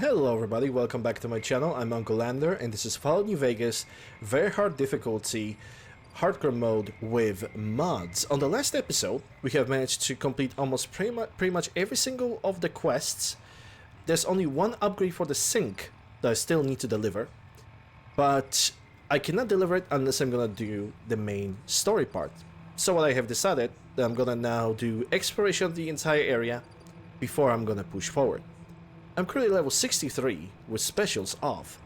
Hello everybody, welcome back to my channel. I'm Uncle Lander and this is Fallout New Vegas, very hard difficulty, hardcore mode with mods. On the last episode, we have managed to complete almost pretty much every single of the quests. There's only one upgrade for the sink that I still need to deliver, but I cannot deliver it unless I'm gonna do the main story part. So what I have decided, that I'm gonna now do exploration of the entire area before I'm gonna push forward. I'm currently level 63 with specials of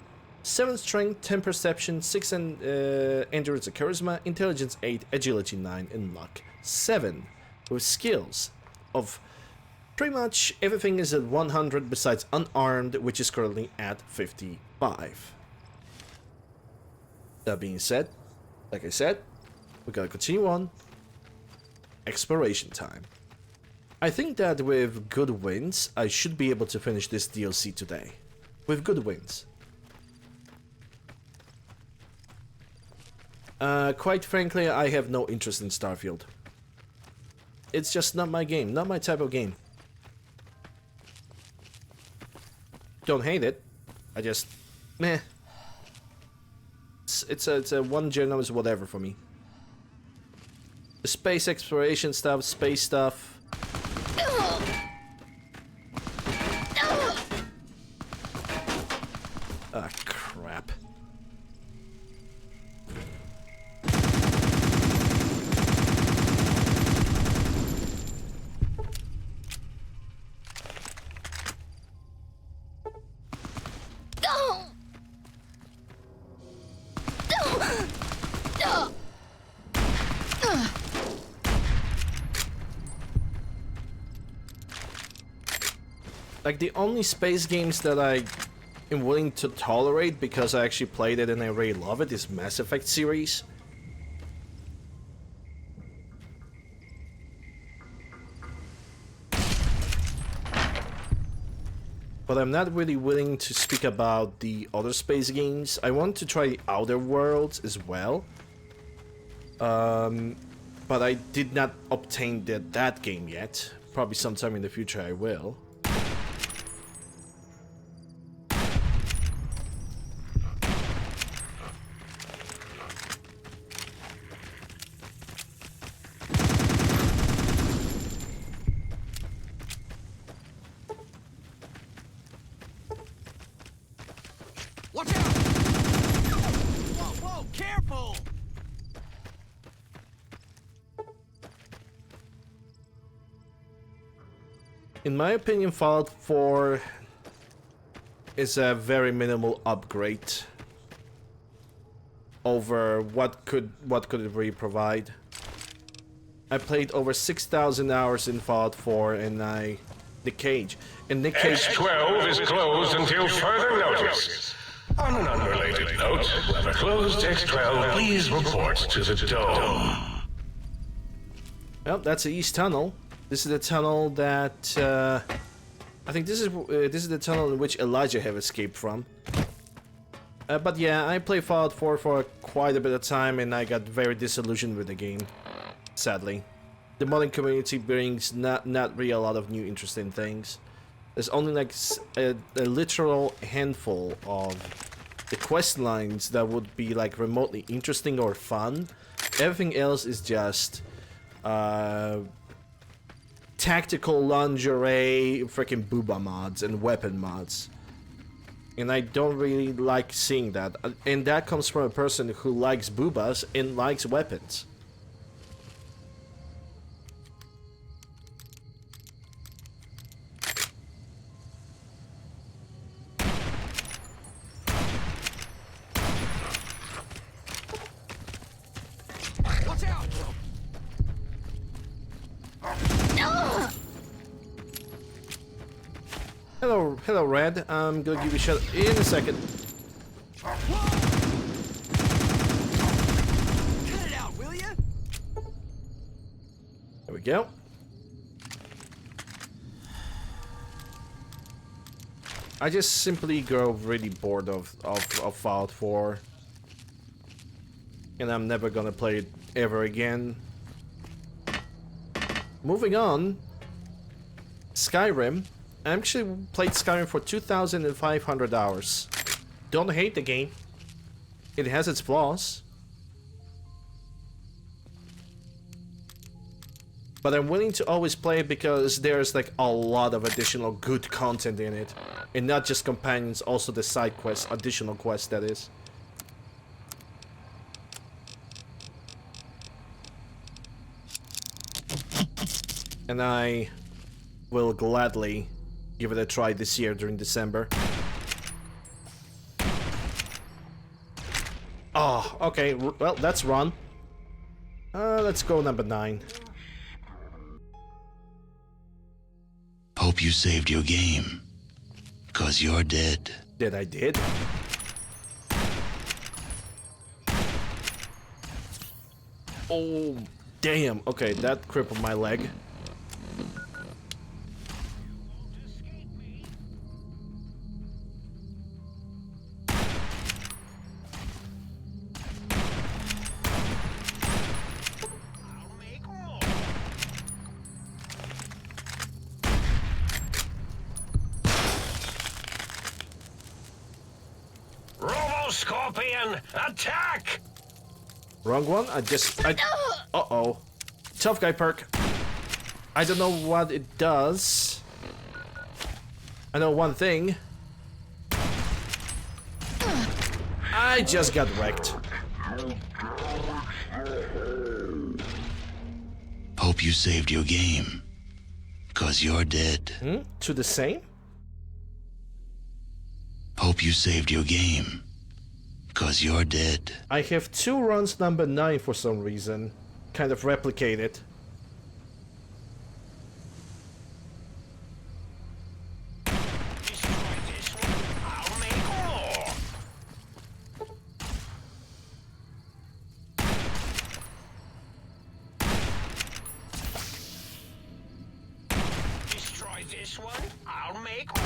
7 strength, 10 perception, 6 endurance and charisma, intelligence 8, agility 9 and luck 7 with skills of pretty much everything is at 100 besides unarmed, which is currently at 55. That being said, like I said, we gotta continue on. Exploration time. I think that with good wins, I should be able to finish this DLC today. With good wins. Quite frankly, I have no interest in Starfield. It's just not my game, not my type of game. Don't hate it. I just, meh. It's a one journalist whatever for me. The space exploration stuff, space stuff. Ah, crap. Like, the only space games that I am willing to tolerate because I actually played it and I really love it is Mass Effect series. But I'm not really willing to speak about the other space games. I want to try the Outer Worlds as well. But I did not obtain that game yet. Probably sometime in the future I will. Watch out! Whoa, whoa, careful! In my opinion, Fallout 4 is a very minimal upgrade over what could it really provide. I played over 6,000 hours in Fallout 4 and Nick Cage. X12 is closed until further notice. On an unrelated note, whoever closed X12, please report to the dome. Well, that's the East Tunnel. This is the tunnel that I think this is the tunnel in which Elijah have escaped from. But yeah, I played Fallout 4 for quite a bit of time and I got very disillusioned with the game. Sadly, the modding community brings not really a lot of new interesting things. There's only like a literal handful of the quest lines that would be like remotely interesting or fun. Everything else is just tactical lingerie, freaking booba mods and weapon mods. And I don't really like seeing that. And that comes from a person who likes boobas and likes weapons. Watch out! Hello, Red. I'm gonna give you a shot in a second. Cut it out, will ya? There we go. I just simply grow really bored of Fallout 4. And I'm never gonna play it ever again. Moving on, Skyrim. I actually played Skyrim for 2,500 hours. Don't hate the game. It has its flaws. But I'm willing to always play it because there's like a lot of additional good content in it. And not just companions, also the side quests, additional quests that is. And I will gladly give it a try this year during December. Oh, okay, well, that's run. Let's go number 9. Hope you saved your game. 'Cause you're dead. Did I did? Oh, damn. Okay, that crippled my leg. Scorpion, attack! Wrong one? Uh-oh. Tough guy perk. I don't know what it does. I know one thing. I just got wrecked. Hope you saved your game. 'Cause you're dead. To the same? Hope you saved your game. 'Cause you're dead. I have 2 runs number 9 for some reason. Kind of replicate it. I'll make more. Destroy this one, I'll make more.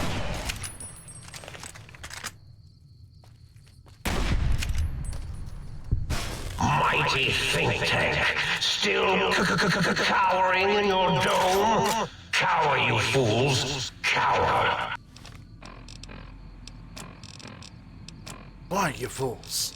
Mighty think tank, still cowering in your dome? Cower, you fools, cower. Why, you fools?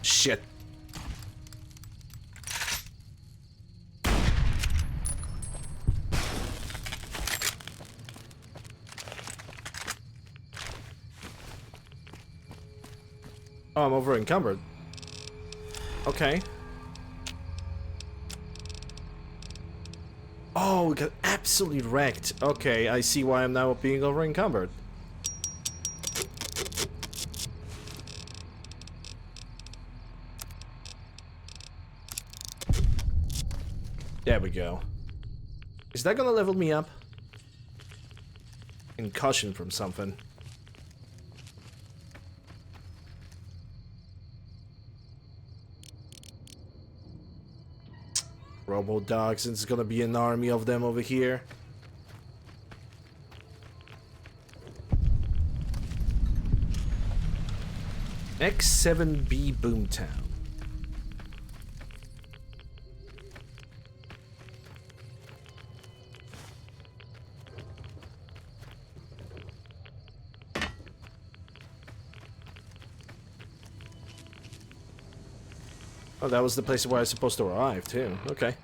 Shit. Oh, I'm over encumbered. Okay. Oh, we got absolutely wrecked. Okay, I see why I'm now being over encumbered. There we go. Is that gonna level me up? In caution from something. Robo dogs, and it's gonna be an army of them over here. X7B Boomtown. Oh, that was the place where I was supposed to arrive, too. Okay.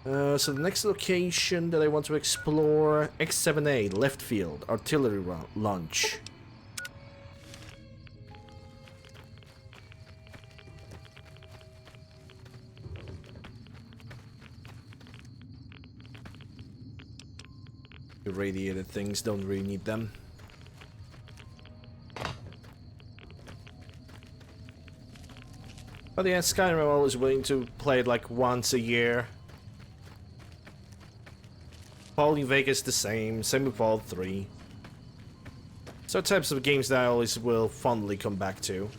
So the next location that I want to explore... X7A, left field, artillery launch. Irradiated things, don't really need them. But yeah, Skyrim I'm always willing to play it like once a year. Fallout New Vegas the same with Fallout 3. So types of games that I always will fondly come back to.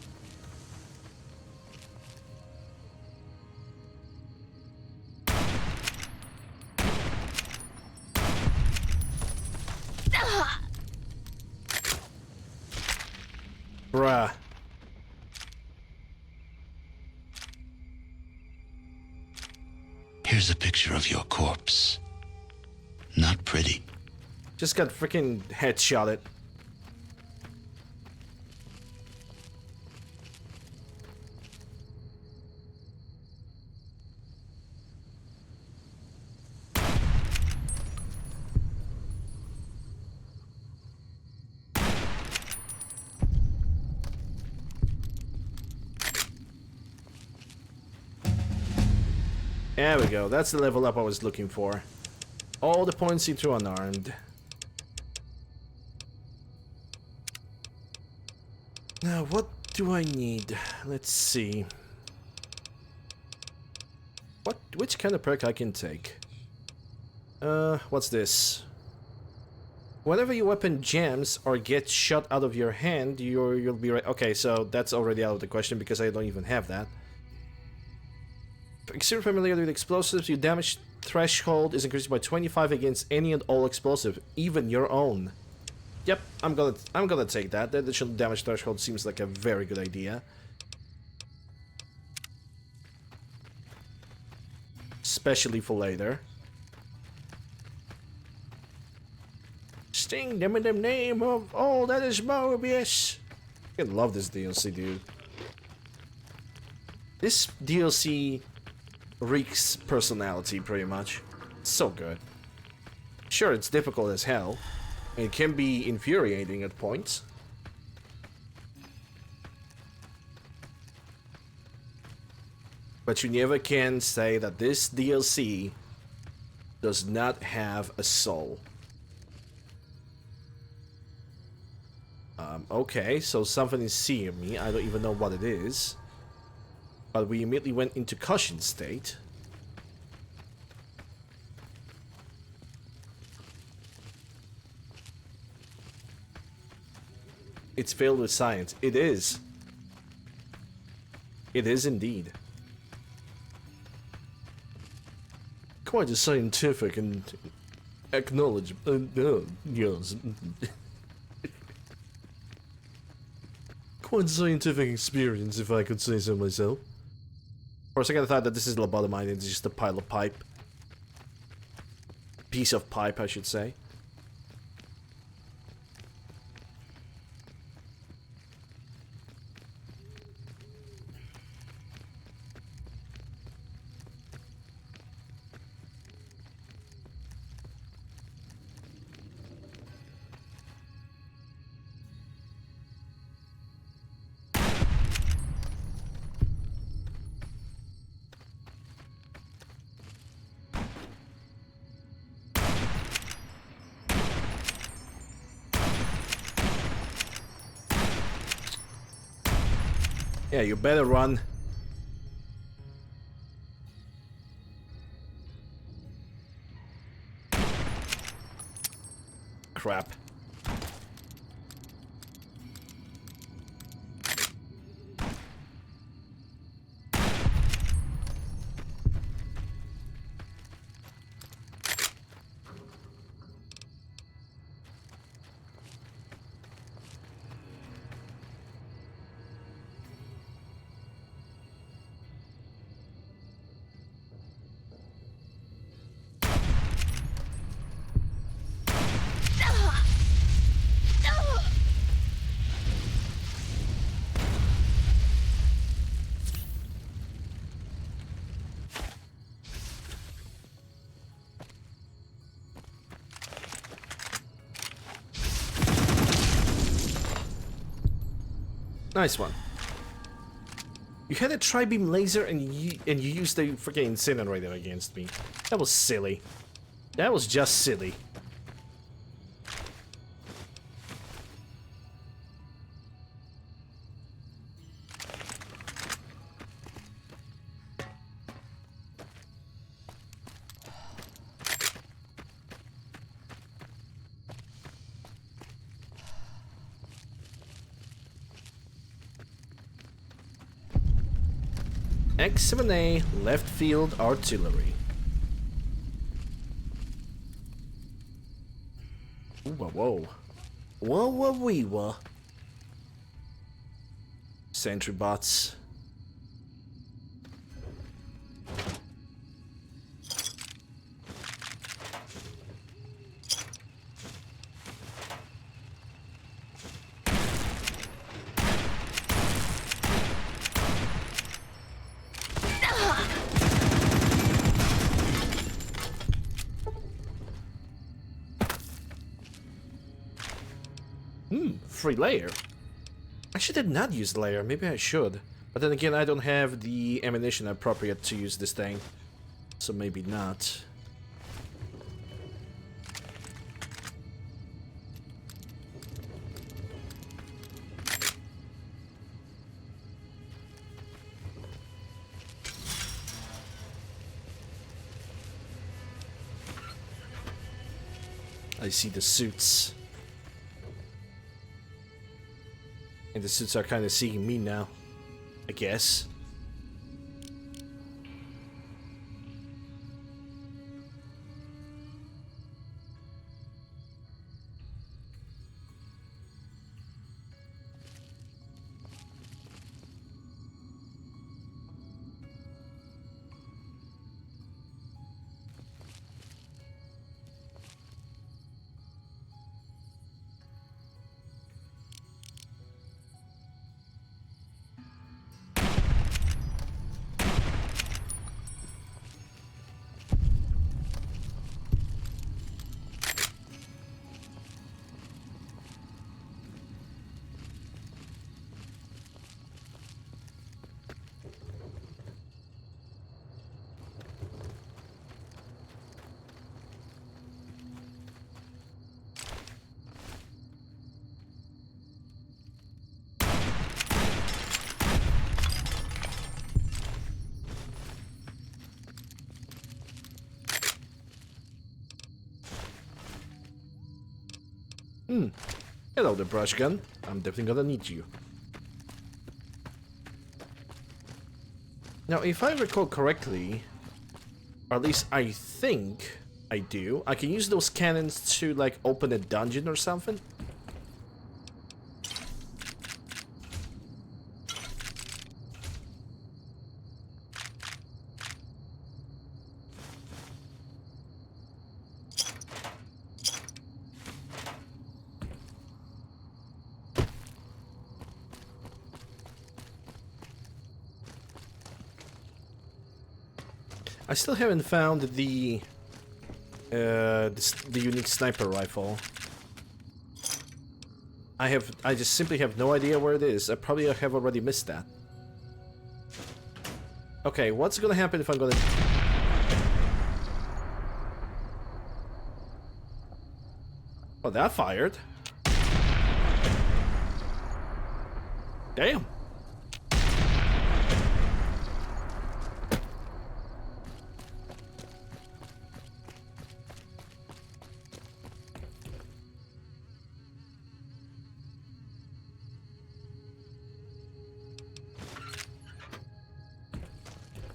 Bruh. Here's a picture of your corpse. Not pretty. Just got freaking headshotted. There we go, that's the level up I was looking for. All the points into unarmed. Now, what do I need? Let's see. Which kind of perk I can take? What's this? Whenever your weapon jams or gets shot out of your hand, you'll be right. Okay, so that's already out of the question because I don't even have that. Extreme familiarity with explosives, your damage threshold is increased by 25 against any and all explosive, even your own. Yep, I'm gonna take that. The additional damage threshold seems like a very good idea. Especially for later. Sting them in the name of all that is Mobius. I love this DLC, dude. This DLC reeks personality, pretty much. It's so good. Sure, it's difficult as hell. It can be infuriating at points. But you never can say that this DLC does not have a soul. Okay, so something is seeing me. I don't even know what it is. But we immediately went into caution state. It's filled with science. It is. It is indeed. Quite a scientific and acknowledge. Yes. Quite a scientific experience, if I could say so myself. For a second I thought that this is lobotomite, it's just a pile of pipe. Piece of pipe, I should say. Yeah, you better run. Crap. Nice one. You had a tri-beam laser and you used the freaking incinerator against me. That was silly. That was just silly. X7A left field artillery. Ooh, whoa, whoa. Whoa, whoa, wee, whoa. Sentry bots. Free layer. I should did not use layer. Maybe I should. But then again, I don't have the ammunition appropriate to use this thing. So maybe not. I see the suits. And the suits are kind of seeing me now, I guess. Hello there, brush gun. I'm definitely gonna need you. Now, if I recall correctly, or at least I think I do, I can use those cannons to, like, open a dungeon or something. I still haven't found the unique sniper rifle. I just simply have no idea where it is. I probably have already missed that. Okay, what's gonna happen if I'm gonna... Oh, that fired. Damn.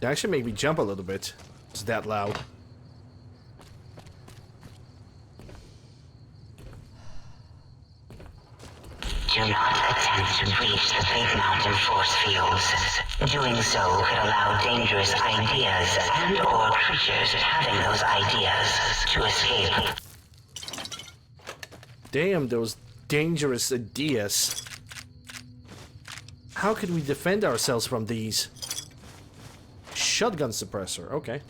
It actually made me jump a little bit. It's that loud. Do not attempt to breach the Big Mountain force fields. Doing so could allow dangerous ideas and/or creatures having those ideas to escape. Damn, those dangerous ideas. How could we defend ourselves from these? Shotgun suppressor, okay.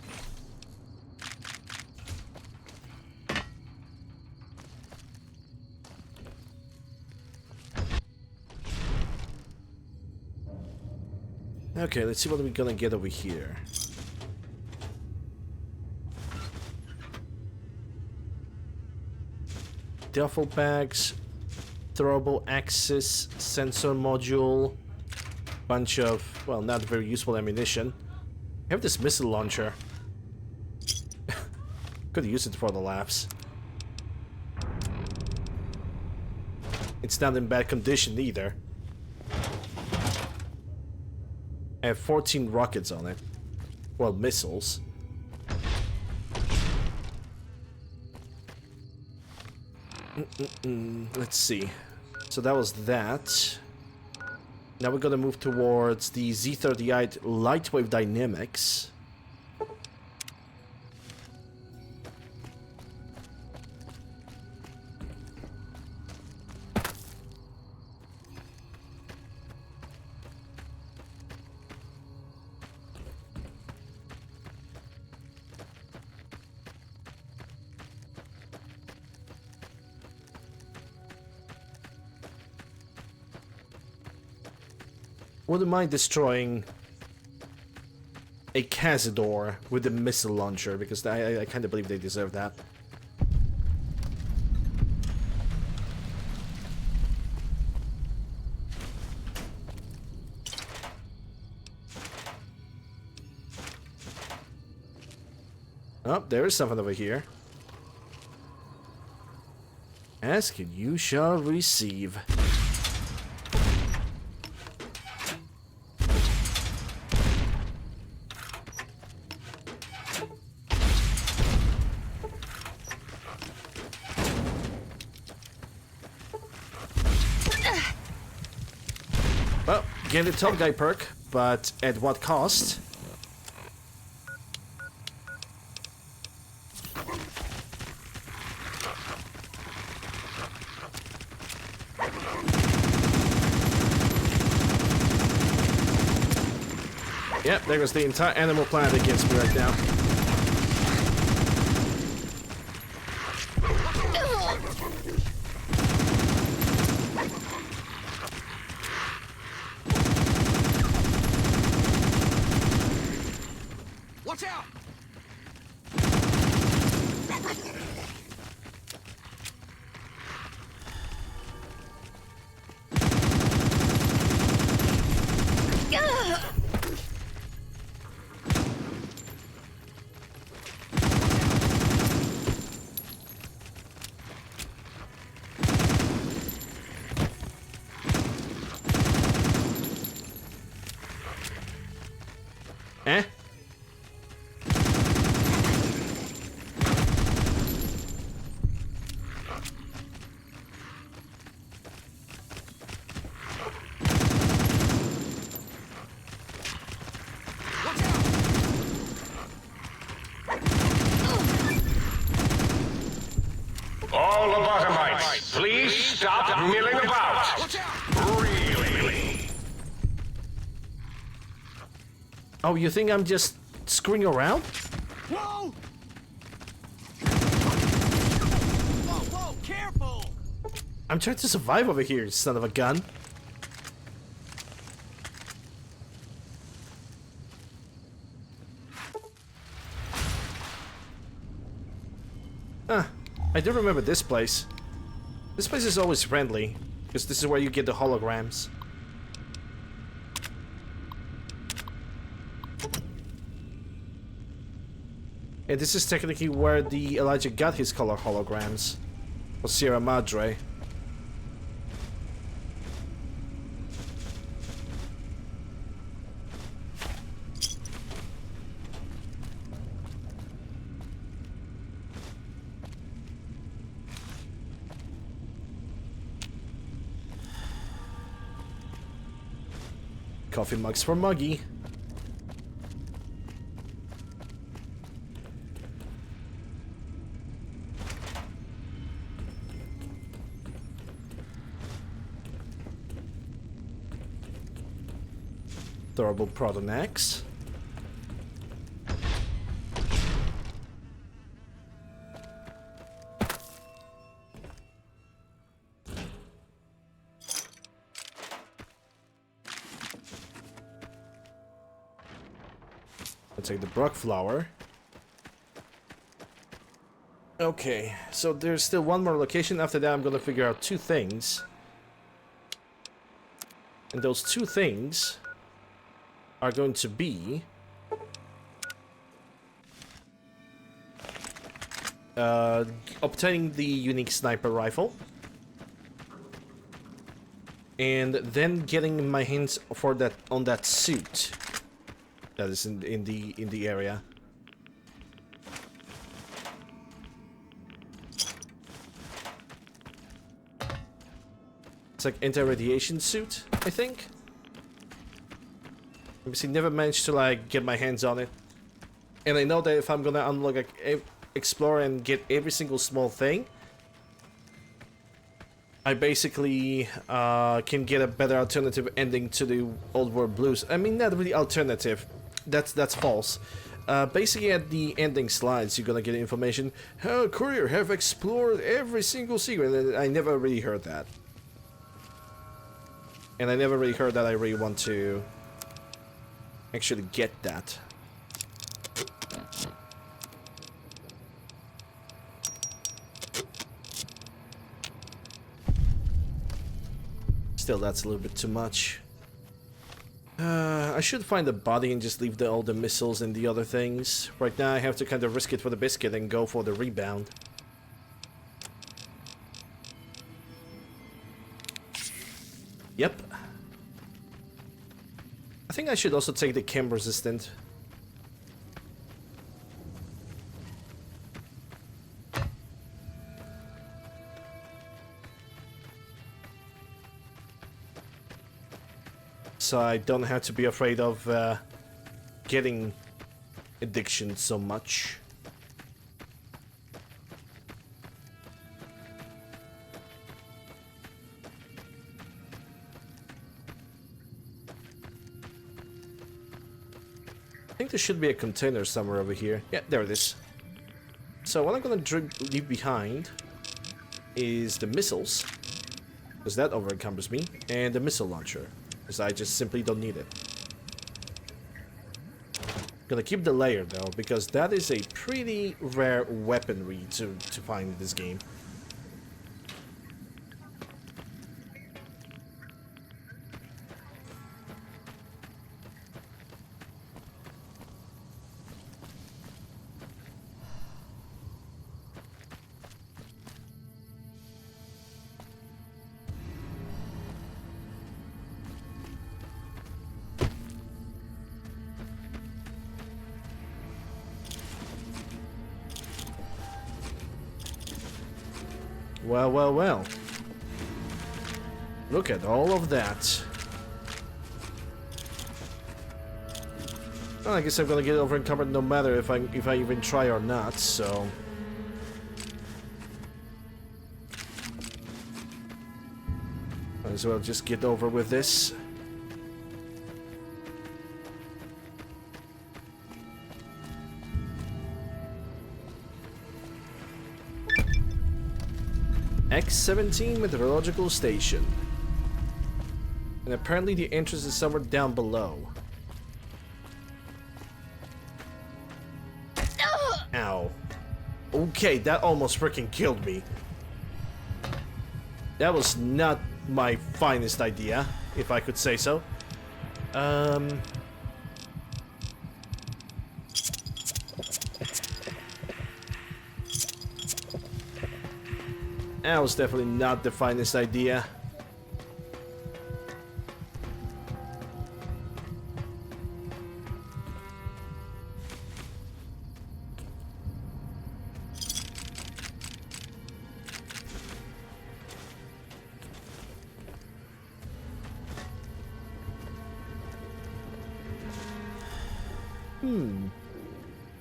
Okay, let's see what we're gonna get over here. Duffel bags, throwable axis, sensor module, bunch of, well, not very useful ammunition. I have this missile launcher. Could use it for the laughs. It's not in bad condition either. And 14 rockets on it. Well, missiles. Let's see. So that was that. Now we're gonna move towards the Z38 Lightwave Dynamics. Wouldn't mind destroying a Cazador with a missile launcher, because I kind of believe they deserve that. Oh, there is something over here. Ask and you shall receive. Well, get the top guy perk, but at what cost? Yep, there goes the entire Animal Planet against me right now. Watch out! Eh? Watch out! All lobotomites, please stop milling about. Watch out! Really? Oh, you think I'm just screwing around? Whoa! Whoa, whoa, careful! I'm trying to survive over here, son of a gun. I do remember this place. This place is always friendly, because this is where you get the holograms. And this is technically where the Elijah got his color holograms. Or Sierra Madre. Coffee mugs for Muggy. Durable Protonax. I'll take the Brock flower. Okay, so there's still one more location. After that, I'm gonna figure out two things. And those two things are going to be obtaining the unique sniper rifle and then getting my hands for that on that suit that is in the area. It's like anti-radiation suit, I think. Obviously, never managed to like get my hands on it, and I know that if I'm gonna unlock, like, explore and get every single small thing, I basically can get a better alternative ending to the Old World Blues. I mean, not really alternative. That's false. Basically, at the ending slides, you're gonna get information. How Courier have explored every single secret. And I never really heard that, and I never really heard that. I really want to actually get that. Still, that's a little bit too much. I should find a body and just leave all the missiles and the other things. Right now I have to kind of risk it for the biscuit and go for the rebound. Yep. I think I should also take the chem resistant. So I don't have to be afraid of getting addiction so much. I think there should be a container somewhere over here. Yeah, there it is. So what I'm gonna leave behind is the missiles, because that over encumbers me, and the missile launcher, because I just simply don't need it. Gonna keep the layer though, because that is a pretty rare weaponry to find in this game. Well, well, well. Look at all of that. Well, I guess I'm gonna get over encumbered no matter if I even try or not, so. Might as well just get over with this. X-17 Meteorological Station. And apparently the entrance is somewhere down below. Ow. Okay, that almost freaking killed me. That was not my finest idea, if I could say so. That was definitely not the finest idea.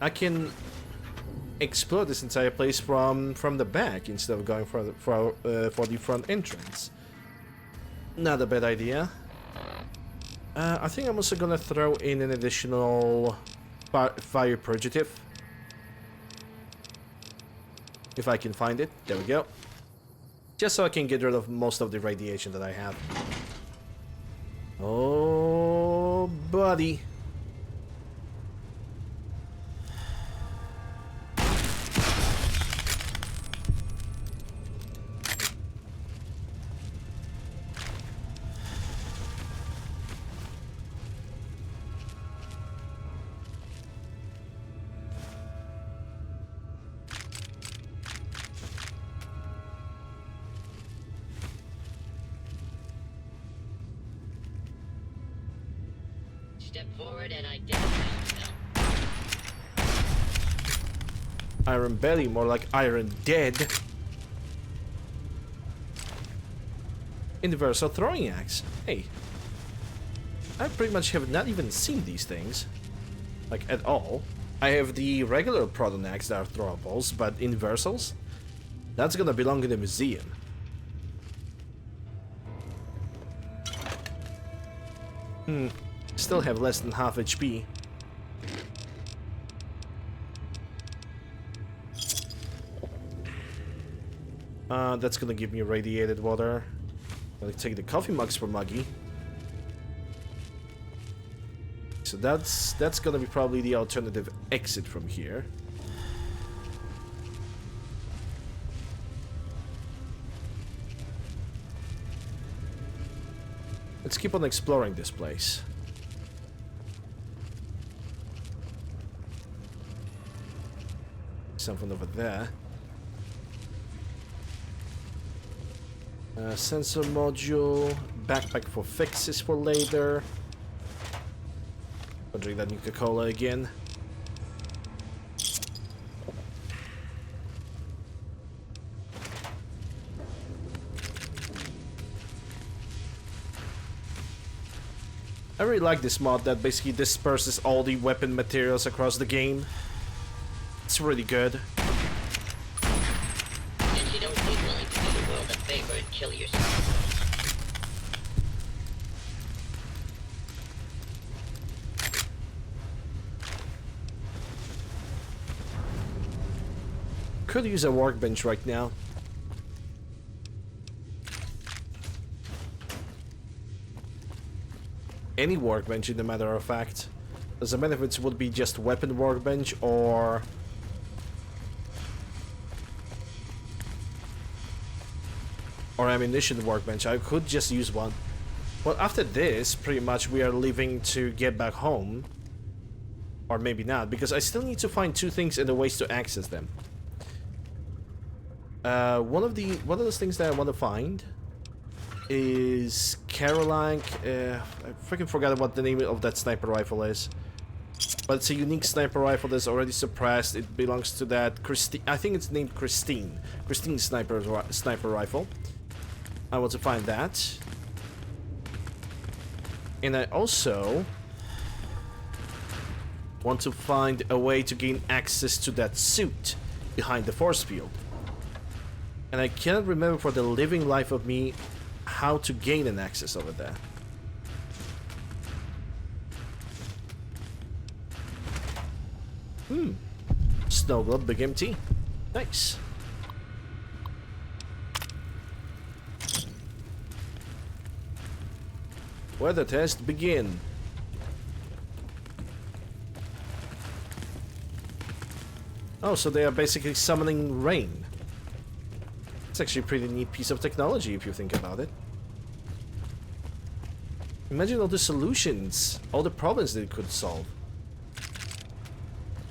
I can explore this entire place from the back instead of going for the front entrance. Not a bad idea. I think I'm also gonna throw in an additional fire purgative, if I can find it. There we go. Just so I can get rid of most of the radiation that I have. Oh, buddy. step forward and identify yourself. Iron Belly, more like Iron Dead. Universal throwing axe. Hey, I pretty much have not even seen these things, like at all. I have the regular proton axe that are throwables, but universals? That's gonna belong in the museum. Still have less than half HP. That's gonna give me radiated water. I'll take the coffee mugs for Muggy. So that's gonna be probably the alternative exit from here. Let's keep on exploring this place. Something over there. Sensor module, backpack for fixes for later. I'll drink that Nuka-Cola again. I really like this mod that basically disperses all the weapon materials across the game. It's really good. And you don't be willing to do the world a favor and kill yourself. Could use a workbench right now. Any workbench, in a matter of fact. Doesn't matter if it would be just weapon workbench or ammunition workbench. I could just use one. Well, after this, pretty much we are leaving to get back home. Or maybe not, because I still need to find two things and the ways to access them. One of those things that I want to find is Caroline. I freaking forgot what the name of that sniper rifle is, but it's a unique sniper rifle that's already suppressed. It belongs to that Christine. I think it's named Christine. Christine's sniper rifle. I want to find that, and I also want to find a way to gain access to that suit behind the force field. And I cannot remember for the living life of me how to gain an access over there. Snow Globe Big MT. Nice. Weather test begin. Oh, so they are basically summoning rain. It's actually a pretty neat piece of technology if you think about it. Imagine all the solutions, all the problems that it could solve.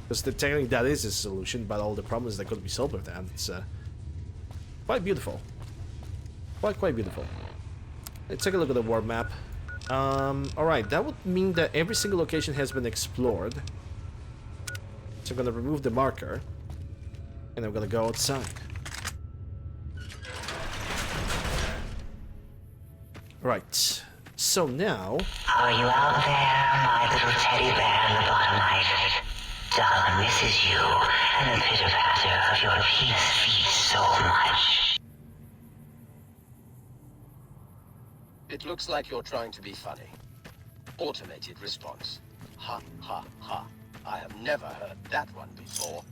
Because technically that is a solution, but all the problems that could be solved with that, it's quite beautiful. Quite beautiful. Let's take a look at the world map. Alright, that would mean that every single location has been explored. So I'm gonna remove the marker, and I'm gonna go outside. Right, so now... Are you out there, my little teddy bear in the bottom right? Darling misses you, and the pitter-patter of your penis feet so much. It looks like you're trying to be funny. Automated response. Ha, ha, ha. I have never heard that one before.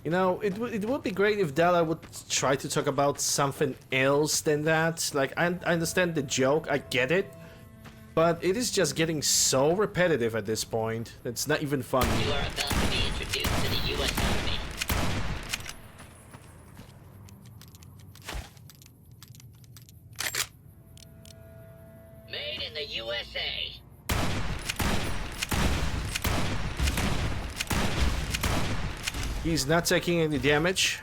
You know, it would be great if Della would try to talk about something else than that. Like, I understand the joke, I get it. But it is just getting so repetitive at this point. It's not even funny. You are about to be introduced to the U.S. Army. Made in the USA. He's not taking any damage.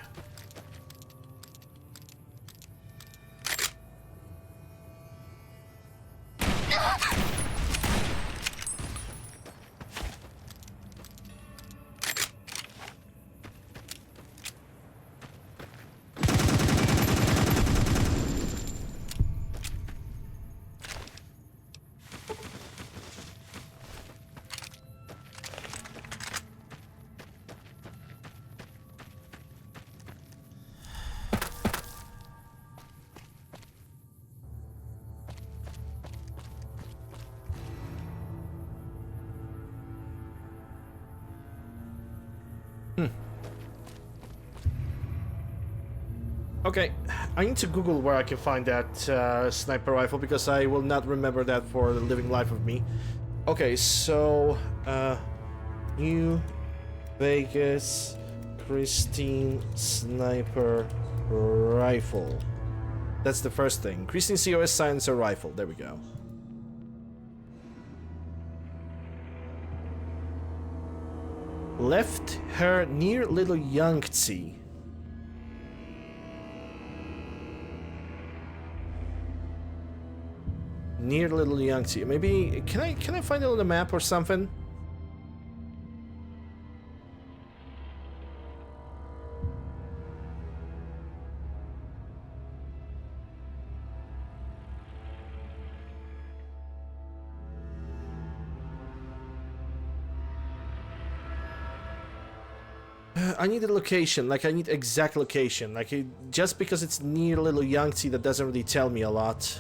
Okay, I need to Google where I can find that sniper rifle because I will not remember that for the living life of me. Okay, so New Vegas Christine sniper rifle. That's the first thing. Christine COS silencer rifle. There we go. Left her near Little Yangtze. Near Little Yangtze. Maybe can I find it on the map or something? I need a location, like I need exact location. Like just because it's near Little Yangtze, that doesn't really tell me a lot.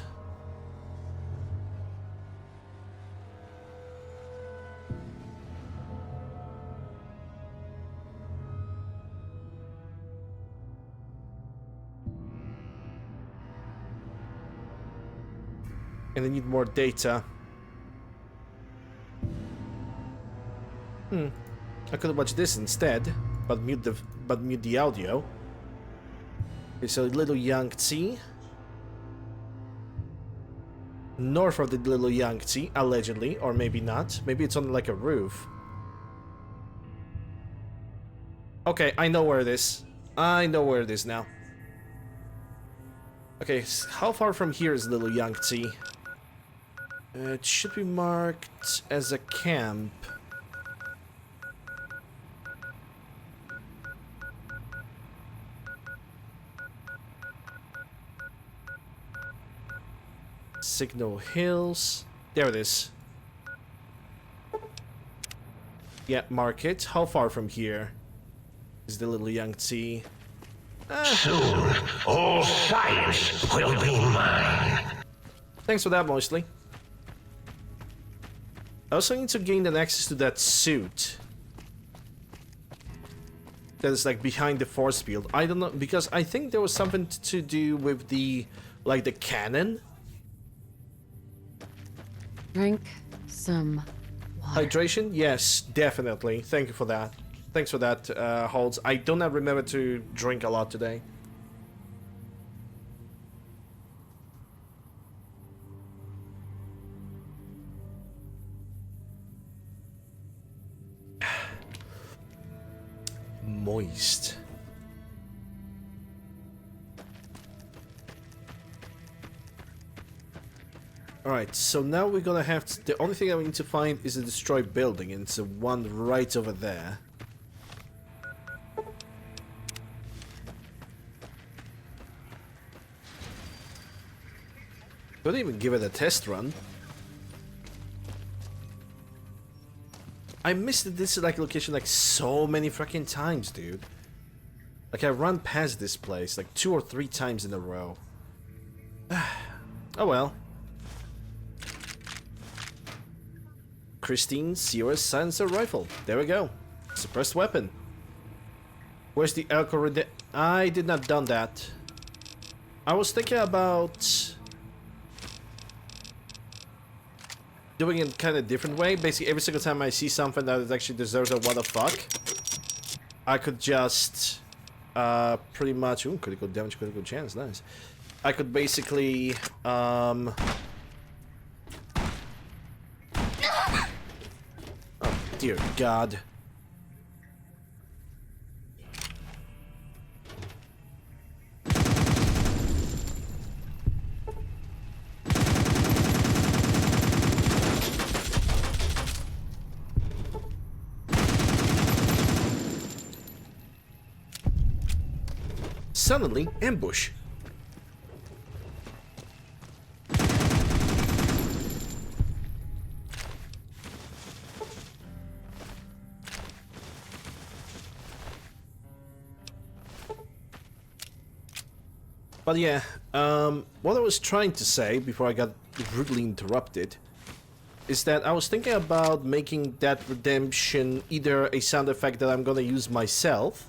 And I need more data. I could watch this instead, but mute the audio. Okay, so Little Yangtze. North of the Little Yangtze, allegedly, or maybe not. Maybe it's on like a roof. Okay, I know where it is. I know where it is now. Okay, how far from here is Little Yangtze? It should be marked as a camp. Signal Hills. There it is. Yeah, mark it. How far from here is the Little Yangtze? Soon, all science will be mine. Thanks for that, mostly. I also need to gain an access to that suit. That is like behind the force field. I don't know, because I think there was something to do with the, like the cannon. Drink some water. Hydration? Yes, definitely. Thank you for that. Thanks for that, Holds. I do not remember to drink a lot today. Moist. Alright, so now we're gonna have to, the only thing I need to find is a destroyed building, and it's the one right over there. Don't even give it a test run. I missed this like location like so many freaking times, dude. Like I run past this place like 2 or 3 times in a row. Oh well. Christine COS silencer rifle. There we go. Suppressed weapon. Where's the alcohol? I did not done that. I was thinking about doing it kind of different way. Basically, every single time I see something that actually deserves a what the fuck, I could just pretty much critical damage, critical chance, nice. I could basically oh dear God. Suddenly, ambush. But yeah, what I was trying to say before I got rudely interrupted is that I was thinking about making that redemption either a sound effect that I'm gonna use myself,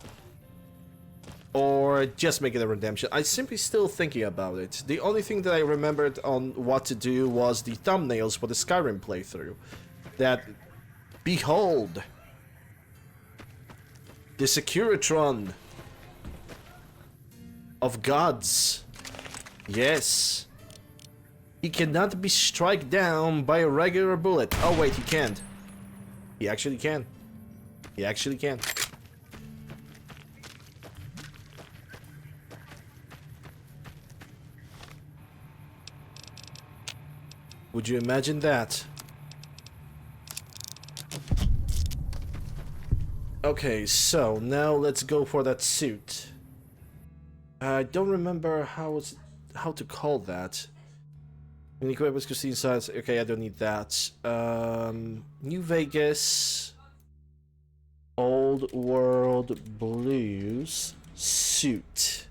or just make it a redemption. I'm simply still thinking about it. The only thing that I remembered on what to do was the thumbnails for the Skyrim playthrough. That, behold, the Securitron of gods. Yes. He cannot be struck down by a regular bullet. Oh wait, he can't. He actually can. He actually can. Would you imagine that? Okay, so now let's go for that suit. I don't remember how to call that. Unique weapons, Christine size. Okay, I don't need that. New Vegas, Old World Blues suit.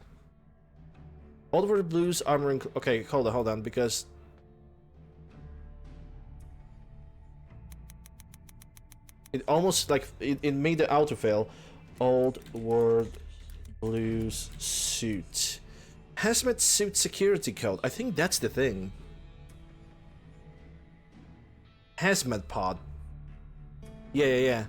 Old World Blues armor. Okay, hold on, because it almost like it made the autofill. Old World Blues suit. Hazmat suit security code. I think that's the thing. Hazmat pod. Yeah.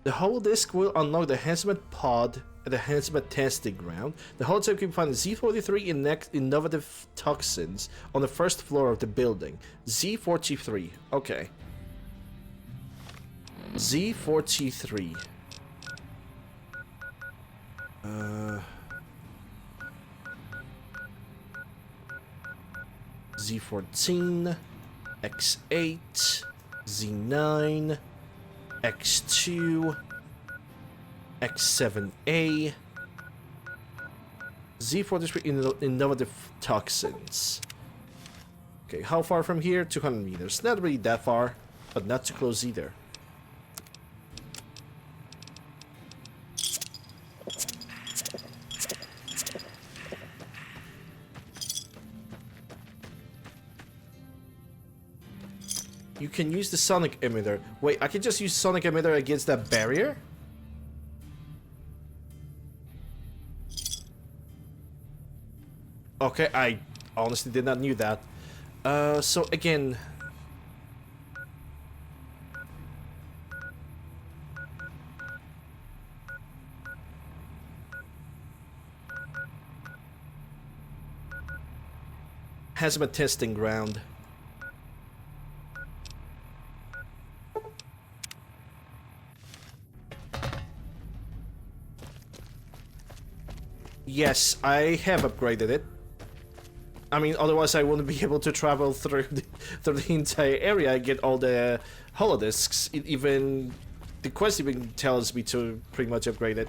The holodisk will unlock the hazmat pod at the hazmat testing ground. The holotape can find Z43 innovative toxins on the first floor of the building. Z43. Okay. Z43. Z14, X8, Z9, X2, X7A, Z43 innovative toxins. Okay, how far from here? 200 meters. Not really that far, but not too close either. You can use the sonic emitter. Wait, I can just use sonic emitter against that barrier? Okay, I honestly did not knew that. So again... Hazmat testing ground. Yes, I have upgraded it. I mean, otherwise I wouldn't be able to travel through the entire area and get all the holodisks. The quest even tells me to pretty much upgrade it.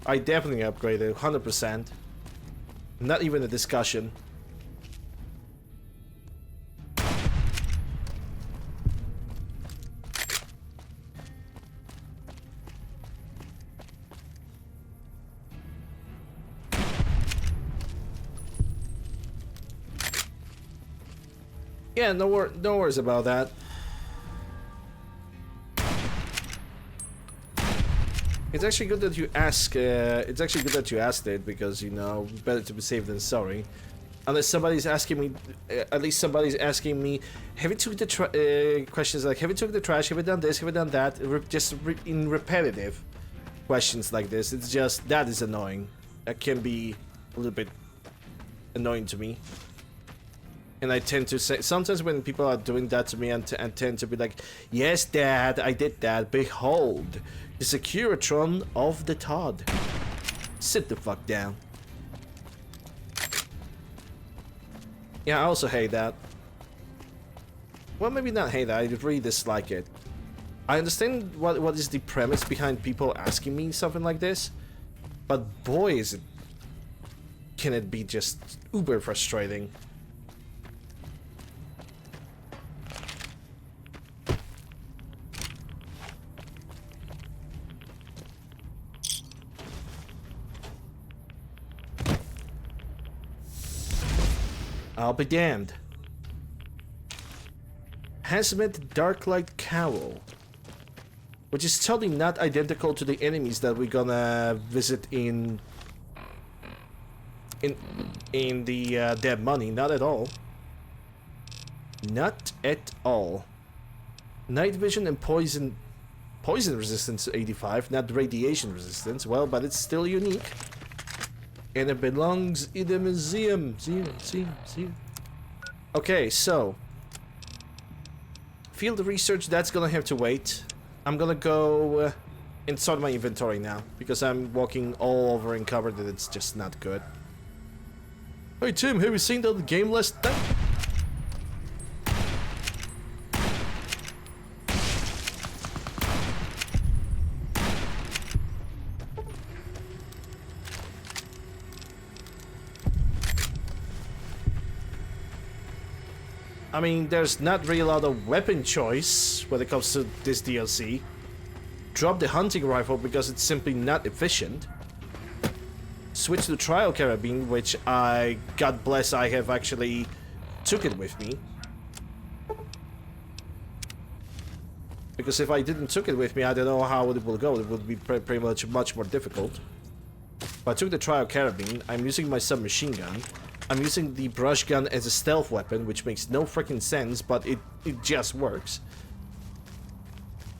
I definitely upgraded 100%. Not even a discussion. Yeah, no worries about that. It's actually good that you ask. It's actually good that you asked it, because you know, better to be safe than sorry. Unless somebody's asking me, at least somebody's asking me, have you took the questions like, have you took the trash? Have you done this? Have you done that? In repetitive questions like this, it's just that is annoying. That can be a little bit annoying to me. And I tend to say, sometimes when people are doing that to me, I tend to be like, yes, Dad, I did that. Behold, the Securitron of the Todd. Sit the fuck down. Yeah, I also hate that. Well, maybe not hate that, I really dislike it. I understand what is the premise behind people asking me something like this, but boy, can it be just uber frustrating. I'll be damned. Hazmat Darklight Cowl. Which is totally not identical to the enemies that we're gonna visit in the Dead Money. Not at all. Not at all. Night vision and poison resistance to 85, not radiation resistance. Well, but it's still unique. And it belongs in the museum. Museum. Okay, so field research, that's gonna have to wait. I'm gonna go and sort my inventory now because I'm walking all over and covered that it's just not good. Hey Tim, have you seen the game last night? I mean, there's not really a lot of weapon choice when it comes to this DLC. Drop the hunting rifle because it's simply not efficient. Switch to trial carabine, which God bless, I have actually took it with me. Because if I didn't took it with me, I don't know how it will go. It would be pretty much more difficult. But I took the trial carabine. I'm using my submachine gun. I'm using the brush gun as a stealth weapon, which makes no freaking sense, but it just works.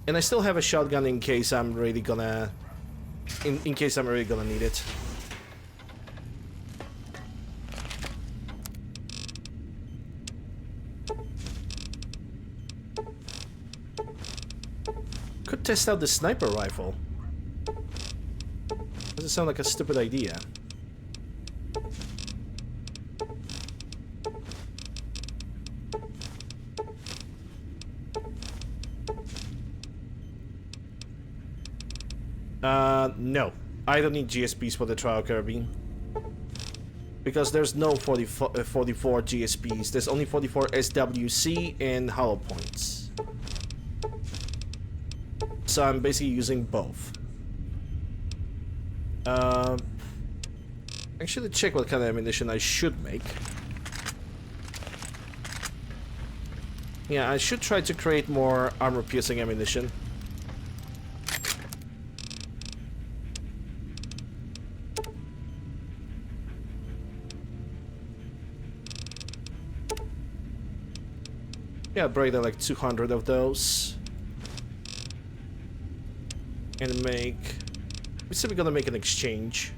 And I still have a shotgun in case I'm really gonna... In case I'm really gonna need it. Could test out the sniper rifle. Doesn't sound like a stupid idea. No. I don't need GSPs for the trial carabine. Because there's no 44 GSPs. There's only 44 SWC and hollow points. So I'm basically using both. Actually, check what kind of ammunition I should make. Yeah, I should try to create more armor-piercing ammunition. Yeah, break down like 200 of those. And make... We said we're gonna make an exchange.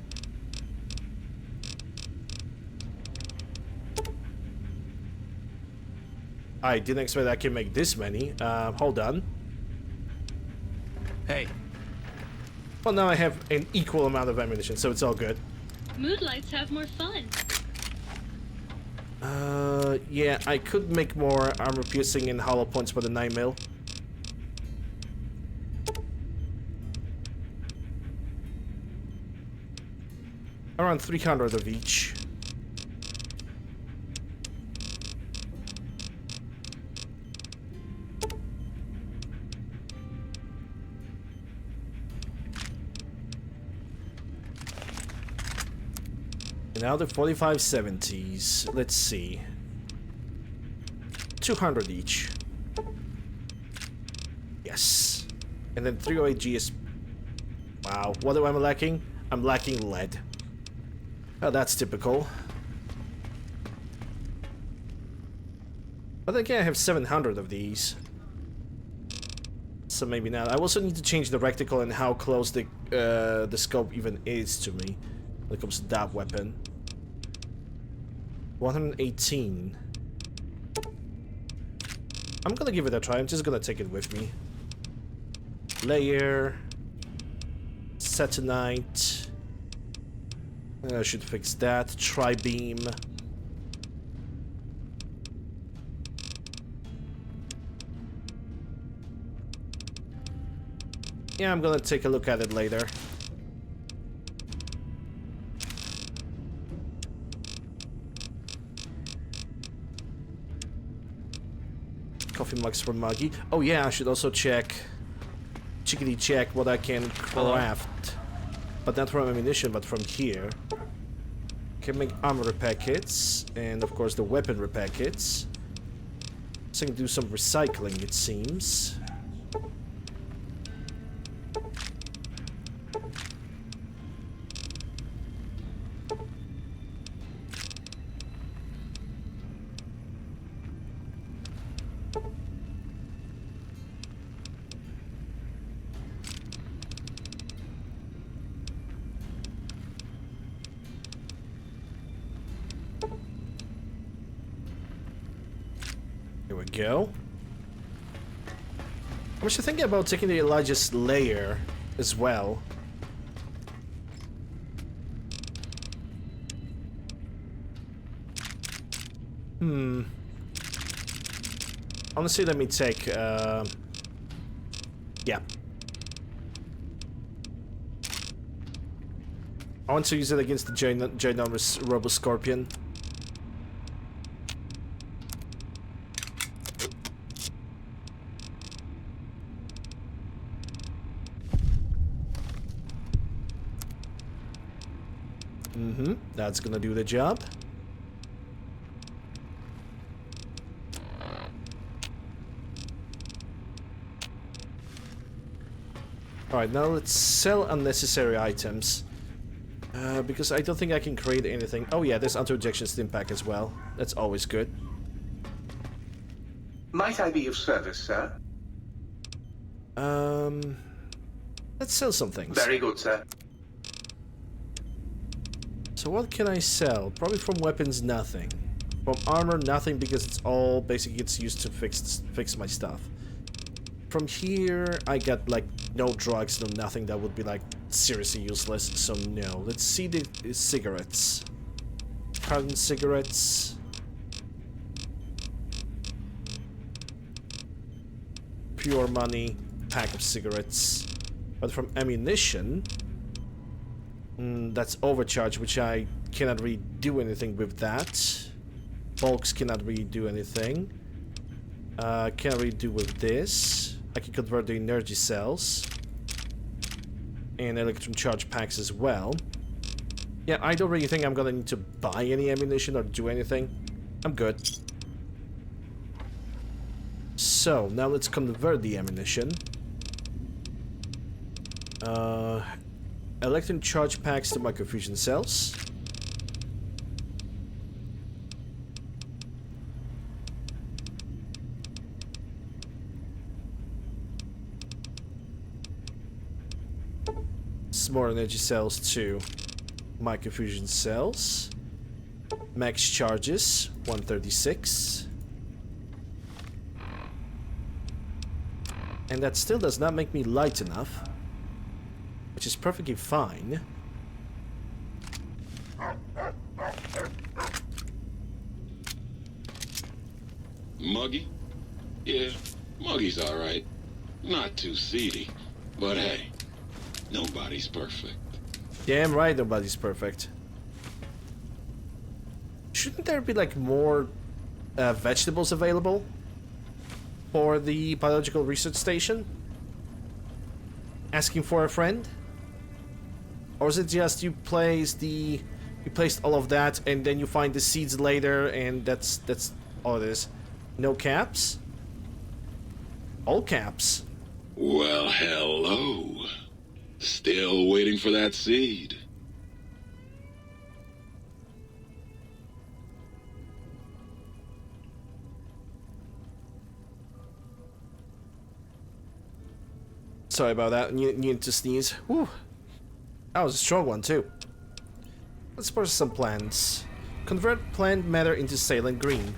I didn't expect I can make this many. Hold on. Hey. Well, now I have an equal amount of ammunition, so it's all good. Moodlights have more fun. Yeah, I could make more armor piercing and hollow points for the 9mm. Around 300 of each. And now the 4570s. Let's see. 200 each. Yes. And then 308 GS. Wow, what am I lacking? I'm lacking lead. Oh, that's typical. But again, I have 700 of these. So maybe not. I also need to change the reticle and how close the scope even is to me when it comes to that weapon. 118. I'm gonna give it a try. I'm just gonna take it with me. Layer. Satinite. I should fix that. Tri-beam. Yeah, I'm gonna take a look at it later. Coffee mugs for Muggy. Oh yeah, I should also check what I can craft. But not from ammunition, but from here. Can make armor repair kits, and of course the weapon repair kits. So I can do some recycling, it seems. Here we go. I was thinking about taking the largest layer as well. Honestly, let me take, yeah. I want to use it against the ginormous Robo Scorpion. That's gonna do the job. Alright, now let's sell unnecessary items. Because I don't think I can create anything. Oh yeah, there's auto-ejection stim pack as well. That's always good. Might I be of service, sir? Let's sell some things. Very good, sir. So what can I sell? Probably from weapons, nothing. From armor, nothing, because it's all basically gets used to fix my stuff. From here, I got like no drugs, no nothing that would be like seriously useless. So no. Let's see the cigarettes. Carton cigarettes. Pure money. Pack of cigarettes. But from ammunition. That's overcharge, which I cannot really do anything with that. Bulks cannot really do anything. Can't really do with this. I can convert the energy cells. And electron charge packs as well. Yeah, I don't really think I'm gonna need to buy any ammunition or do anything. I'm good. So, now let's convert the ammunition. Electron charge packs to microfusion cells. Some more energy cells to microfusion cells. Max charges, 136. And that still does not make me light enough. Which is perfectly fine. Muggy? Yeah, Muggy's alright. Not too seedy. But hey, nobody's perfect. Damn right nobody's perfect. Shouldn't there be like more vegetables available for the biological research station? Asking for a friend? Or is it just you placed all of that and then you find the seeds later and that's all it is? No caps? All caps. Well, hello. Still waiting for that seed. Sorry about that. Need to sneeze. Whew. That was a strong one too. Let's process some plants. Convert plant matter into saline green.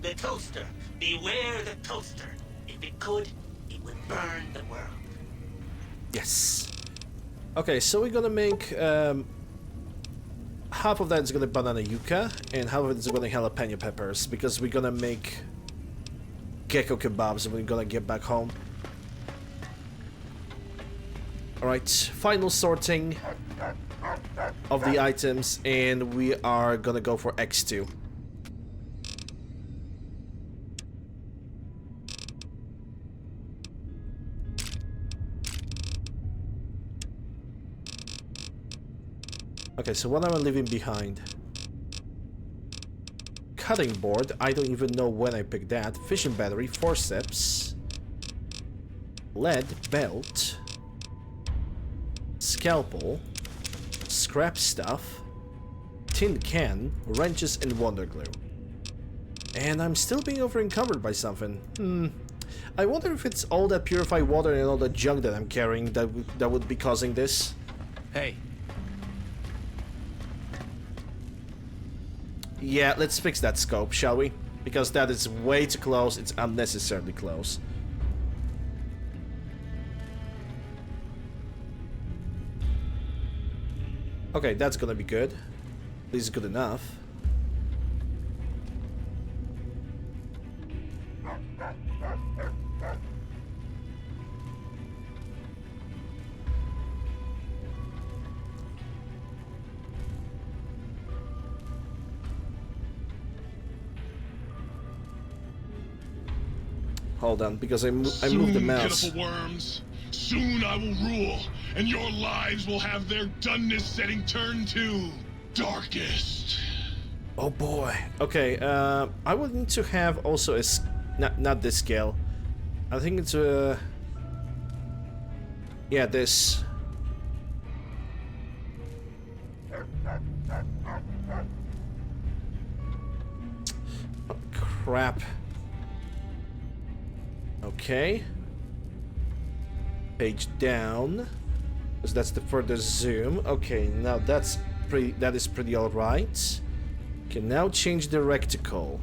The toaster. Beware the toaster. If it could, it would burn the world. Yes. Okay, so we're gonna make half of that is gonna banana yucca, and half of it is gonna jalapeno peppers, because we're gonna make gecko kebabs when we're gonna get back home. Alright, final sorting of the items, and we are gonna go for X2. Okay, so what am I leaving behind? Cutting board. I don't even know when I picked that. Fishing battery. Forceps. Lead belt. Scalpel. Scrap stuff. Tin can. Wrenches and wonder glue. And I'm still being over-encumbered by something. I wonder if it's all that purified water and all the junk that I'm carrying that would be causing this. Hey. Yeah, let's fix that scope, shall we? Because that is way too close. It's unnecessarily close. Okay, that's gonna be good. At least good enough. Hold on, because I moved the mouse. Pitiful worms. Soon I will rule, and your lives will have their doneness setting turn to darkest. Oh boy. Okay, I would need to have also a not this scale. I think it's yeah, this. Oh, crap. Okay. Page down. Because that's the further zoom. Okay, now that is pretty alright. Can now change the reticle.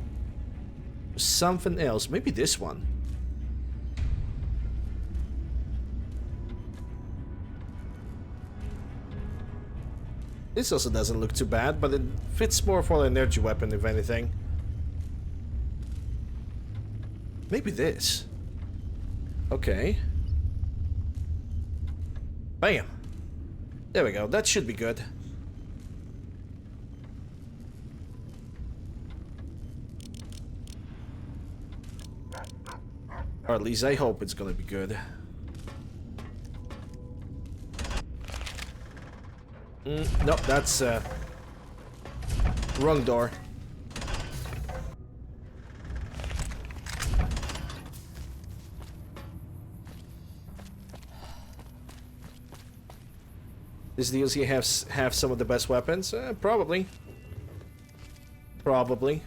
Something else. Maybe this one. This also doesn't look too bad, but it fits more for an energy weapon, if anything. Maybe this. Okay. Bam. There we go. That should be good. Or at least I hope it's gonna be good. Nope, that's wrong door. This DLC have some of the best weapons? Probably. Probably.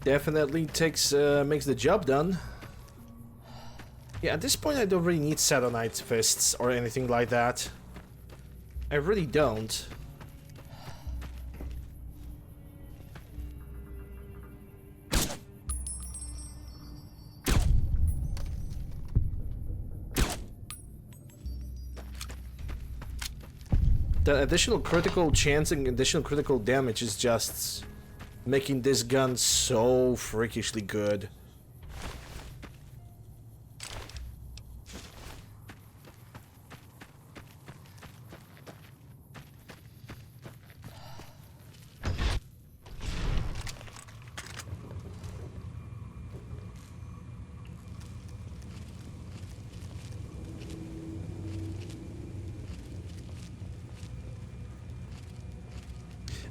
Definitely makes the job done. Yeah, at this point I don't really need Saturnight fists or anything like that. I really don't. The additional critical chance and additional critical damage is just making this gun so freakishly good.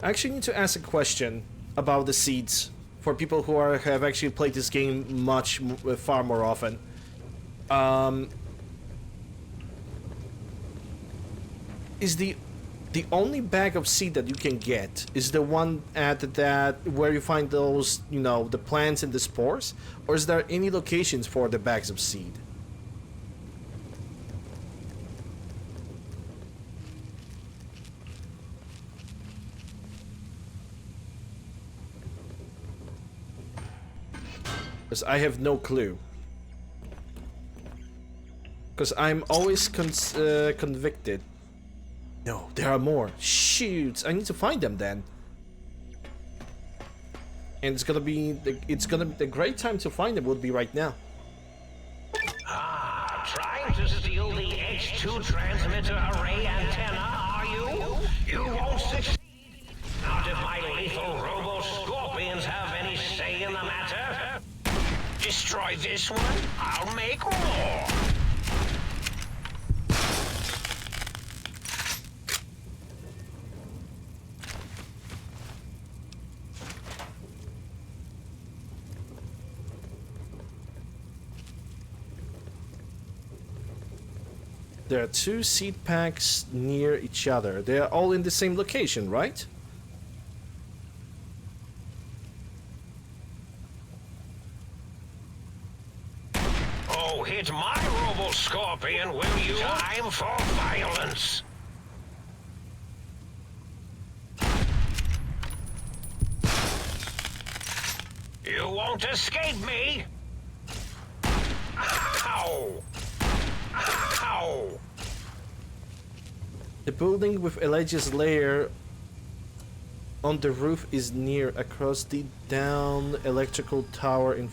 I actually need to ask a question about the seeds for people who have actually played this game far more often. Is the the only bag of seed that you can get is the one at that where you find those, you know, the plants and the spores, or is there any locations for the bags of seed? Because I have no clue. Because I'm always convicted. No, there are more. Shoot, I need to find them then. And it's gonna be the great time to find them would be right now. Ah, trying to steal the H2 transmitter array antenna, are you? You won't succeed. Not if my lethal robo-scorpions have any say in the matter. Destroy this one, I'll make more. There are 2 seed packs near each other. They are all in the same location, right? Oh, hit my robo-scorpion, will you? Time for violence. You won't escape me. Ow! Ow! The building with Elijah's lair on the roof is near across the down electrical tower in.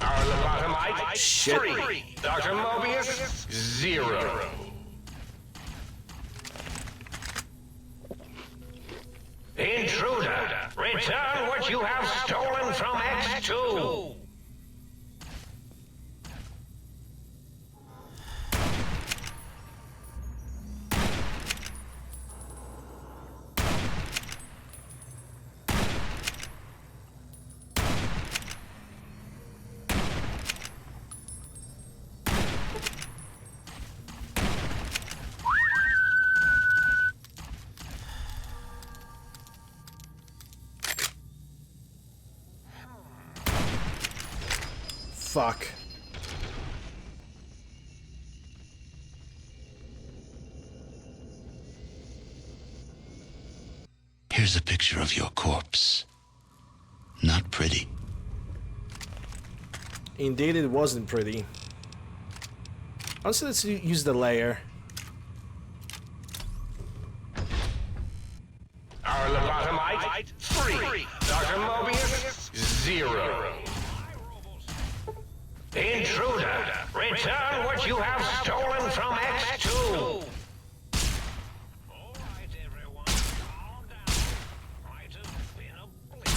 Our lobotomite, Shit. 3. Dr. Mobius, 0. Intruder, return what you have stolen from X2. Fuck. Here's a picture of your corpse. Not pretty. Indeed, it wasn't pretty. Also, let's use the layer. Our lobotomite, 3. Dr. Mobius, 0. Intruder, return what you have stolen from X2. All right, everyone, calm down. Might have been a blip.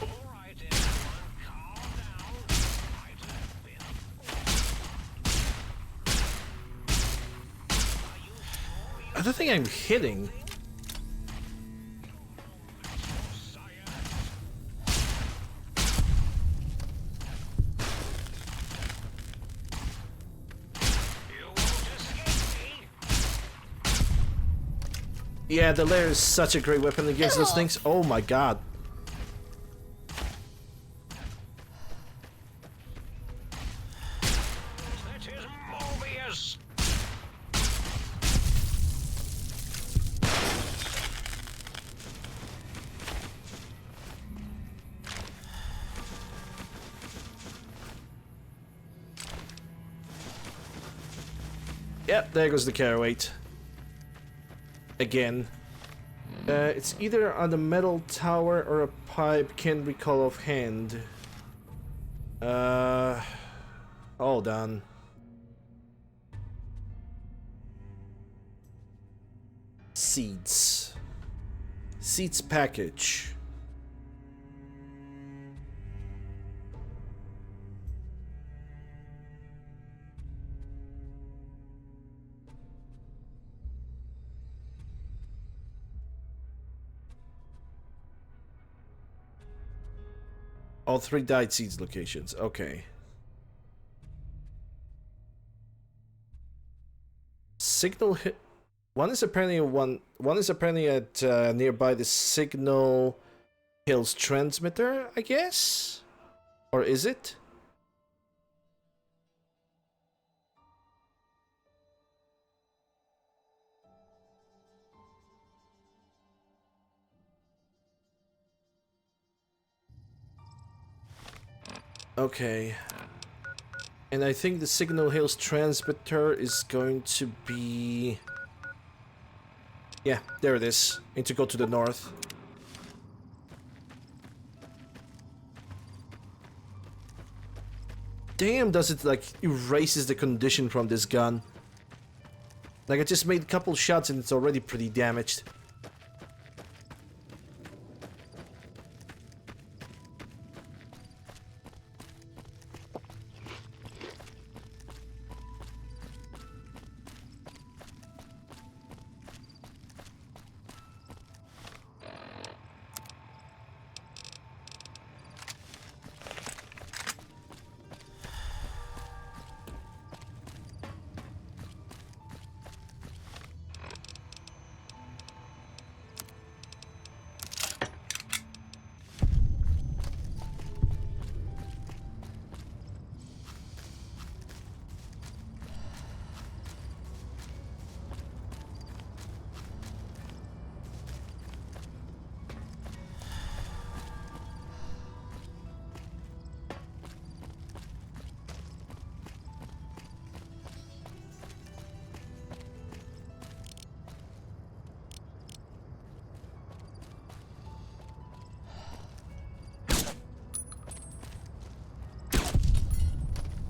All right, everyone, calm down. Might have been a blip. Are you sure I don't think I'm hitting. Yeah, the layer is such a great weapon against those things. Oh my god. That is Mobius. Yep, there goes the carroweight. Again. It's either on the metal tower or a pipe, can't recall offhand. On Hold on. Seeds. Seeds package. All 3 died seeds locations. Okay. Signal hit. One is apparently at nearby the Signal Hills transmitter, I guess? Or is it? Okay. And I think the Signal Hills transmitter is going to be... Yeah, there it is. Need to go to the north. Damn, does it like erases the condition from this gun. Like I just made a couple shots and it's already pretty damaged.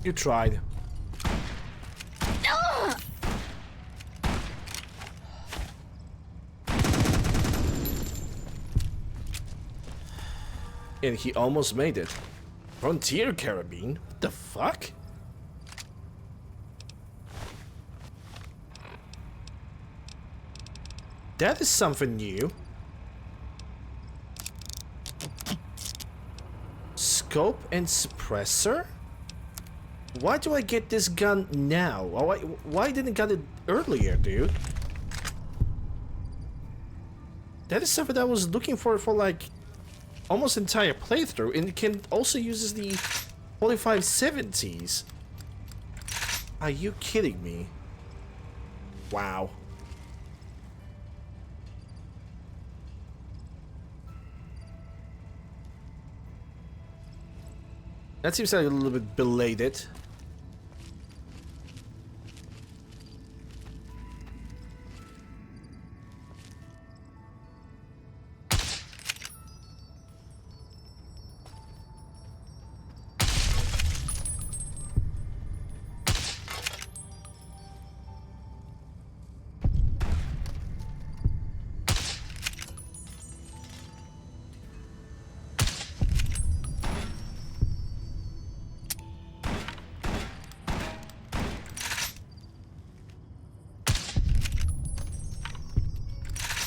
You tried. And he almost made it. Frontier carabine? What the fuck? That is something new. Scope and suppressor? Why do I get this gun now? Why didn't I get it earlier, dude? That is something I was looking for like almost entire playthrough, and it can also uses the 4570s. Are you kidding me? Wow. That seems like a little bit belated.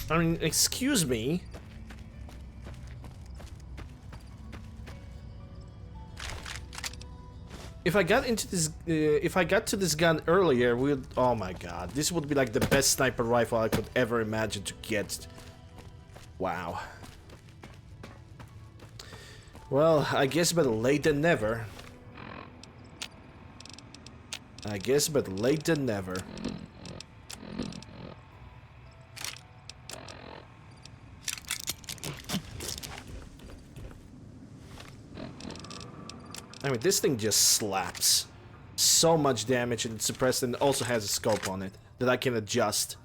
I mean, excuse me. If I got into this, if I got to this gun earlier, oh my god, this would be like the best sniper rifle I could ever imagine to get. Wow. Well, I guess better late than never. I guess better late than never. I mean, this thing just slaps. So much damage and it's suppressed, and also has a scope on it that I can adjust.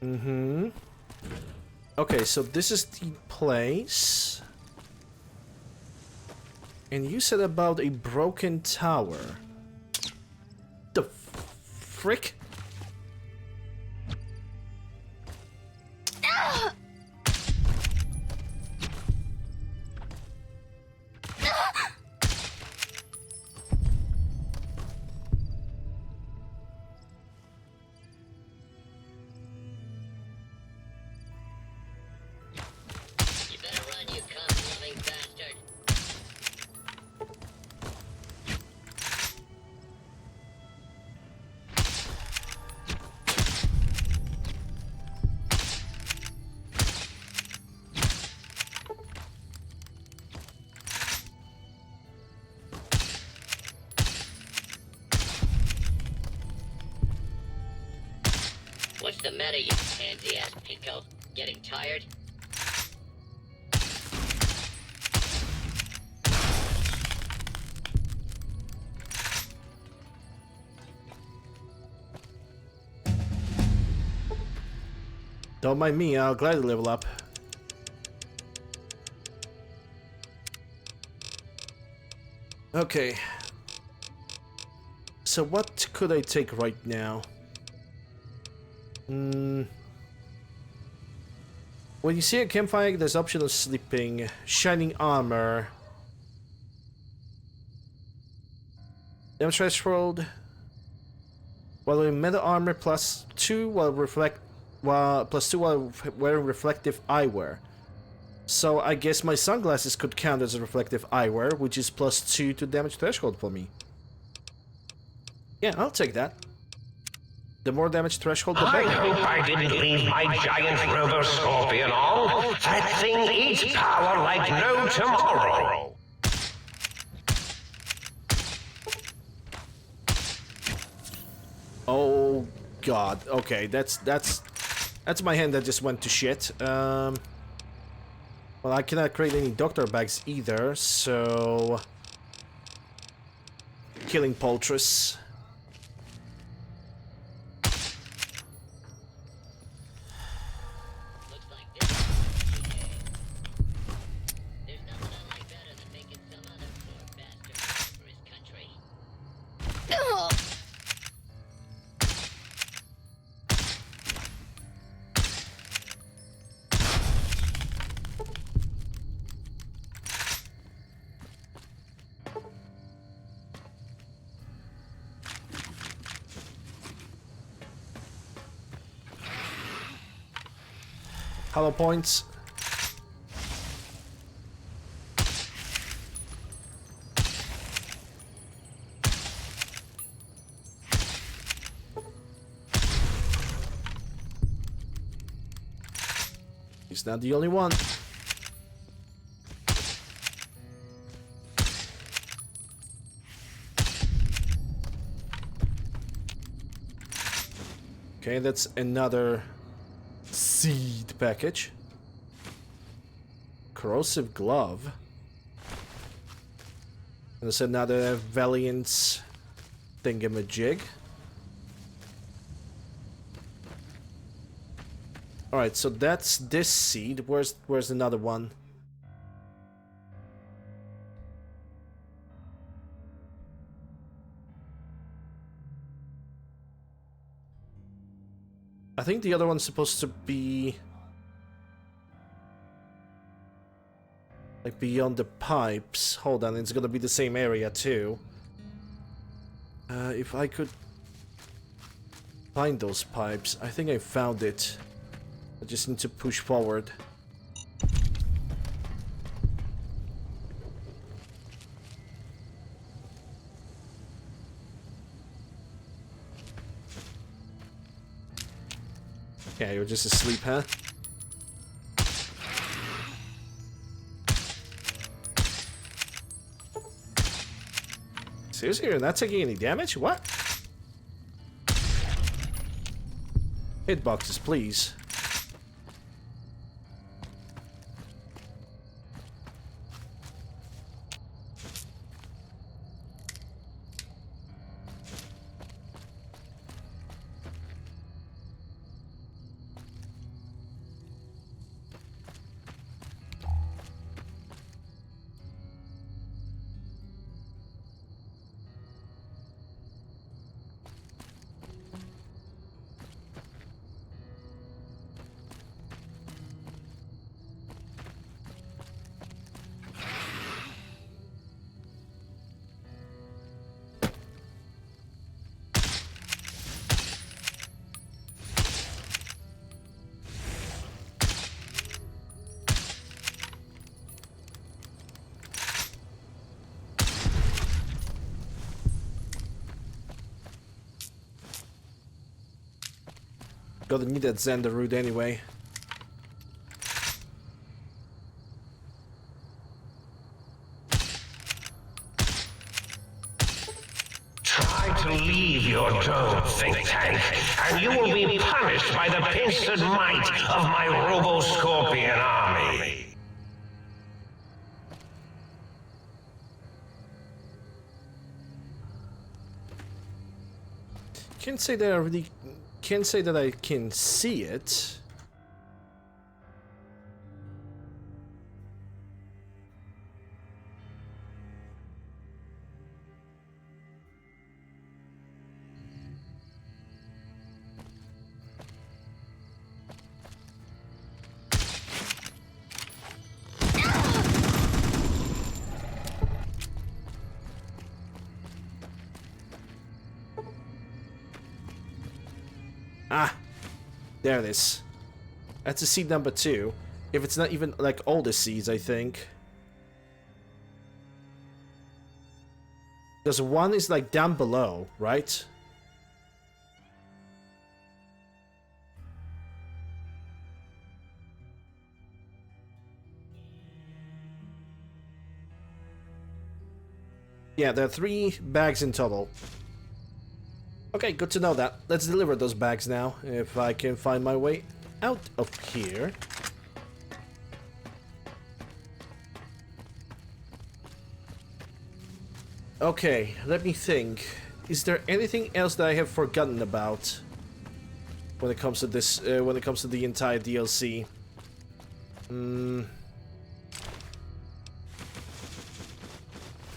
Mm-hmm. Okay, so this is the place. And you said about a broken tower. The frick? You better run, you cum-loving bastard. What's the matter, you pansy-ass pinko? Getting tired? Don't mind me, I'll gladly level up. Okay. So what could I take right now? When you see a campfire, there's option of sleeping, shining armor, damage threshold, while in metal armor +2 while +2 while wearing reflective eyewear. So I guess my sunglasses could count as a reflective eyewear, which is +2 to damage threshold for me. Yeah, I'll take that. The more damage threshold, the I better. hope I didn't leave my giant robo-scorpion on. That thing eats power like no tomorrow. Oh god. Okay, that's my hand that just went to shit. Well, I cannot create any doctor bags either, so killing Poltrus. Looks like this is There's nothing I like better than making some other poor bastard fight for his country. Hollow points. He's not the only one. Okay, that's another seed package. Corrosive glove. And there's another Valiant's thingamajig. Alright, so that's this seed. Where's another one? I think the other one's supposed to be like beyond the pipes. Hold on, it's gonna be the same area too. If I could find those pipes. I think I found it. I just need to push forward. Yeah, you're just asleep, huh? Seriously, you're not taking any damage? What? Hitboxes, please. Gotta need that Xander root anyway. Try to leave your dome, think tank, and you will be punished by the pincered might of my Robo-Scorpion army. Can't say that I really can't say that I can see it. Ah, there it is. That's a seed number 2. If it's not even like all the seeds, I think. Because 1 is like down below, right? Yeah, there are 3 bags in total. Okay, good to know that. Let's deliver those bags now, if I can find my way out of here. Okay, let me think. Is there anything else that I have forgotten about when it comes to this? When it comes to the entire DLC?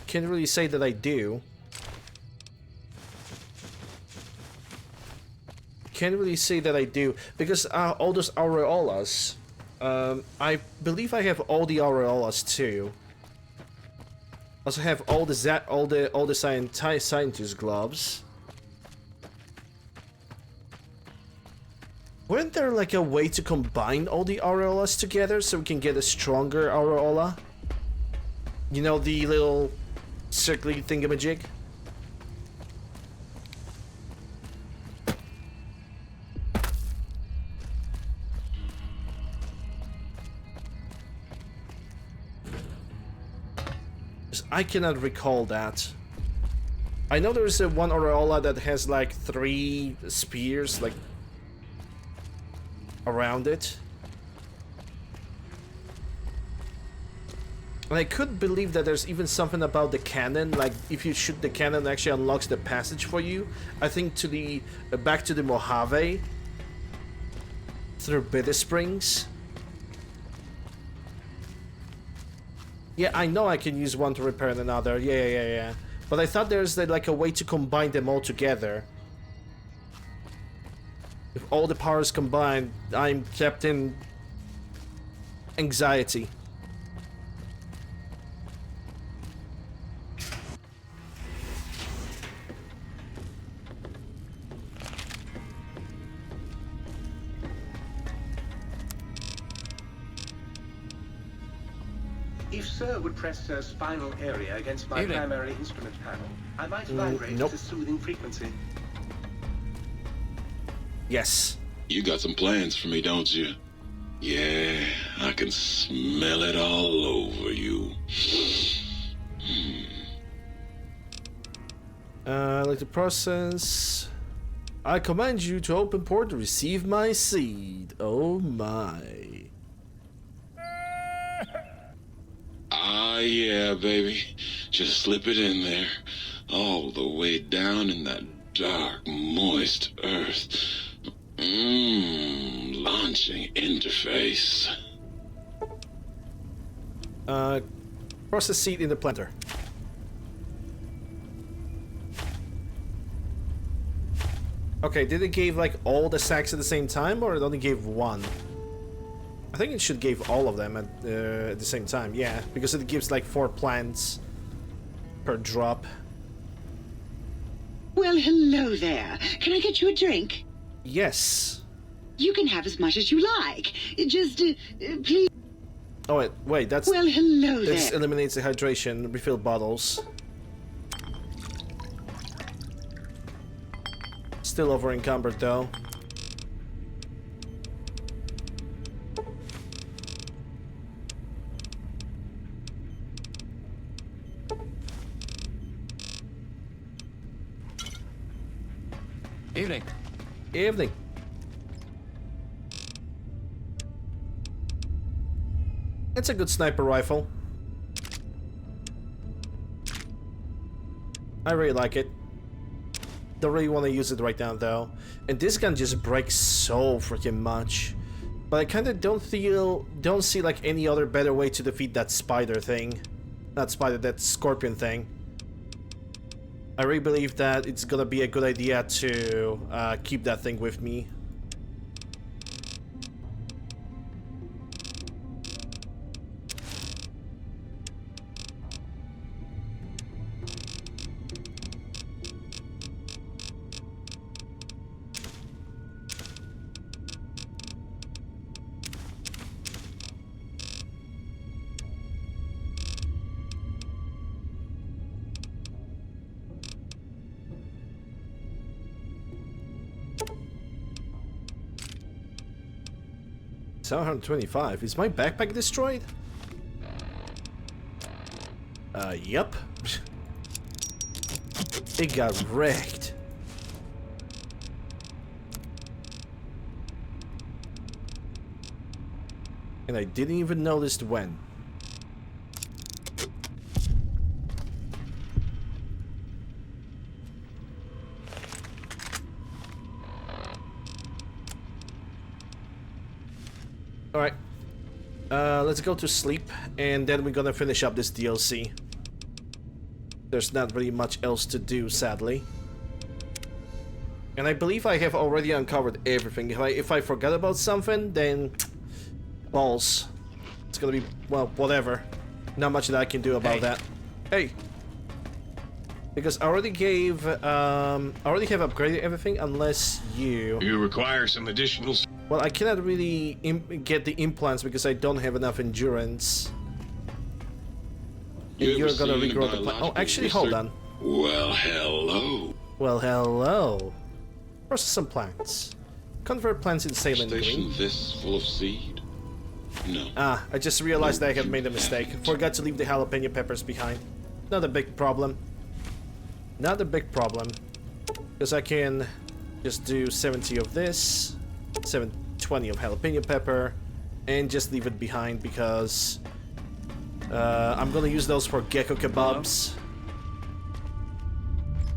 Can't really say that I do. Can't really say that I do, because all those aureolas, I believe I have all the aureolas too. Also have all the scientist gloves. Weren't there like a way to combine all the aureolas together so we can get a stronger aureola? You know, the little circly thingamajig? I cannot recall that. I know there's one aureola that has like 3 spears like around it. And I could believe that there's even something about the cannon, like if you shoot the cannon, it actually unlocks the passage for you. I think to the back to the Mojave through Bitter Springs. Yeah, I know I can use one to repair another. Yeah. But I thought there's like a way to combine them all together. If all the powers combined, I'm kept in anxiety. If Sir would press Sir's spinal area against my primary instrument panel, I might vibrate nope. at a soothing frequency. Yes. You got some plans for me, don't you? Yeah, I can smell it all over you. I'd like to process. I command you to open port to receive my seed. Oh my. Ah, yeah, baby. Just slip it in there. All the way down in that dark, moist earth. Launching interface. Process seed in the planter. Okay, did it give like all the sacks at the same time, or it only gave 1? I think it should give all of them at the same time, yeah, because it gives like 4 plants per drop. Well, hello there. Can I get you a drink? Yes. You can have as much as you like. Just, please. Oh, wait, that's... Well, hello there. This eliminates the hydration, refill bottles. Still over encumbered though. Evening. Evening. It's a good sniper rifle. I really like it. Don't really want to use it right now though. And this gun just breaks so freaking much. But I kind of don't see like any other better way to defeat that spider thing. Not spider, that scorpion thing. I really believe that it's gonna be a good idea to keep that thing with me. $725. Is my backpack destroyed? Yep. It got wrecked. And I didn't even notice when. Alright, let's go to sleep, and then we're gonna finish up this DLC. There's not really much else to do, sadly. And I believe I have already uncovered everything. If I forgot about something, then... balls. It's gonna be, well, whatever. Not much that I can do about that. Hey! Because I already gave, I already have upgraded everything, unless you... You require some additional... Well, I cannot really get the implants because I don't have enough endurance. And you're gonna regrow the plant. Oh, actually, hold on. Well, hello. Well, hello. Process some plants. Convert plants in saline green. This full of seed? No. Ah, I just realized that I had made a mistake. Forgot to leave the jalapeno peppers behind. Not a big problem. Not a big problem. Because I can just do 70 of this. 720 of jalapeno pepper, and just leave it behind because I'm gonna use those for gecko kebabs.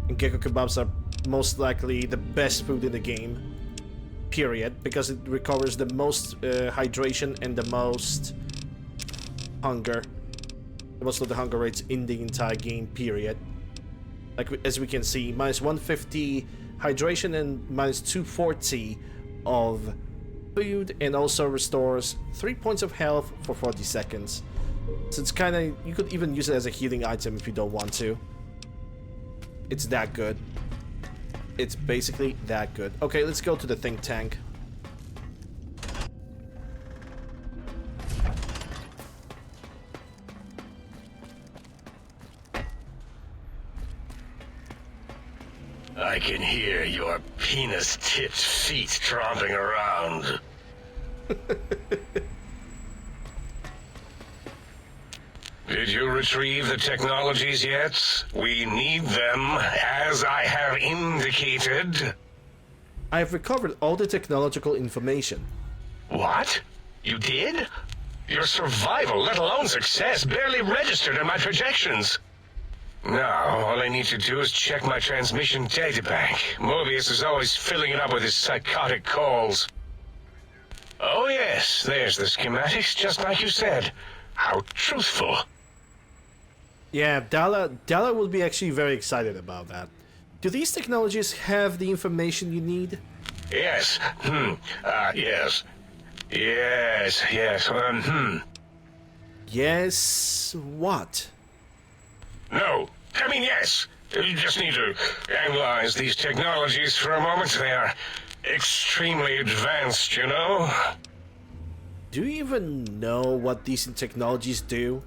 And gecko kebabs are most likely the best food in the game, period, because it recovers the most hydration and the most hunger. The most of the hunger rates in the entire game, period. Like, as we can see, minus 150 hydration and minus 240 of food, and also restores 3 points of health for 40 seconds. So it's kind of, you could even use it as a healing item if you don't want to. It's that good. It's basically that good. Okay, let's go to the think tank. I can hear your penis-tipped feet tromping around. Did you retrieve the technologies yet? We need them, as I have indicated. I have recovered all the technological information. What? You did? Your survival, let alone success, barely registered in my projections. Now, all I need to do is check my transmission databank. Mobius is always filling it up with his psychotic calls. Oh yes, there's the schematics, just like you said. How truthful. Yeah, Dala will be actually very excited about that. Do these technologies have the information you need? Yes. Yes. Yes. Yes, what? No. I mean, yes. You just need to analyze these technologies for a moment. They are extremely advanced, you know? Do you even know what these technologies do?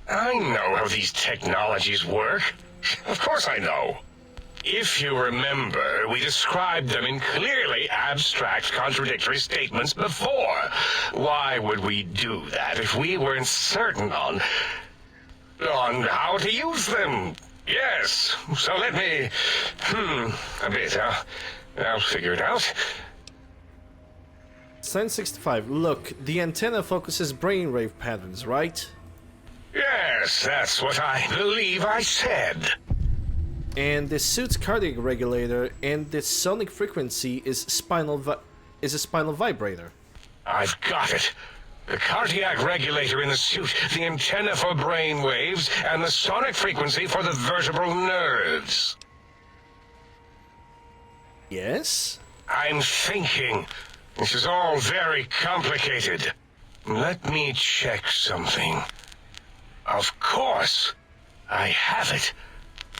I know how these technologies work. Of course I know. If you remember, we described them in clearly abstract, contradictory statements before. Why would we do that if we weren't certain on how to use them? Yes, so let me... a bit, huh? I'll figure it out. Sign 65. Look, the antenna focuses brainwave patterns, right? Yes, that's what I believe I said. And the suit's cardiac regulator and the sonic frequency is a spinal vibrator. I've got it. The cardiac regulator in the suit, the antenna for brain waves, and the sonic frequency for the vertebral nerves. Yes? I'm thinking. This is all very complicated. Let me check something. Of course. I have it.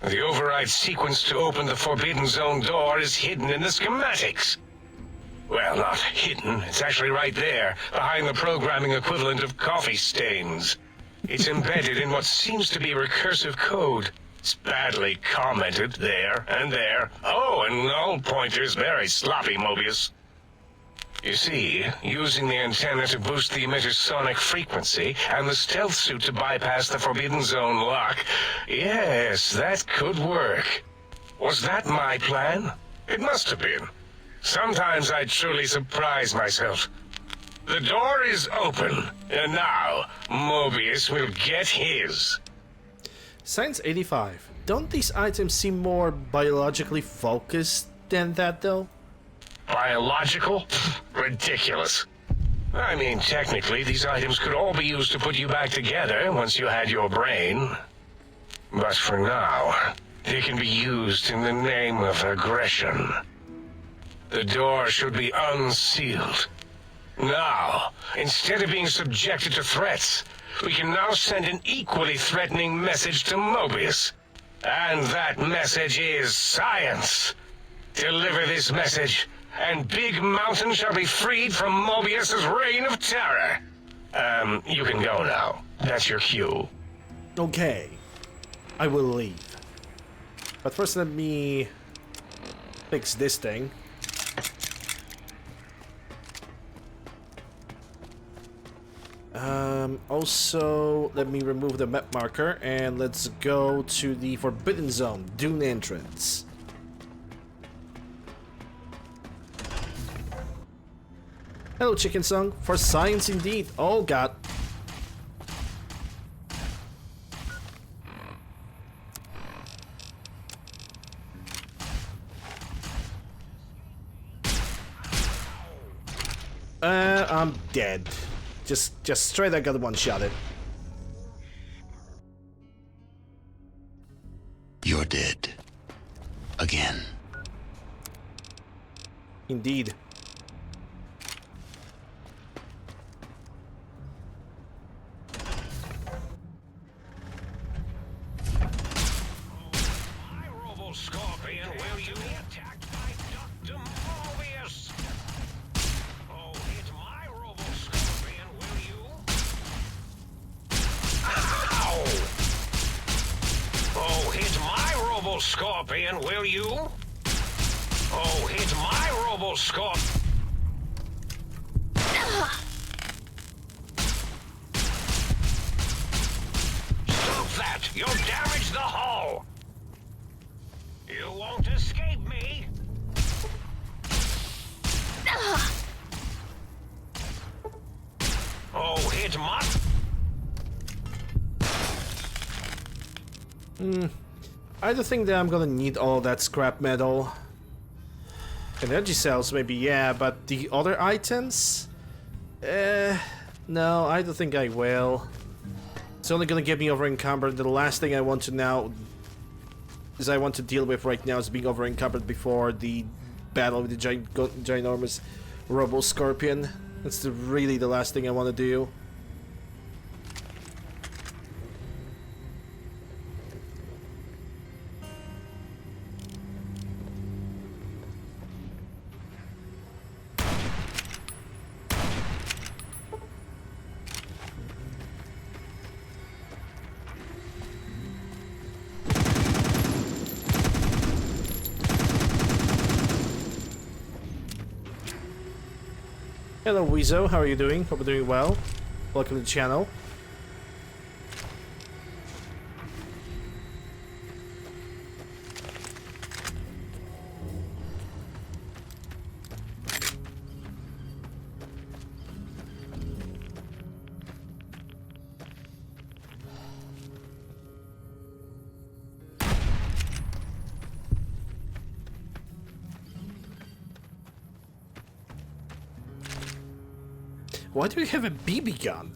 The override sequence to open the Forbidden Zone door is hidden in the schematics. Well, not hidden. It's actually right there, behind the programming equivalent of coffee stains. It's embedded in what seems to be recursive code. It's badly commented there and there. Oh, and null pointers very sloppy, Mobius. You see, using the antenna to boost the emitter's sonic frequency and the stealth suit to bypass the Forbidden Zone lock, yes, that could work. Was that my plan? It must have been. Sometimes I truly surprise myself. The door is open, and now Mobius will get his. Science 85. Don't these items seem more biologically focused than that, though? Biological? Ridiculous. I mean, technically, these items could all be used to put you back together once you had your brain. But for now, they can be used in the name of aggression. The door should be unsealed. Now, instead of being subjected to threats, we can now send an equally threatening message to Mobius. And that message is science. Deliver this message, and Big Mountain shall be freed from Mobius's reign of terror. You can go now. That's your cue. Okay. I will leave. But first let me fix this thing. Also, let me remove the map marker and let's go to the Forbidden Zone Dune entrance. Hello, Chicken Song. For science indeed. Oh god. I'm dead. Just straight I got one-shotted. You're dead. Again. Indeed. Scorpion, will you be attacked by Dr. Mobius? Oh, hit my Robo-Scorpion, will you? Ow! Oh, hit my Robo-Scorpion, will you? Oh, hit my Robo-Scorpion. Stop that! You'll damage the hull! You won't escape me! Oh, hit my... I don't think that I'm gonna need all that scrap metal. Energy cells maybe, yeah, but the other items? No, I don't think I will. It's only gonna get me over encumbered. The last thing I want to now is I want to deal with right now is being over encumbered before the battle with the ginormous Robo Scorpion. That's really the last thing I want to do. Hello Weezo, how are you doing? Hope you're doing well. Welcome to the channel. Why do you have a BB gun?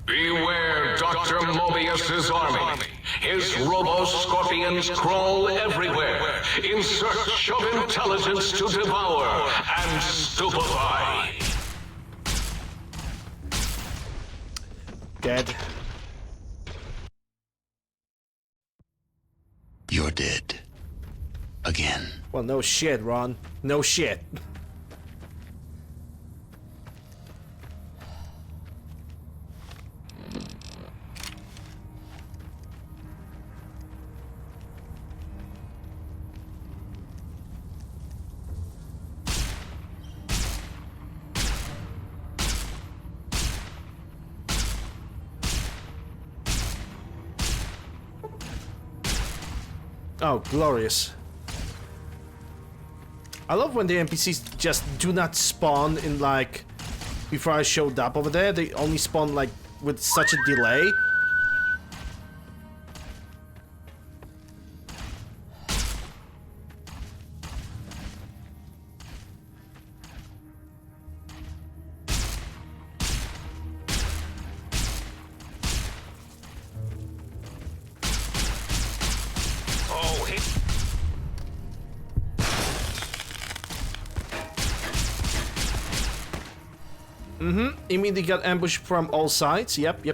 Beware Dr. Mobius's army. His robo-scorpions crawl everywhere in search of intelligence to devour and stupefy. Dead. You're dead. Again. Well, no shit, Ron. No shit. Oh, glorious. I love when the NPCs just do not spawn in, like, before I showed up over there. They only spawn, like, with such a delay. Immediately got ambushed from all sides. Yep.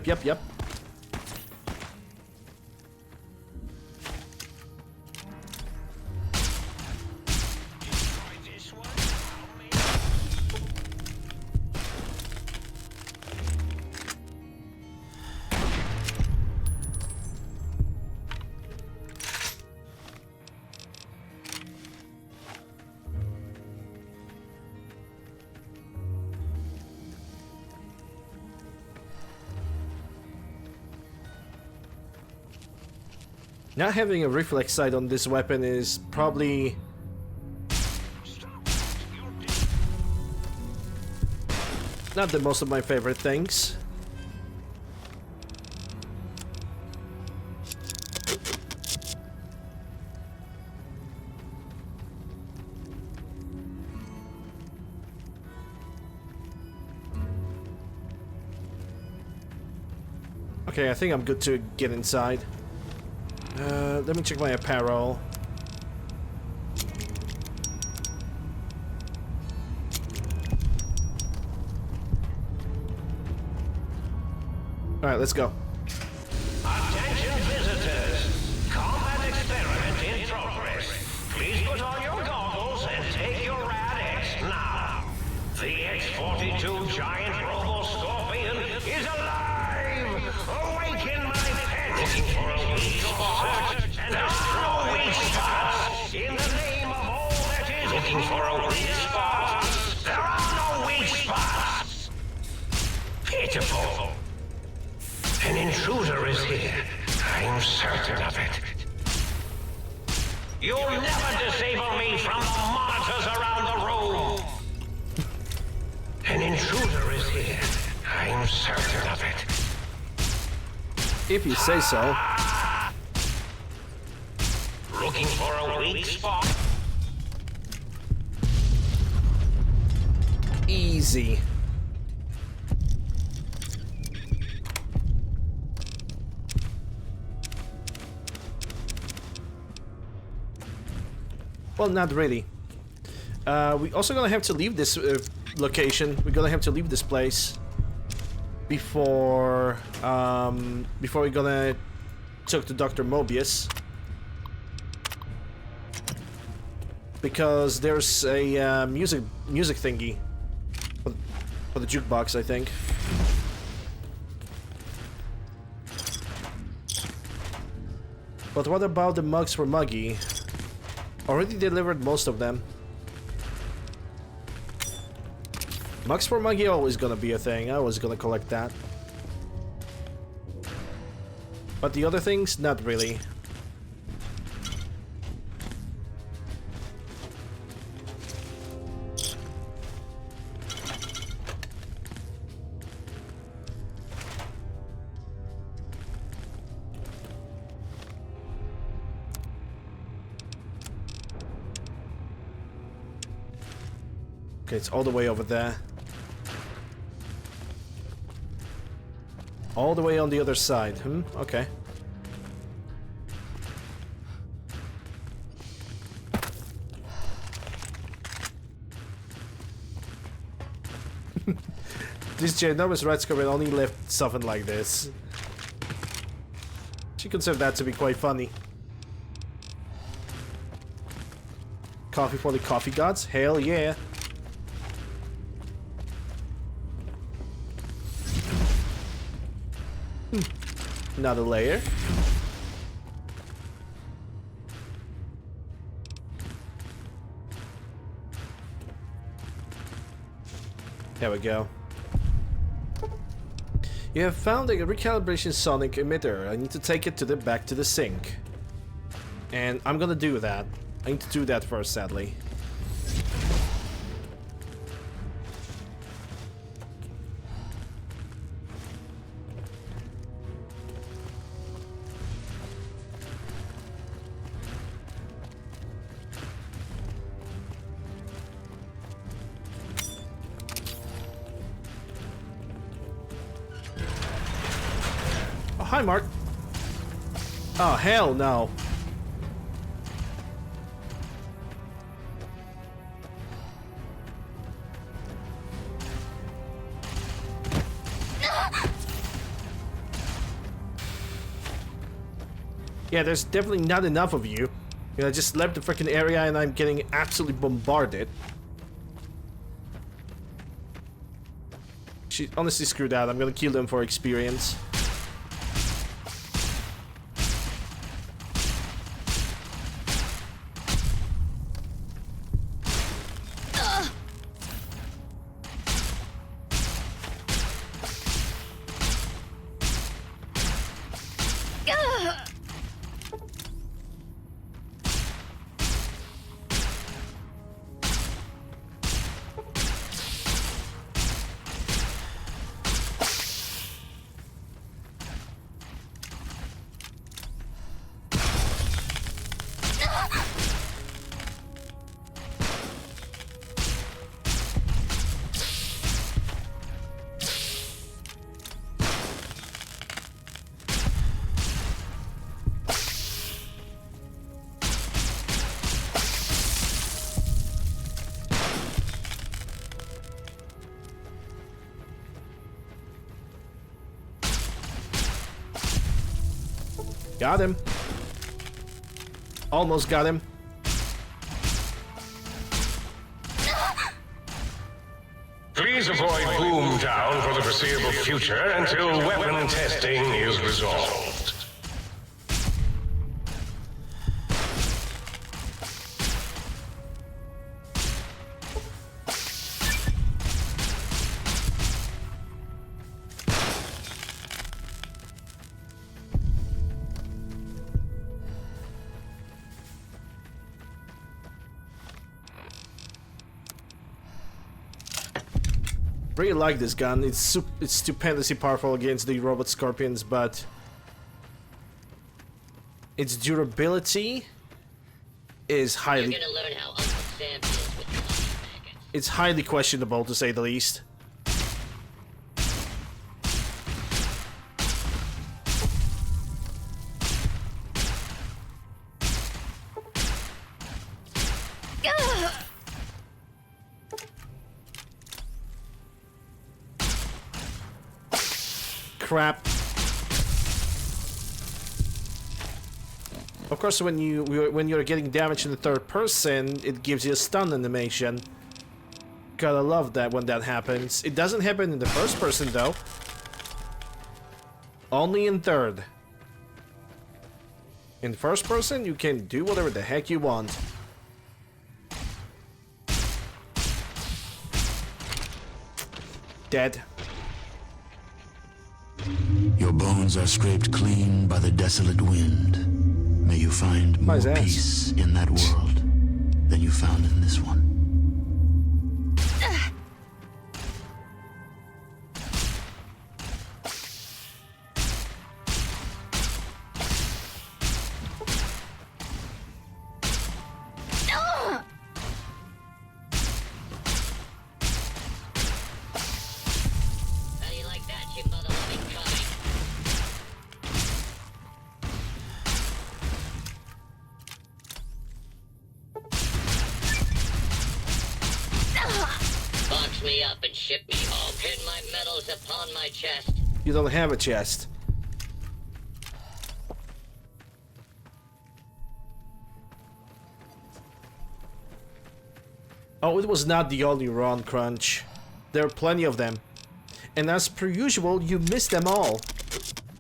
Not having a reflex sight on this weapon is probably not the most of my favorite things. Okay, I think I'm good to get inside. Let me check my apparel. Alright, let's go. Attention visitors. Combat experiment in progress. Please put on your goggles and take your rad X now. The X-42 giant robo-scorpion is alive! Awaken my pet! Looking for a weak spot? And there are no weak spots! In the name of all that is... Looking for a weak spot? There are no weak spots! Pitiful! An intruder is here. I'm certain of it. You'll never disable me from the monitors around the room! An intruder is here. I'm certain of it. If you say so. Looking for a weak spot? Easy. Well, not really. We also gonna have to leave this location. We're gonna have to leave this place before we're gonna talk to Dr. Mobius, because there's a music thingy for the jukebox, I think. But what about the mugs for Muggy? Already delivered most of them. Max for Maggie always gonna be a thing. I was gonna collect that. But the other things, not really. Okay, it's all the way over there. All the way on the other side. Okay. This ginormous red scorpion only left something like this. She considered that to be quite funny. Coffee for the coffee gods? Hell yeah. Another layer. There we go. You have found a recalibration sonic emitter. I need to take it back to the sink. And I'm gonna do that. I need to do that first, sadly. Hi, Mark. Oh, hell no. Yeah, there's definitely not enough of you. You know, I just left the freaking area and I'm getting absolutely bombarded. She honestly screwed out. I'm gonna kill them for experience. Got him. Almost got him. Please avoid Boomtown for the foreseeable future until weapon testing is resolved. Really like this gun. It's stupendously powerful against the robot scorpions, but its durability is highly. You're gonna learn how Uncle Sam deals with maggots. It's highly questionable, to say the least. Crap. Of course, when you're getting damage in the third person, it gives you a stun animation. Gotta love that when that happens. It doesn't happen in the first person though. Only in third. In first person, you can do whatever the heck you want. Dead. Your bones are scraped clean by the desolate wind. May you find more Nice ass. peace in that world than you found in this one. How do you like that, you mother-loving comic? Box me up and ship me home. Pin my medals upon my chest. You don't have a chest. Oh, it was not the only run, Crunch. There are plenty of them. And as per usual, you missed them all.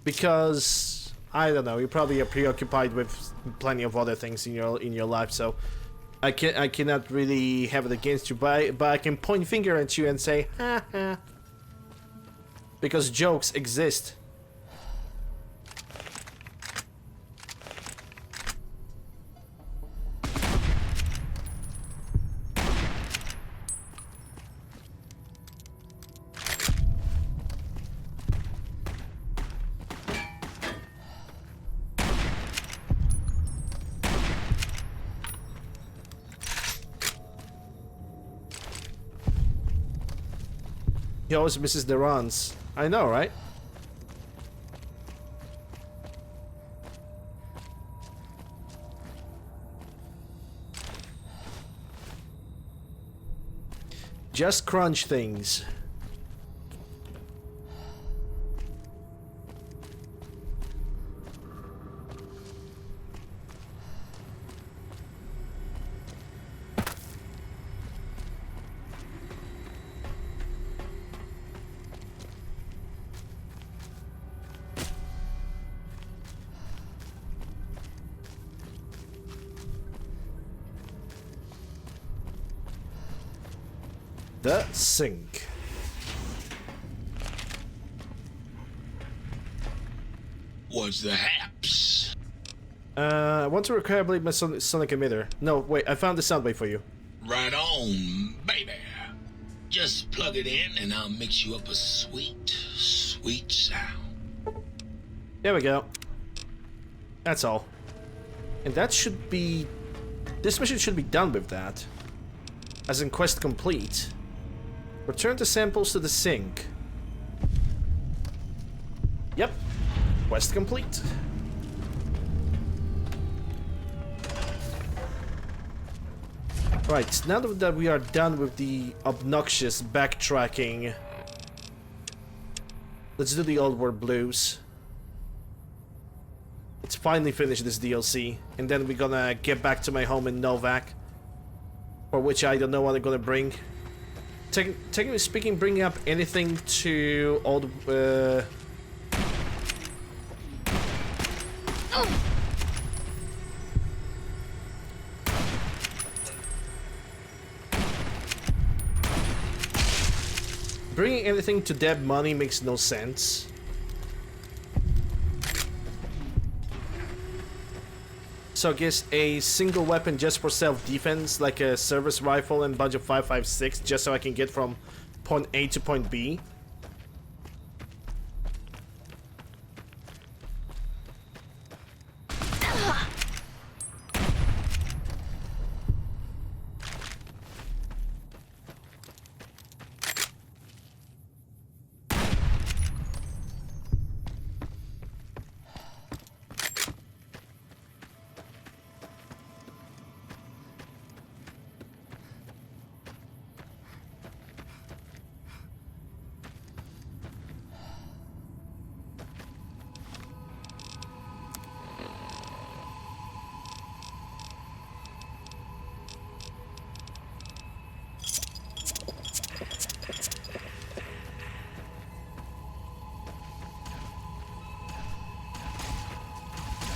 Because, I don't know, you probably are preoccupied with plenty of other things in your life, so I cannot really have it against you, but I can point finger at you and say, ha ha. Because jokes exist. He always misses the runs. I know, right? Just crunch things. The sink. What's the haps? I want to recalibrate my sonic emitter. No, wait, I found the soundbite for you. Right on, baby. Just plug it in and I'll mix you up a sweet, sweet sound. There we go. That's all. And that should be... This mission should be done with that. As in quest complete. Return the samples to the sink. Yep. Quest complete. Right, now that we are done with the obnoxious backtracking, let's do the old world blues. Let's finally finish this DLC, and then we're gonna get back to my home in Novak, for which I don't know what I'm gonna bring. Technically speaking, bringing up anything to old... Bringing anything to dead money makes no sense. So I guess a single weapon just for self-defense, like a service rifle and bunch of 5.56, just so I can get from point A to point B.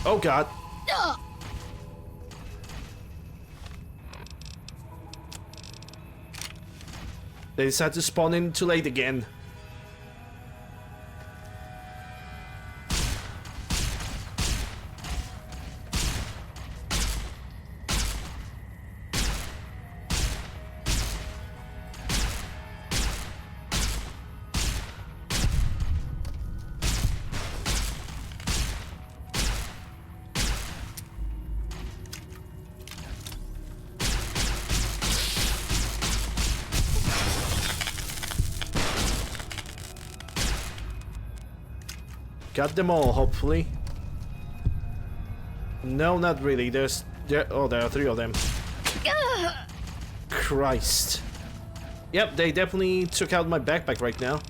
Oh god. They decided to spawn in too late again. Got them all, hopefully. No, not really. There are 3 of them. Christ. Yep, they definitely took out my backpack right now.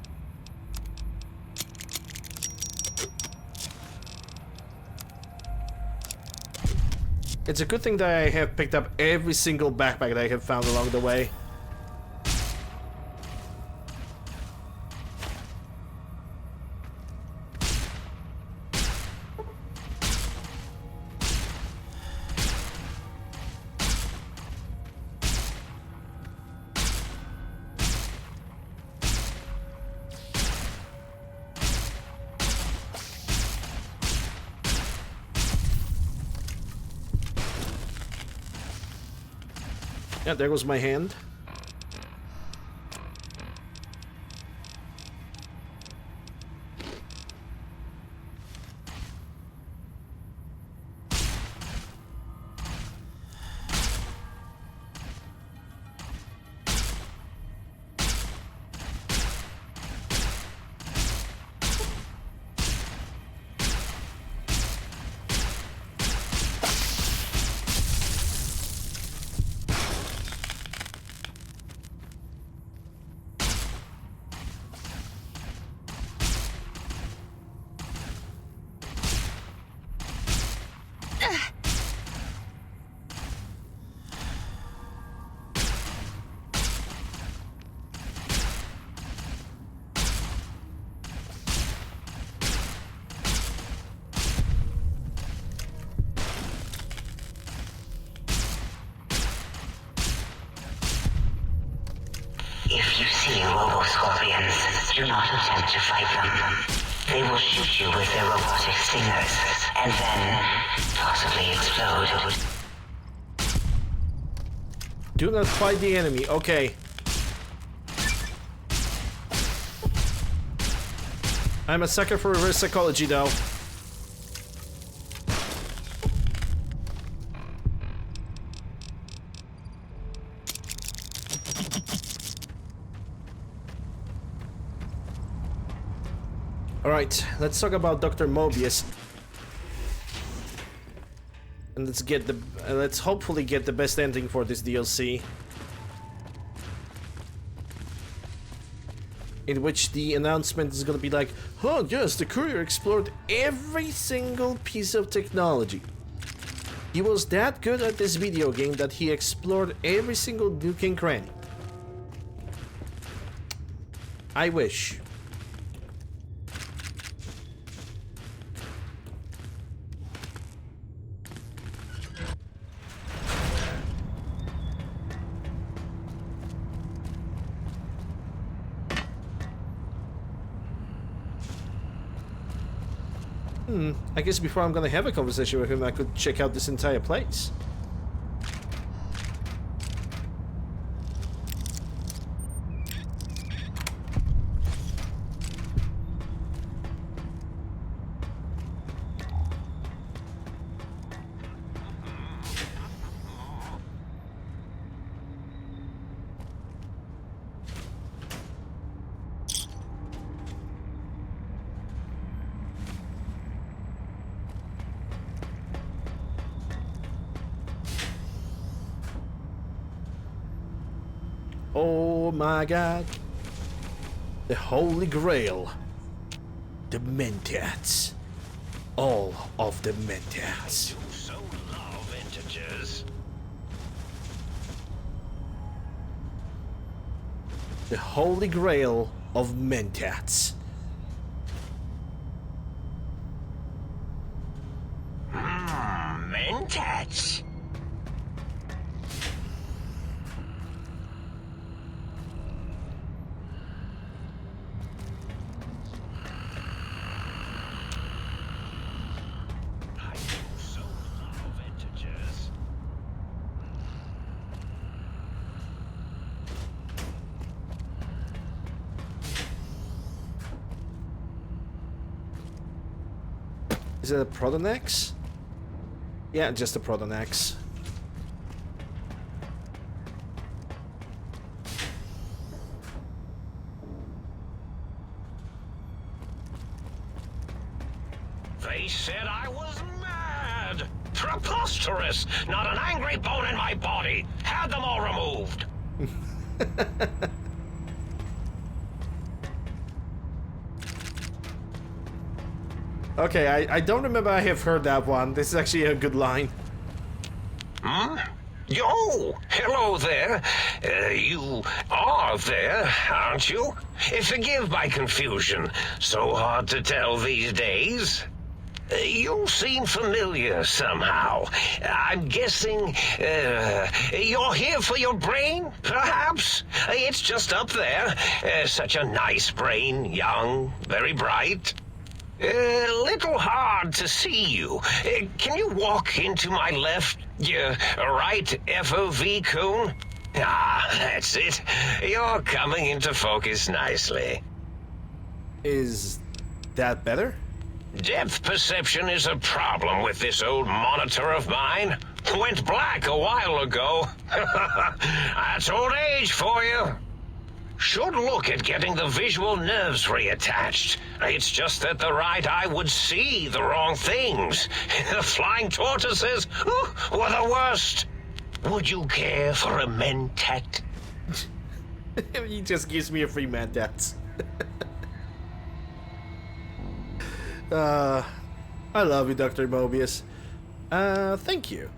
It's a good thing that I have picked up every single backpack that I have found along the way. Yeah, there goes my hand. If you see robo-scorpions, do not attempt to fight them. They will shoot you with their robotic stingers, and then possibly explode. Do not fight the enemy. Okay. I'm a sucker for reverse psychology, though. Alright, let's talk about Dr. Mobius. And let's hopefully get the best ending for this DLC. In which the announcement is gonna be like, oh yes, the courier explored every single piece of technology. He was that good at this video game that he explored every single nook and cranny. I wish. I guess before I'm gonna have a conversation with him, I could check out this entire place. Oh my god. The Holy Grail. The Mentats. All of the Mentats. I do so love integers. The Holy Grail of Mentats. Mentats. Is it a Protonex? Yeah, just a Protonex. They said I was mad. Preposterous. Not an angry bone in my body. Had them all removed. Okay, I don't remember I have heard that one. This is actually a good line. Hmm? Yo, hello there. You are there, aren't you? Forgive my confusion. So hard to tell these days. You seem familiar somehow. I'm guessing you're here for your brain, perhaps? It's just up there. Such a nice brain, young, very bright. Little hard to see you. Can you walk into my left, right FOV, Coon? Ah, that's it. You're coming into focus nicely. Is that better? Depth perception is a problem with this old monitor of mine. Went black a while ago. That's old age for you. Should look at getting the visual nerves reattached. It's just that the right eye would see the wrong things. The flying tortoises were the worst. Would you care for a mentat? He just gives me a free mentat. I love you, Dr. Mobius. Thank you.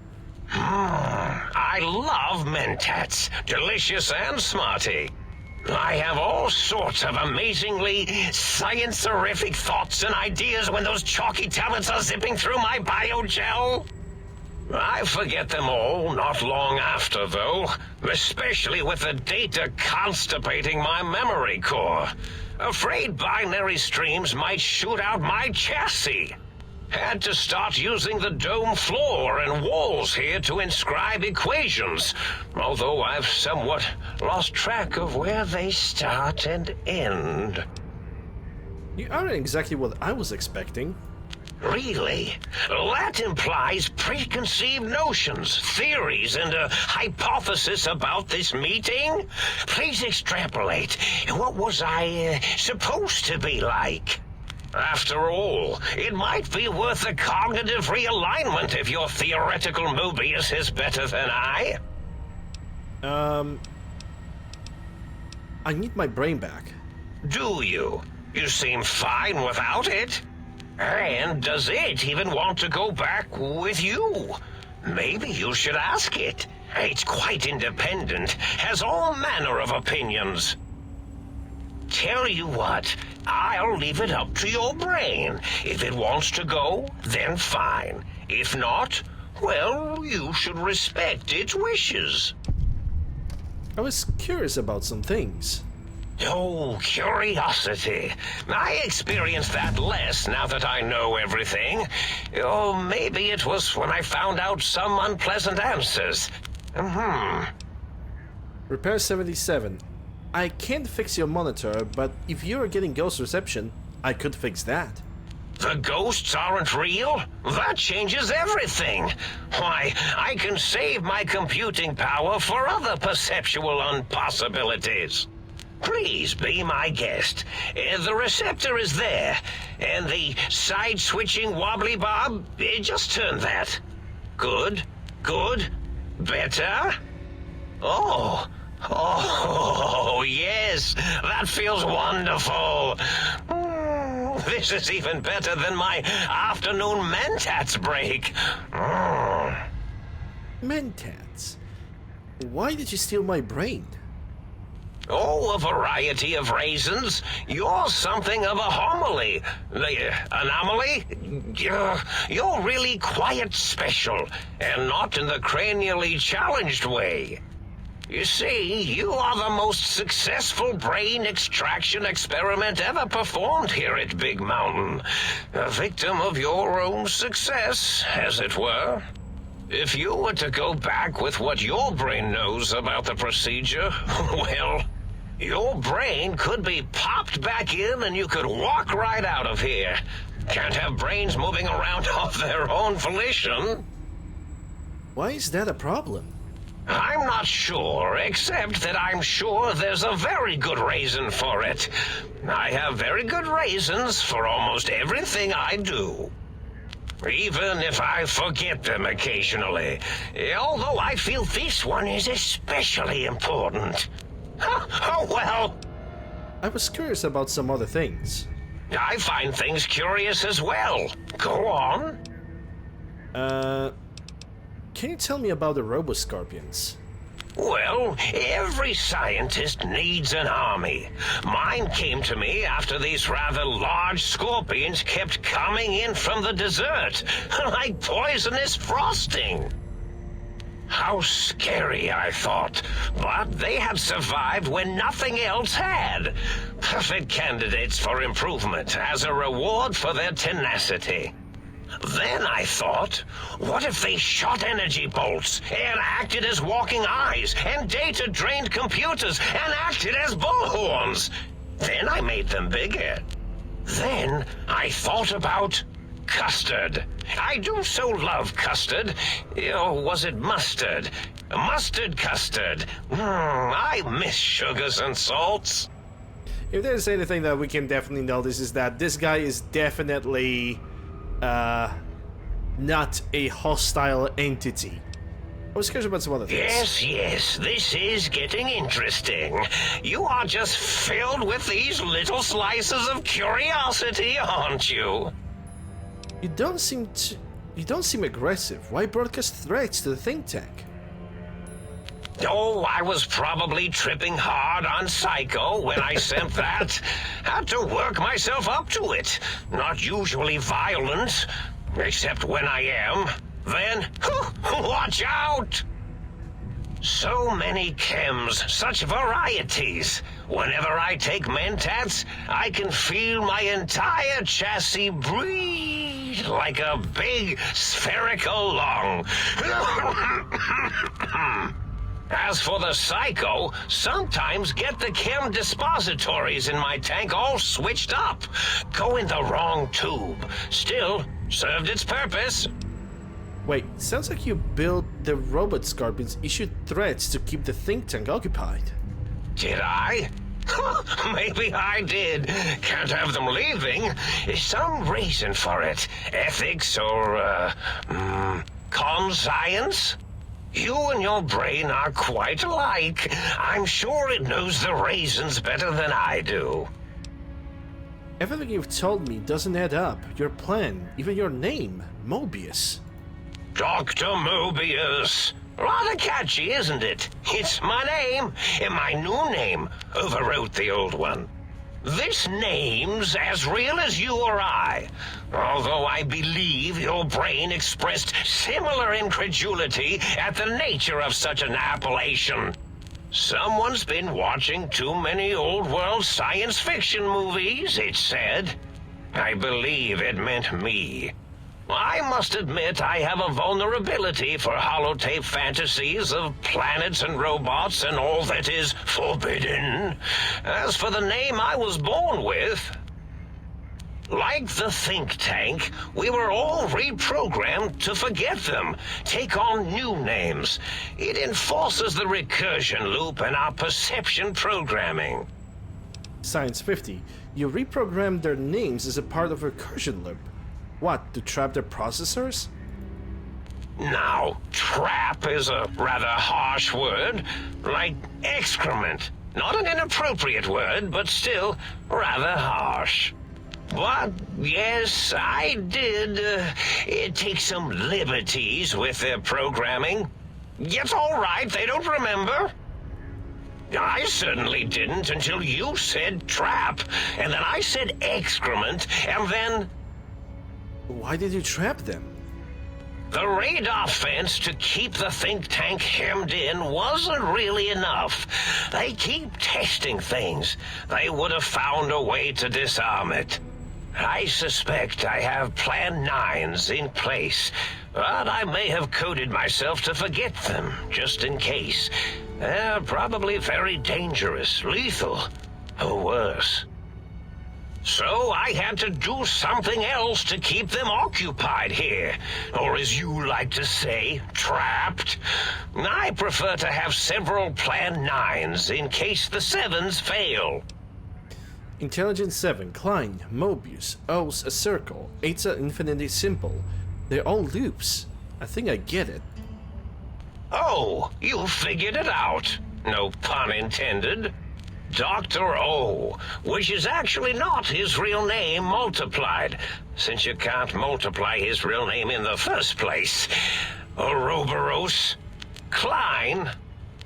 I love mentats. Delicious and smarty. I have all sorts of amazingly science-erific thoughts and ideas when those chalky tablets are zipping through my biogel. I forget them all not long after, though, especially with the data constipating my memory core. Afraid binary streams might shoot out my chassis. Had to start using the dome floor and walls here to inscribe equations, although I've somewhat lost track of where they start and end. You aren't exactly what I was expecting. Really? That implies preconceived notions, theories, and a hypothesis about this meeting? Please extrapolate. What was I supposed to be like? After all, it might be worth a cognitive realignment if your theoretical Mobius is better than I. I need my brain back. Do you? You seem fine without it. And does it even want to go back with you? Maybe you should ask it. It's quite independent, has all manner of opinions. Tell you what, I'll leave it up to your brain. If it wants to go, then fine. If not, well, you should respect its wishes. I was curious about some things. Oh, curiosity. I experience that less now that I know everything. Or maybe it was when I found out some unpleasant answers. Repair 77. I can't fix your monitor, but if you're getting ghost reception, I could fix that. The ghosts aren't real? That changes everything. Why, I can save my computing power for other perceptual impossibilities. Please be my guest. The receptor is there, and the side-switching wobbly bob, just turn that. Good, good, better. Oh, yes, that feels wonderful. This is even better than my afternoon mentats break. Mentats? Why did you steal my brain? Oh, a variety of reasons. You're something of a homily. Anomaly? You're really quite special, and not in the cranially challenged way. You see, you are the most successful brain extraction experiment ever performed here at Big Mountain. A victim of your own success, as it were. If you were to go back with what your brain knows about the procedure, well, your brain could be popped back in and you could walk right out of here. Can't have brains moving around of their own volition. Why is that a problem? I'm not sure, except that I'm sure there's a very good reason for it. I have very good reasons for almost everything I do. even if I forget them occasionally. Although I feel this one is especially important. Oh well. I was curious about some other things. I find things curious as well. Go on. Can you tell me about the Robo-Scorpions? Well, every scientist needs an army. Mine came to me after these rather large scorpions kept coming in from the desert, like poisonous frosting. How scary, I thought, but they had survived when nothing else had. Perfect candidates for improvement as a reward for their tenacity. Then I thought, what if they shot energy bolts and acted as walking eyes and data-drained computers and acted as bullhorns? Then I made them bigger. Then I thought about custard. I do so love custard. Or was it mustard? Mustard custard. I miss sugars and salts. If there's anything that we can definitely notice is that this guy is definitely not a hostile entity. I was curious about some other things. Yes, this is getting interesting. You are just filled with these little slices of curiosity, aren't you? You don't seem aggressive. Why broadcast threats to the think tank? Oh, I was probably tripping hard on Psycho when I sent that. Had to work myself up to it. Not usually violent, except when I am. Then, watch out! So many chems, such varieties. Whenever I take mentats, I can feel my entire chassis breathe like a big spherical lung. As for the Psycho, sometimes get the chem dispositories in my tank all switched up. Go in the wrong tube. Still, served its purpose. Wait, sounds like you built the robot scorpions issued threats to keep the think tank occupied. Did I? Maybe I did. Can't have them leaving. Some reason for it. Ethics or, conscience? You and your brain are quite alike. I'm sure it knows the reasons better than I do. Everything you've told me doesn't add up. Your plan, even your name, Mobius. Dr. Mobius. Rather catchy, isn't it? It's my name, and my new name overwrote the old one. This name's as real as you or I, although I believe your brain expressed similar incredulity at the nature of such an appellation. Someone's been watching too many old-world science fiction movies, it said. I believe it meant me. I must admit I have a vulnerability for holotape fantasies of planets and robots and all that is forbidden. As for the name I was born with, like the think tank, we were all reprogrammed to forget them, take on new names. It enforces the recursion loop in our perception programming. Science 50, you reprogrammed their names as a part of recursion loop. What, to trap their processors? Now, trap is a rather harsh word, like excrement. Not an inappropriate word, but still rather harsh. But, yes, I did take some liberties with their programming. It's all right, they don't remember. I certainly didn't until you said trap, and then I said excrement, and then... Why did you trap them? The radar fence to keep the think tank hemmed in wasn't really enough. They keep testing things. They would have found a way to disarm it. I suspect I have Plan 9s in place, but I may have coded myself to forget them, just in case. They're probably very dangerous, lethal, or worse. So I had to do something else to keep them occupied here, or as you like to say, trapped. I prefer to have several Plan 9s in case the 7s fail. Intelligence 7, Klein, Mobius, O's a circle, 8's a infinity simple, They're all loops. I think I get it. Oh, you figured it out. No pun intended. Dr. O, which is actually not his real name multiplied, since you can't multiply his real name in the first place. Ouroboros, Klein,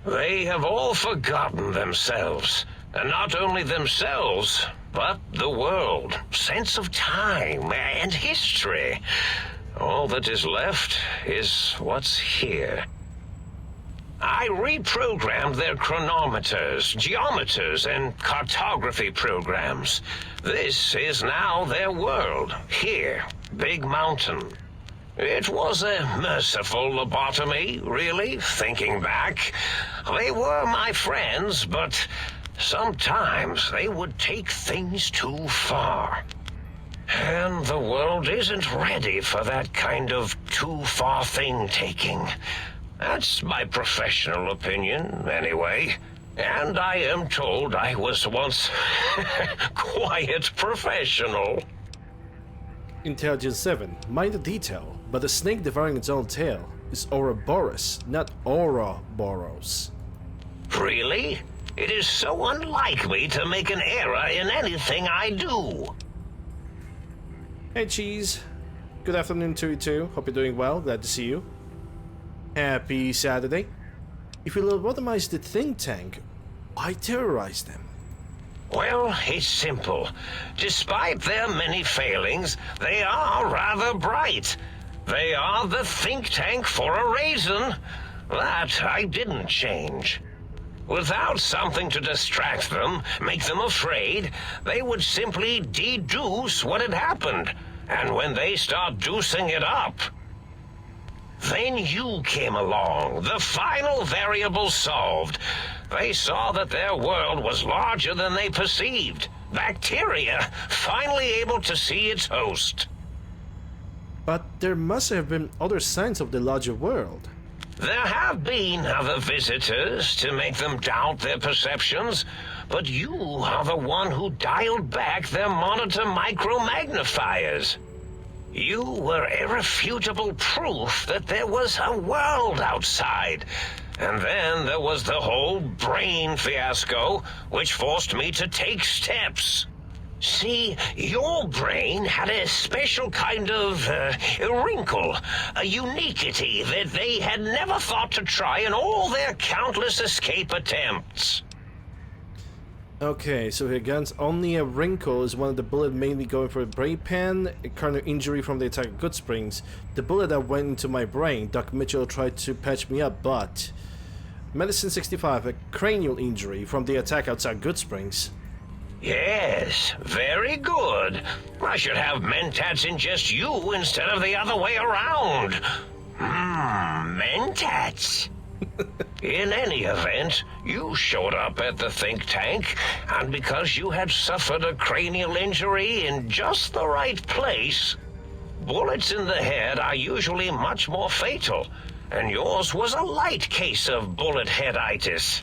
they have all forgotten themselves. And not only themselves, but the world, sense of time, and history. All that is left is what's here. I reprogrammed their chronometers, geometers, and cartography programs. This is now their world, here, Big Mountain. It was a merciful lobotomy, really, thinking back. They were my friends, but sometimes they would take things too far. And the world isn't ready for that kind of too-far thing-taking. That's my professional opinion, anyway. And I am told I was once quiet professional. Intelligence 7. Mind the detail, but the snake devouring its own tail is Ouroboros, not Ouroboros. Really? It is so unlike me to make an error in anything I do. Hey Cheese. Good afternoon to you too. Hope you're doing well. Glad to see you. Happy Saturday. If you lobotomize the think tank, why terrorize them? Well, it's simple. Despite their many failings, they are rather bright. They are the think tank for a reason. That I didn't change. Without something to distract them, make them afraid, they would simply deduce what had happened. And when they start deucing it up, then you came along, the final variable solved. They saw that their world was larger than they perceived. Bacteria, finally able to see its host. But there must have been other signs of the larger world. There have been other visitors to make them doubt their perceptions, but you are the one who dialed back their monitor micromagnifiers. You were irrefutable proof that there was a world outside. And then there was the whole brain fiasco, which forced me to take steps. See, your brain had a special kind of wrinkle, a uniquity that they had never thought to try in all their countless escape attempts. Okay, so here guns, only a wrinkle is one of the bullet mainly going for a brain pan, a coronary injury from the attack at Good Springs. The bullet that went into my brain, Doc Mitchell tried to patch me up, but... Medicine 65, a cranial injury from the attack outside Good Springs. Yes, very good. I should have mentats ingest you instead of the other way around. Mentats. In any event, you showed up at the think tank, and because you had suffered a cranial injury in just the right place, bullets in the head are usually much more fatal, and yours was a light case of bullet headitis.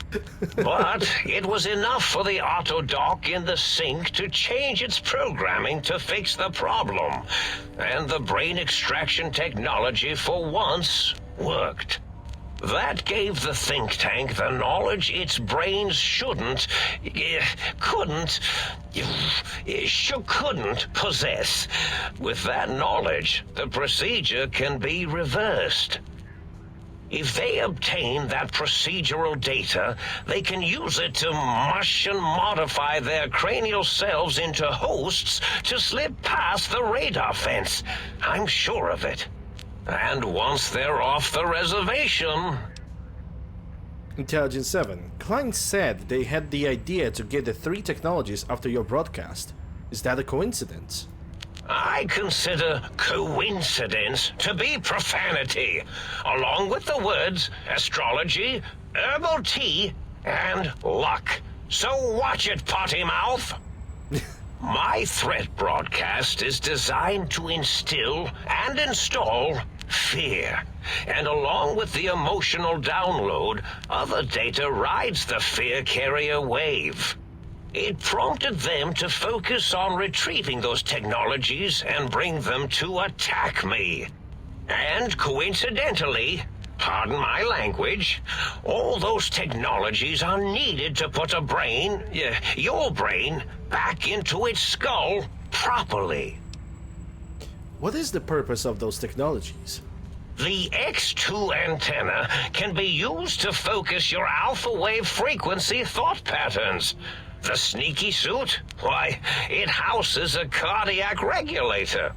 But it was enough for the autodoc in the sink to change its programming to fix the problem, and the brain extraction technology for once worked. That gave the think tank the knowledge its brains couldn't possess. With that knowledge, the procedure can be reversed. If they obtain that procedural data, they can use it to mush and modify their cranial selves into hosts to slip past the radar fence. I'm sure of it. And once they're off the reservation... Intelligence 7. Klein said they had the idea to get the 3 technologies after your broadcast. Is that a coincidence? I consider coincidence to be profanity, along with the words astrology, herbal tea, and luck. So watch it, potty mouth! My threat broadcast is designed to instill and install fear. And along with the emotional download, other data rides the fear carrier wave. It prompted them to focus on retrieving those technologies and bring them to attack me. And coincidentally, pardon my language, all those technologies are needed to put a brain, your brain, back into its skull properly. What is the purpose of those technologies? The X2 antenna can be used to focus your alpha wave frequency thought patterns. The sneaky suit? Why, it houses a cardiac regulator.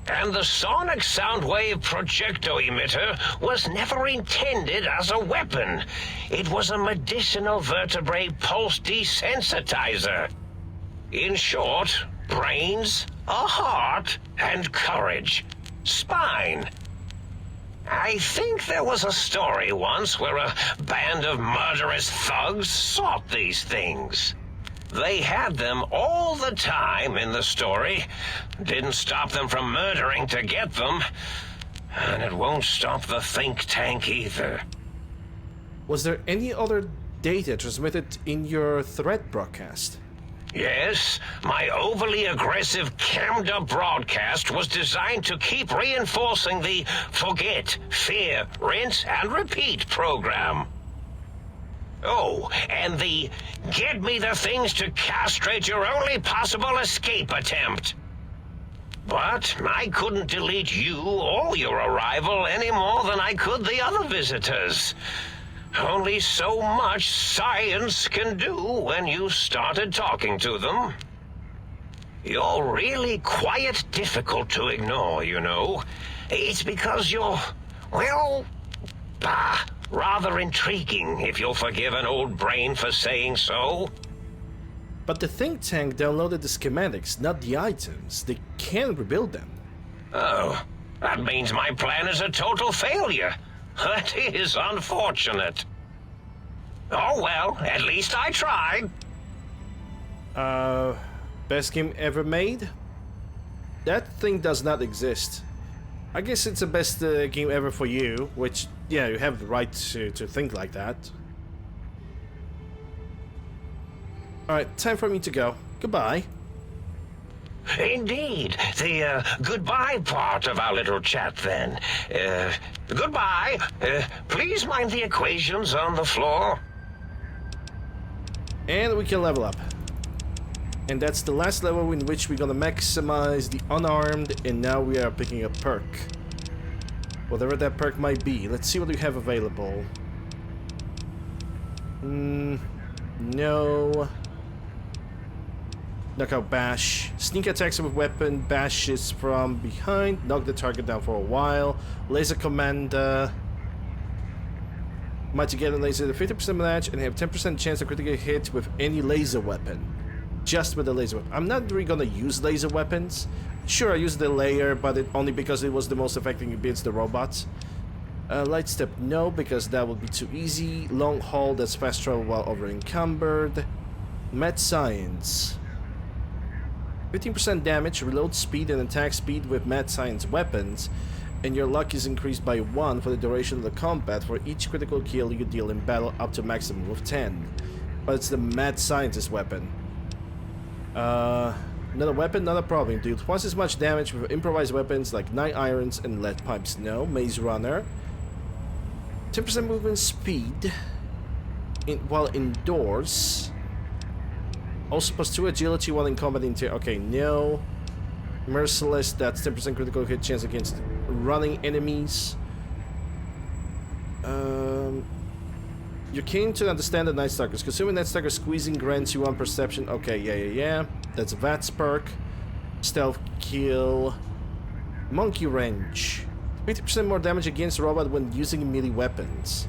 And the sonic sound wave projecto emitter was never intended as a weapon. It was a medicinal vertebrae pulse desensitizer. In short, brains, a heart, and courage. Spine. I think there was a story once where a band of murderous thugs sought these things. They had them all the time in the story. Didn't stop them from murdering to get them. And it won't stop the think tank either. Was there any other data transmitted in your threat broadcast? Yes, my overly aggressive cammed-up broadcast was designed to keep reinforcing the forget, fear, rinse, and repeat program. Oh, and the get me the things to castrate your only possible escape attempt. But I couldn't delete you or your arrival any more than I could the other visitors. Only so much science can do when you started talking to them. You're really quite difficult to ignore, you know. It's because you're, well, rather intriguing, if you'll forgive an old brain for saying so. But the think tank downloaded the schematics, not the items. They can't rebuild them. Oh, that means my plan is a total failure. That is unfortunate. Oh well, at least I tried. Best game ever made? That thing does not exist. I guess it's the best game ever for you, which, yeah, you have the right to think like that. Alright, time for me to go. Goodbye. Indeed. The goodbye part of our little chat, then. Goodbye. Please mind the equations on the floor. And we can level up. And that's the last level in which we're gonna maximize the unarmed, and now we are picking a perk. Whatever that perk might be. Let's see what we have available. No. Knockout bash. Sneak attacks with weapon. Bashes from behind. Knock the target down for a while. Laser commander. Might get a laser at 50% match and have 10% chance to critically hit with any laser weapon. Just with the laser weapon. I'm not really gonna use laser weapons. Sure, I used the layer, but only because it was the most effective against the robots. Light step, no, because that would be too easy. Long haul, that's fast travel while over encumbered. Mad science. 15% damage, reload speed and attack speed with Mad Science weapons, and your luck is increased by 1 for the duration of the combat for each critical kill you deal in battle up to a maximum of 10. But it's the Mad Scientist weapon. Another weapon, not a problem. Deal twice as much damage with improvised weapons like 9 irons and lead pipes. No. Maze Runner. 10% movement speed while indoors. Also plus 2 agility while in combat okay, no. Merciless, that's 10% critical hit chance against running enemies. You're keen to understand the Night Stalkers. Consuming Night Stalker squeezing grants you 1 perception. Okay, yeah. That's VATS perk. Stealth kill. Monkey wrench. 50% more damage against the robot when using melee weapons.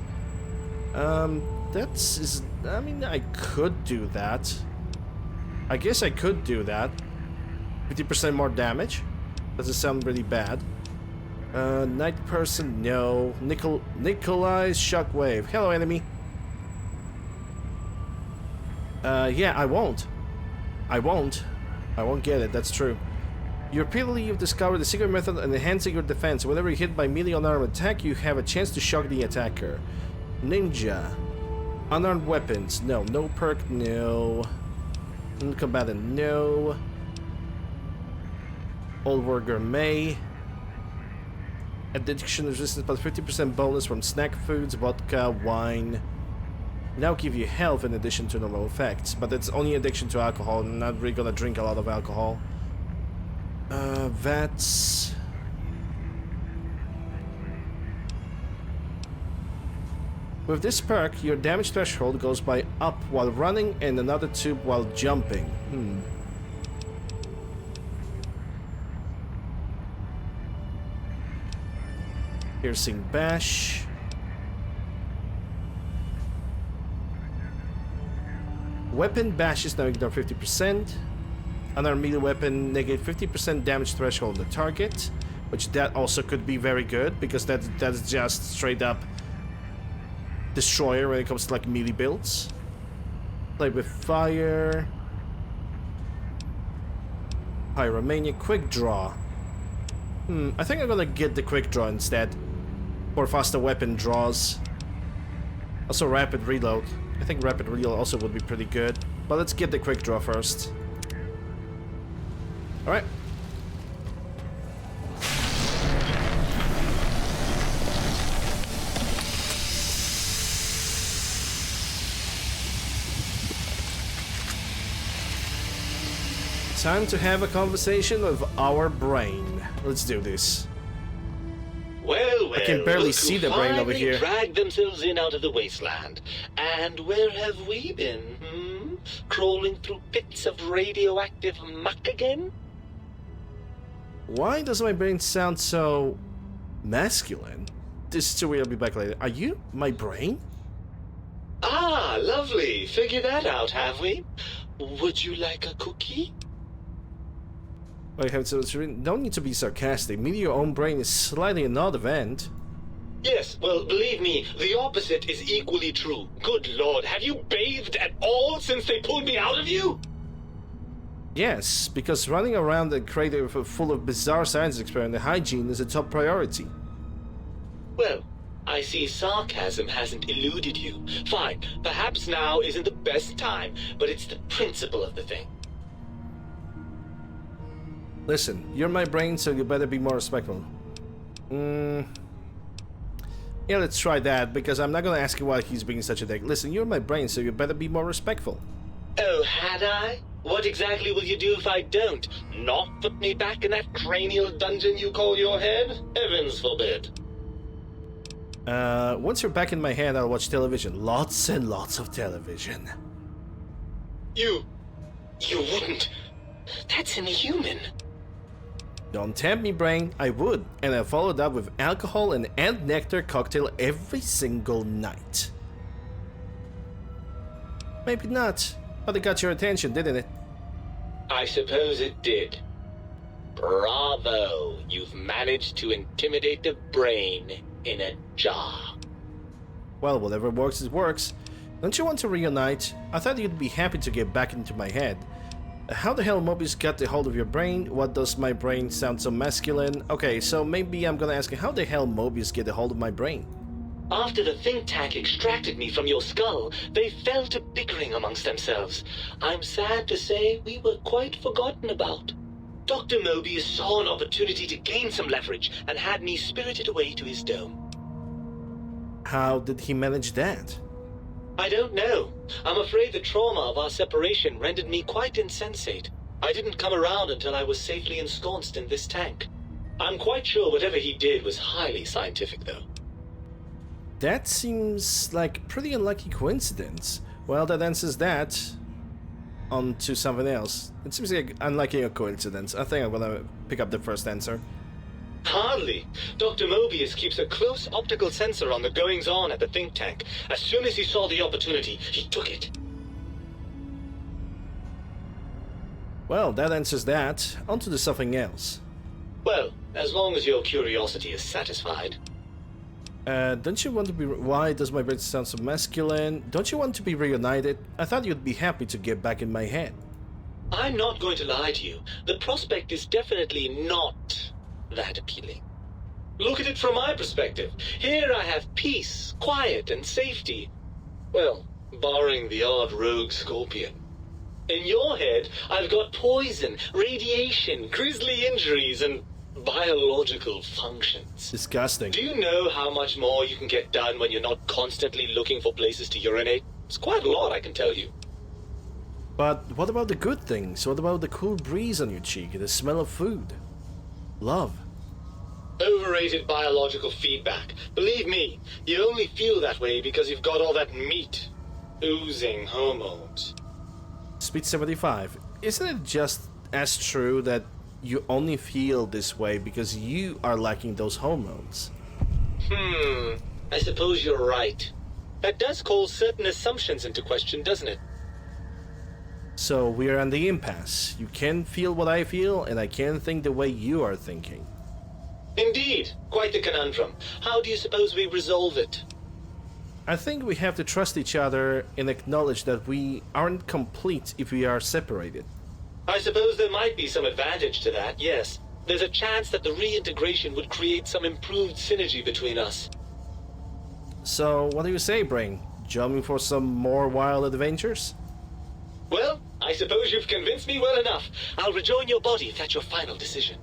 I mean, I could do that. I guess I could do that. 50% more damage. Doesn't sound really bad. Night person, no. Nikolai's shockwave. Hello, enemy. Yeah, I won't get it, that's true. Repeatedly you've discovered the secret method of enhancing your defense. Whenever you're hit by melee unarmed attack, you have a chance to shock the attacker. Ninja. Unarmed weapons, no. No perk, no. Combatant, no. Old War Gourmet. Addiction resistance, but 50% bonus from snack foods, vodka, wine. Now give you health in addition to normal effects, but it's only addiction to alcohol. I'm not really gonna drink a lot of alcohol. That's... With this perk, your damage threshold goes by up while running and another 2 while jumping. Piercing bash. Weapon bashes now ignore 50%. Another melee weapon negate 50% damage threshold on the target, which that also could be very good because that's just straight up destroyer when it comes to like melee builds. Play with fire. Pyromania, quick draw. I think I'm gonna get the quick draw instead. For faster weapon draws. Also rapid reload. I think rapid reload also would be pretty good. But let's get the quick draw first. Alright. Time to have a conversation with our brain. Let's do this. Well, I can barely look see who the brain over finally here. dragged themselves in out of the wasteland. And where have we been, Crawling through pits of radioactive muck again? Why does my brain sound so masculine? This is too weird, I'll be back later. Are you my brain? Ah, lovely. Figured that out, have we? Would you like a cookie? I have to, don't need to be sarcastic. Meeting your own brain is slightly an odd event. Yes, well, believe me, the opposite is equally true. Good lord, have you bathed at all since they pulled me out of you? Yes, because running around the crater full of bizarre science experiment and hygiene is a top priority. Well, I see sarcasm hasn't eluded you. Fine, perhaps now isn't the best time, but it's the principle of the thing. Listen, you're my brain, so you better be more respectful. Yeah, let's try that, because I'm not gonna ask you why he's being such a dick. Listen, you're my brain, so you better be more respectful. Oh, had I? What exactly will you do if I don't? Not put me back in that cranial dungeon you call your head? Heavens forbid. Once you're back in my head, I'll watch television. Lots and lots of television. You wouldn't. That's inhuman. Don't tempt me, brain. I would, and I followed up with alcohol and ant nectar cocktail every single night. Maybe not, but it got your attention, didn't it? I suppose it did. Bravo! You've managed to intimidate the brain in a jar. Well, whatever works, it works. Don't you want to reunite? I thought you'd be happy to get back into my head. How the hell Mobius got a hold of your brain? What does my brain sound so masculine? Okay, so maybe I'm gonna ask you how the hell Mobius get a hold of my brain? After the think tank extracted me from your skull, they fell to bickering amongst themselves. I'm sad to say we were quite forgotten about. Dr. Mobius saw an opportunity to gain some leverage and had me spirited away to his dome. How did he manage that? I don't know. I'm afraid the trauma of our separation rendered me quite insensate. I didn't come around until I was safely ensconced in this tank. I'm quite sure whatever he did was highly scientific, though. That seems like a pretty unlucky coincidence. Well, that answers that. On to something else. It seems like unlucky a coincidence. I think I'm gonna pick up the first answer. Hardly. Dr. Mobius keeps a close optical sensor on the goings-on at the think tank. As soon as he saw the opportunity, he took it. Well, that answers that. On to the something else. Well, as long as your curiosity is satisfied. Don't you want to be... Why does my brain sound so masculine? Don't you want to be reunited? I thought you'd be happy to get back in my head. I'm not going to lie to you. The prospect is definitely not that appealing. Look at it from my perspective. Here I have peace, quiet, and safety. Well, barring the odd rogue scorpion. In your head, I've got poison, radiation, grisly injuries, and Biological functions. Disgusting. Do you know how much more you can get done when you're not constantly looking for places to urinate? It's quite a lot, I can tell you. But what about the good things? What about the cool breeze on your cheek, the smell of food? Love. Overrated biological feedback. Believe me, you only feel that way because you've got all that meat. Oozing hormones. Speed 75. Isn't it just as true that you only feel this way because you are lacking those hormones? I suppose you're right. That does call certain assumptions into question, doesn't it? So we are on the impasse. You can feel what I feel, and I can think the way you are thinking. Indeed. Quite the conundrum. How do you suppose we resolve it? I think we have to trust each other and acknowledge that we aren't complete if we are separated. I suppose there might be some advantage to that, yes. There's a chance that the reintegration would create some improved synergy between us. So, what do you say, Brain? Jumping for some more wild adventures? Well, I suppose you've convinced me well enough. I'll rejoin your body if that's your final decision.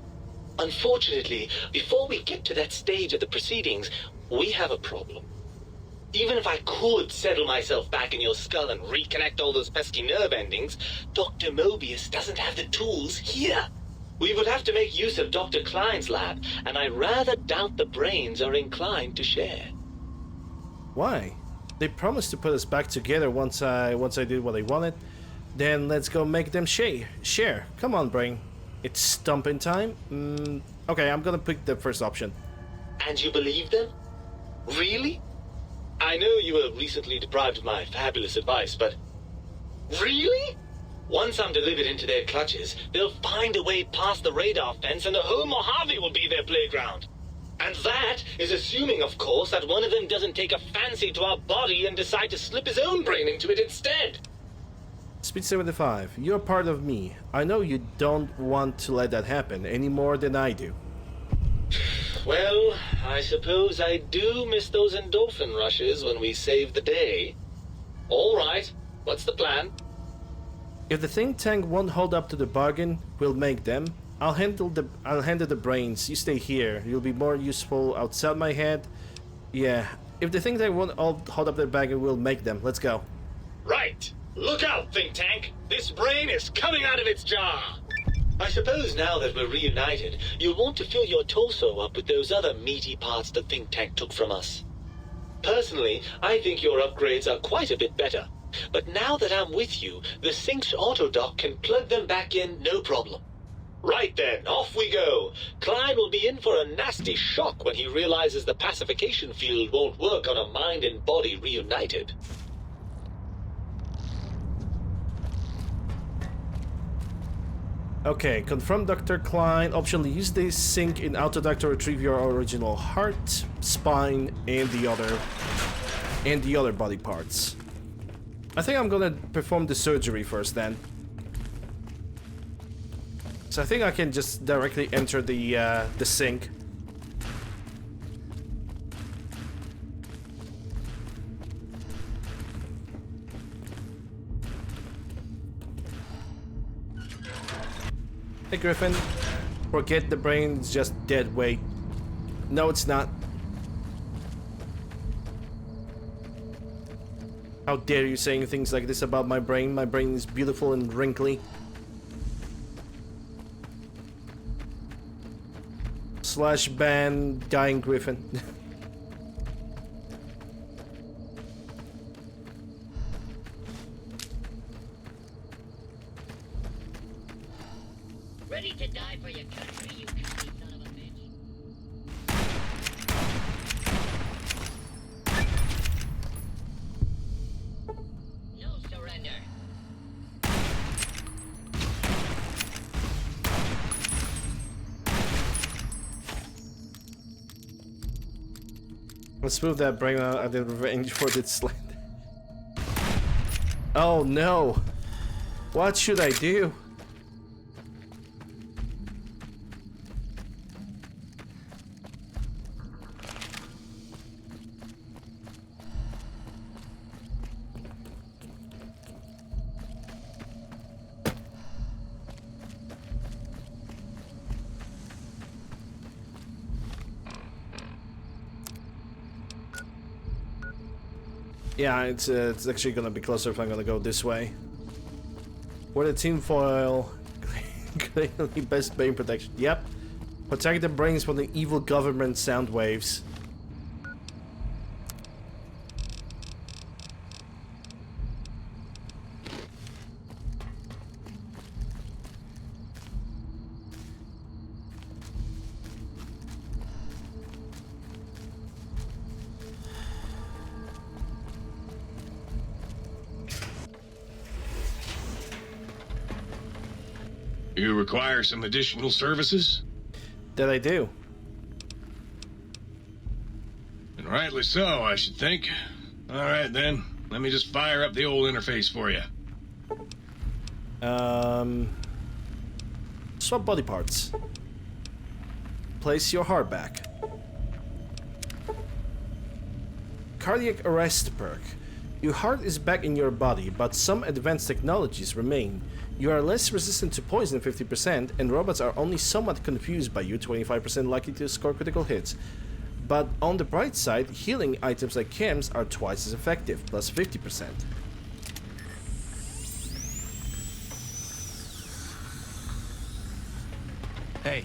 Unfortunately, before we get to that stage of the proceedings, we have a problem. Even if I could settle myself back in your skull and reconnect all those pesky nerve endings, Dr. Mobius doesn't have the tools here. We would have to make use of Dr. Klein's lab, and I rather doubt the brains are inclined to share. Why? They promised to put us back together once I did what I wanted. Then let's go make them share. Come on, Brain. It's stomping time? Okay, I'm gonna pick the first option. And you believe them? Really? I know you were recently deprived of my fabulous advice, but... Really? Once I'm delivered into their clutches, they'll find a way past the radar fence and the whole Mojave will be their playground. And that is assuming, of course, that one of them doesn't take a fancy to our body and decide to slip his own brain into it instead. Speed 75, you're part of me. I know you don't want to let that happen any more than I do. Well, I suppose I do miss those endorphin rushes when we save the day. All right, what's the plan? If the think tank won't hold up to the bargain, we'll make them. I'll handle the brains. You stay here. You'll be more useful outside my head. Yeah, if the think tank won't hold up their bargain, we'll make them. Let's go. Right. Look out, think tank. This brain is coming out of its jar. I suppose now that we're reunited, you'll want to fill your torso up with those other meaty parts the think tank took from us. Personally, I think your upgrades are quite a bit better. But now that I'm with you, the Sync's autodock can plug them back in no problem. Right then, off we go. Klein will be in for a nasty shock when he realizes the pacification field won't work on a mind and body reunited. Okay, confirm Dr. Klein. Optionally use the sync in autodock to retrieve your original heart, spine, and the other body parts. I think I'm gonna perform the surgery first then. So I think I can just directly enter the sync. Hey Griffin, forget the brain, it's just dead weight. No, it's not. How dare you saying things like this about my brain? My brain is beautiful and wrinkly. Slash ban dying Griffin. Ready to die for your country, you cocky son of a bitch? No surrender. Let's move that brain out. I did revenge for this slander. Oh no! What should I do? Yeah, it's actually gonna be closer if I'm gonna go this way. Where the tinfoil clearly best brain protection. Yep. Protect the brains from the evil government sound waves. You require some additional services? That I do. And rightly so, I should think. Alright then, let me just fire up the old interface for you. Swap body parts. Place your heart back. Cardiac arrest perk. Your heart is back in your body, but some advanced technologies remain. You are less resistant to poison 50%, and robots are only somewhat confused by you, 25% likely to score critical hits. But on the bright side, healing items like chems are twice as effective, plus 50%. Hey.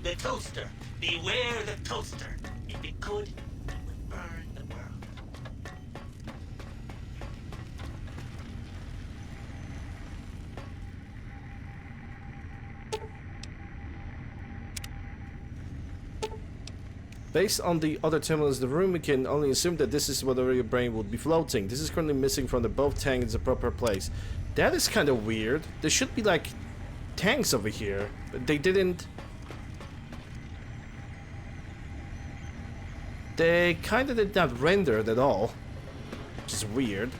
The toaster. Beware the toaster. If it could, it would burn the world. Based on the other terminals in the room, we can only assume that this is where your brain would be floating. This is currently missing from the both tanks in the proper place. That is kind of weird. There should be like tanks over here, but they didn't. They kind of did not render it at all, which is weird.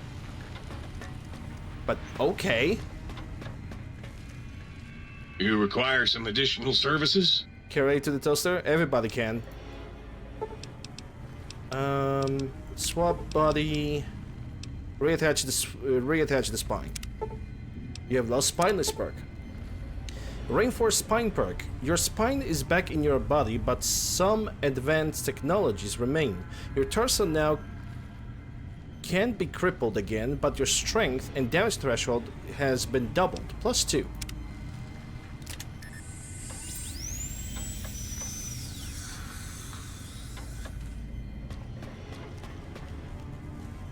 But okay. You require some additional services? Carry to the toaster? Everybody can. Swap body. Reattach the spine. You have lost spineless perk. Reinforced spine perk. Your spine is back in your body, but some advanced technologies remain. Your torso now can be crippled again, but your strength and damage threshold has been doubled, plus 2.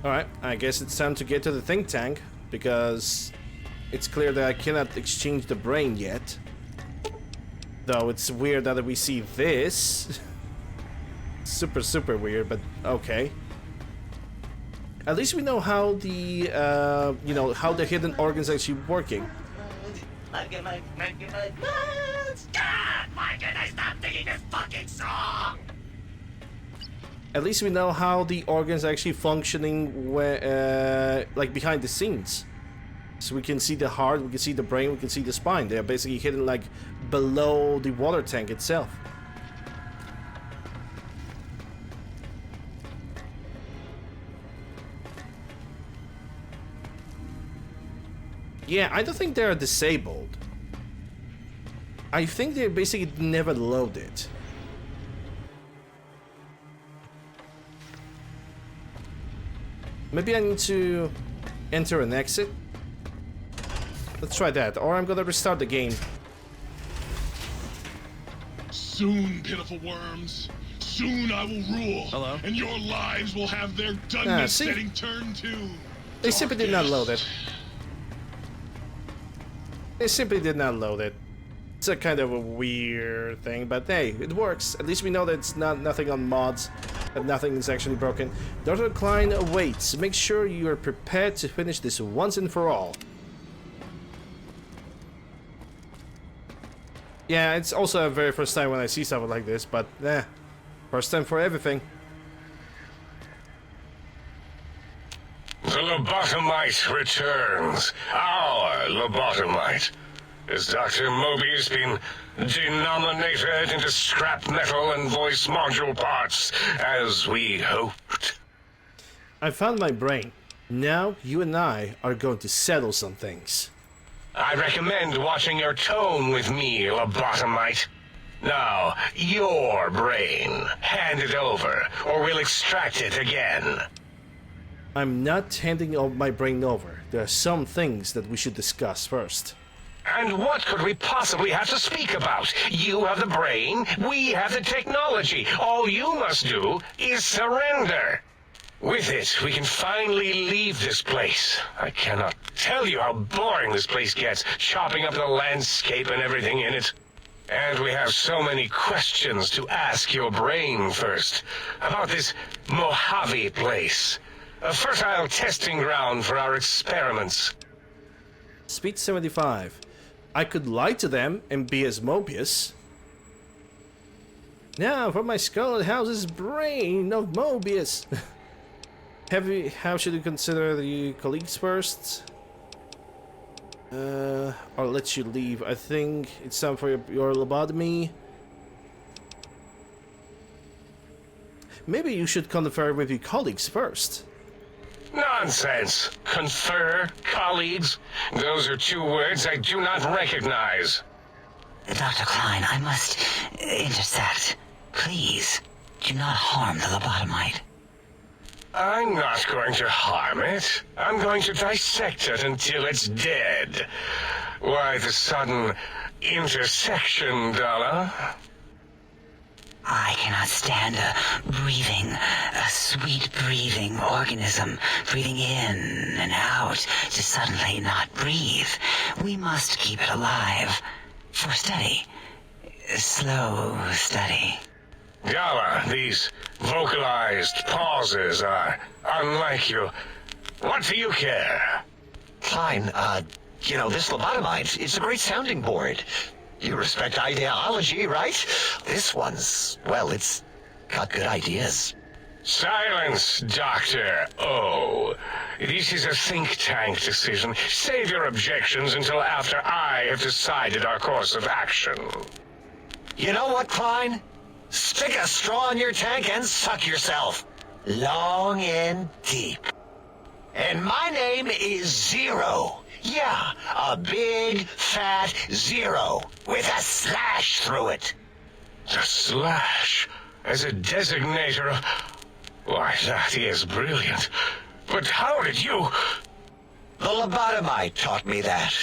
Alright, I guess it's time to get to the think tank, because it's clear that I cannot exchange the brain yet. Though it's weird that we see this. Super weird, but okay. At least we know how the, how the hidden organs are actually working. God, why can't I stop singing this fucking song? At least we know how the organs are actually functioning, like behind the scenes. So we can see the heart, we can see the brain, we can see the spine. They're basically hidden like below the water tank itself. Yeah, I don't think they're disabled. I think they basically never loaded. Maybe I need to enter an exit. Let's try that, or I'm gonna restart the game. Soon, pitiful worms. Soon I will rule. Hello? And your lives will have their doneness setting turned to They simply did not load it. They simply did not load it. It's a kind of a weird thing, but hey, it works. At least we know that it's nothing on mods, that nothing is actually broken. Dr. Klein awaits. Make sure you are prepared to finish this once and for all. Yeah, it's also a very first time when I see something like this, but first time for everything. The lobotomite returns. Our lobotomite. Has Dr. Mobius been denominated into scrap metal and voice module parts, as we hoped? I found my brain. Now you and I are going to settle some things. I recommend watching your tone with me, lobotomite. Now, your brain. Hand it over, or we'll extract it again. I'm not handing my brain over. There are some things that we should discuss first. And what could we possibly have to speak about? You have the brain, we have the technology. All you must do is surrender. With it, we can finally leave this place. I cannot tell you how boring this place gets, chopping up the landscape and everything in it. And we have so many questions to ask your brain first. About this Mojave place. A fertile testing ground for our experiments. Speed 75. I could lie to them and be as Mobius. Now for my skull that houses brain of Mobius. How should we consider the colleagues first? I'll let you leave. I think it's time for your lobotomy. Maybe you should confer with your colleagues first. Nonsense. Confer, colleagues. Those are two words I do not recognize. Dr. Klein, I must intersect. Please, do not harm the lobotomite. I'm not going to harm it. I'm going to dissect it until it's dead. Why the sudden intersection, Dalla? I cannot stand a sweet breathing organism breathing in and out to suddenly not breathe. We must keep it alive. For study. Slow study. Dalla, these vocalized pauses are unlike you. What do you care? Klein, this lobotomite, it's a great sounding board. You respect ideology, right? This one's, well, it's got good ideas. Silence, Dr. O. This is a think tank decision. Save your objections until after I have decided our course of action. You know what, Klein? Stick a straw in your tank and suck yourself. Long and deep. And my name is Zero. Yeah, a big, fat zero with a slash through it. A slash as a designator of... Why, that is brilliant. But how did you... The lobotomite taught me that.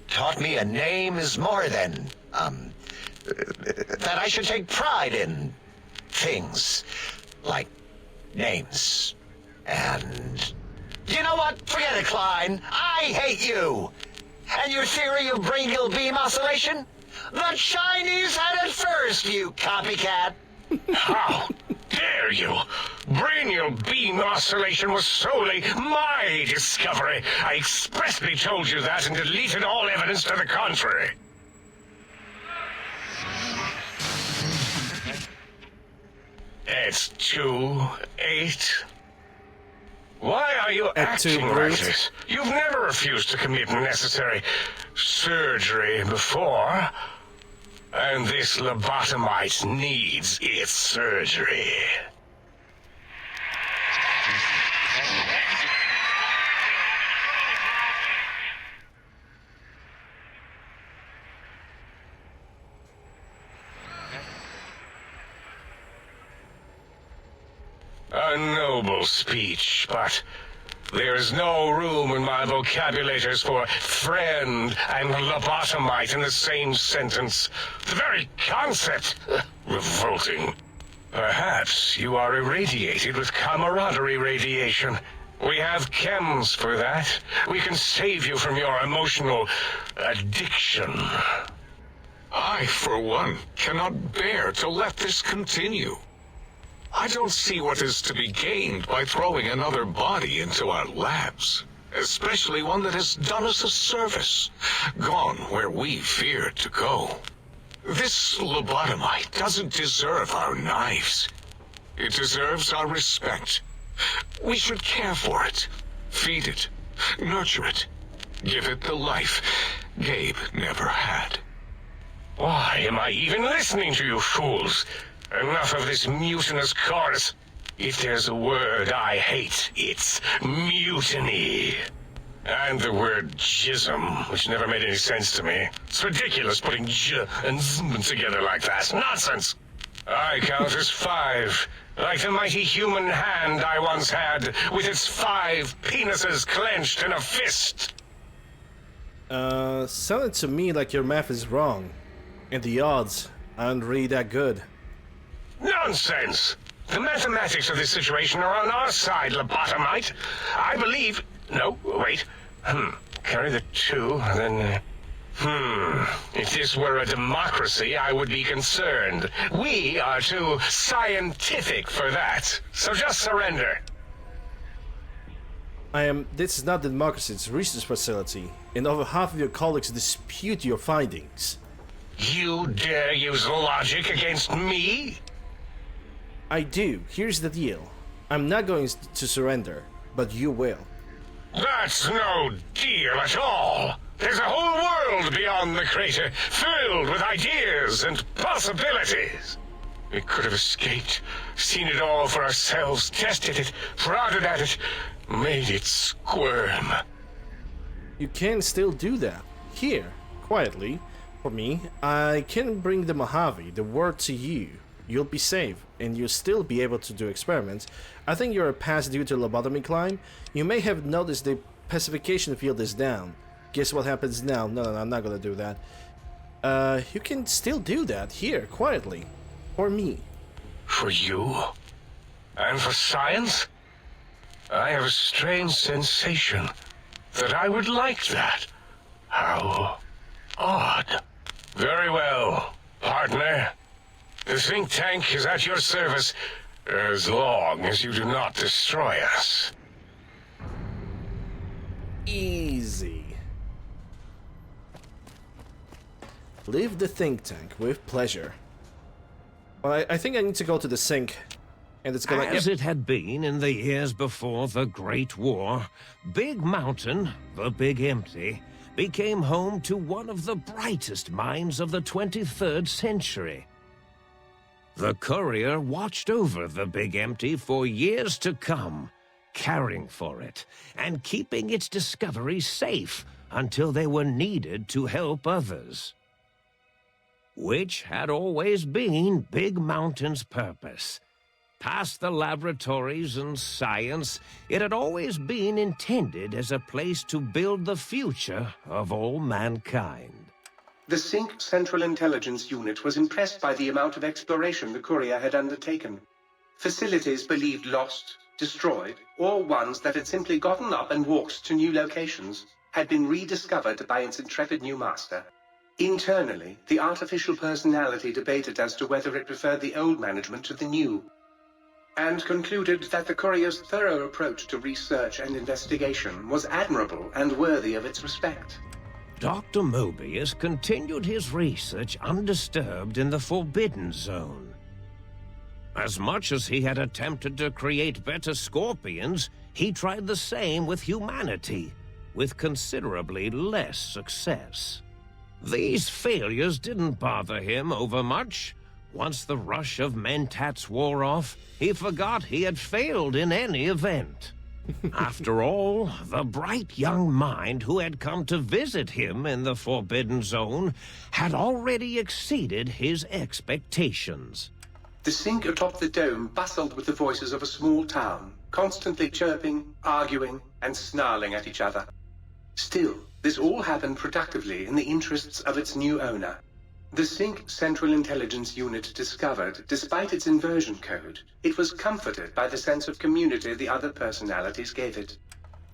Taught me a name is more than, that I should take pride in things like names. And you know what? Forget it, Klein. I hate you. And your theory of brachial beam oscillation? The Chinese had it first, you copycat. How dare you? Brachial beam oscillation was solely my discovery. I expressly told you that and deleted all evidence to the contrary. It's 2-8. Why are you acting like this? You've never refused to commit necessary surgery before. And this lobotomite needs its surgery. A noble speech, but there is no room in my vocabulators for friend and lobotomite in the same sentence. The very concept, revolting. Perhaps you are irradiated with camaraderie radiation. We have chems for that. We can save you from your emotional addiction. I, for one, cannot bear to let this continue. I don't see what is to be gained by throwing another body into our labs, especially one that has done us a service, gone where we feared to go. This lobotomite doesn't deserve our knives. It deserves our respect. We should care for it, feed it, nurture it, give it the life Gabe never had. Why am I even listening to you fools? Enough of this mutinous chorus. If there's a word I hate, it's mutiny. And the word jism, which never made any sense to me. It's ridiculous putting j and zm together like that. Nonsense! I count as 5, like the mighty human hand I once had, with its 5 penises clenched in a fist. Sounded to me like your math is wrong, and the odds aren't really that good. Nonsense! The mathematics of this situation are on our side, lobotomite. I believe... No, wait. Carry the 2, then... If this were a democracy, I would be concerned. We are too scientific for that. So just surrender. This is not the democracy, it's a research facility, and over half of your colleagues dispute your findings. You dare use logic against me? I do. Here's the deal. I'm not going to surrender, but you will. That's no deal at all. There's a whole world beyond the crater, filled with ideas and possibilities. We could have escaped, seen it all for ourselves, tested it, prodded at it, made it squirm. You can still do that. Here, quietly. For me, I can bring the Mojave, the word to you. You'll be safe, and you'll still be able to do experiments. I think you're past due to lobotomy climb. You may have noticed the pacification field is down. Guess what happens now? No, I'm not gonna do that. You can still do that here, quietly. For me. For you? And for science? I have a strange sensation that I would like that. How odd. Very well, partner. The think tank is at your service as long as you do not destroy us. Easy. Leave the think tank with pleasure. Well, I think I need to go to the sink. And it's gonna... As it had been in the years before the Great War, Big Mountain, the Big Empty, became home to one of the brightest minds of the 23rd century. The courier watched over the Big Empty for years to come, caring for it and keeping its discoveries safe until they were needed to help others. Which had always been Big Mountain's purpose. Past the laboratories and science, it had always been intended as a place to build the future of all mankind. The Sync Central Intelligence Unit was impressed by the amount of exploration the courier had undertaken. Facilities believed lost, destroyed, or ones that had simply gotten up and walked to new locations had been rediscovered by its intrepid new master. Internally, the artificial personality debated as to whether it preferred the old management to the new, and concluded that the courier's thorough approach to research and investigation was admirable and worthy of its respect. Dr. Mobius continued his research undisturbed in the Forbidden Zone. As much as he had attempted to create better scorpions, he tried the same with humanity, with considerably less success. These failures didn't bother him overmuch. Once the rush of mentats wore off, he forgot he had failed in any event. After all, the bright young mind who had come to visit him in the Forbidden Zone had already exceeded his expectations. The Sync atop the dome bustled with the voices of a small town, constantly chirping, arguing, and snarling at each other. Still, this all happened productively in the interests of its new owner. The Sync Central Intelligence Unit discovered, despite its inversion code, it was comforted by the sense of community the other personalities gave it.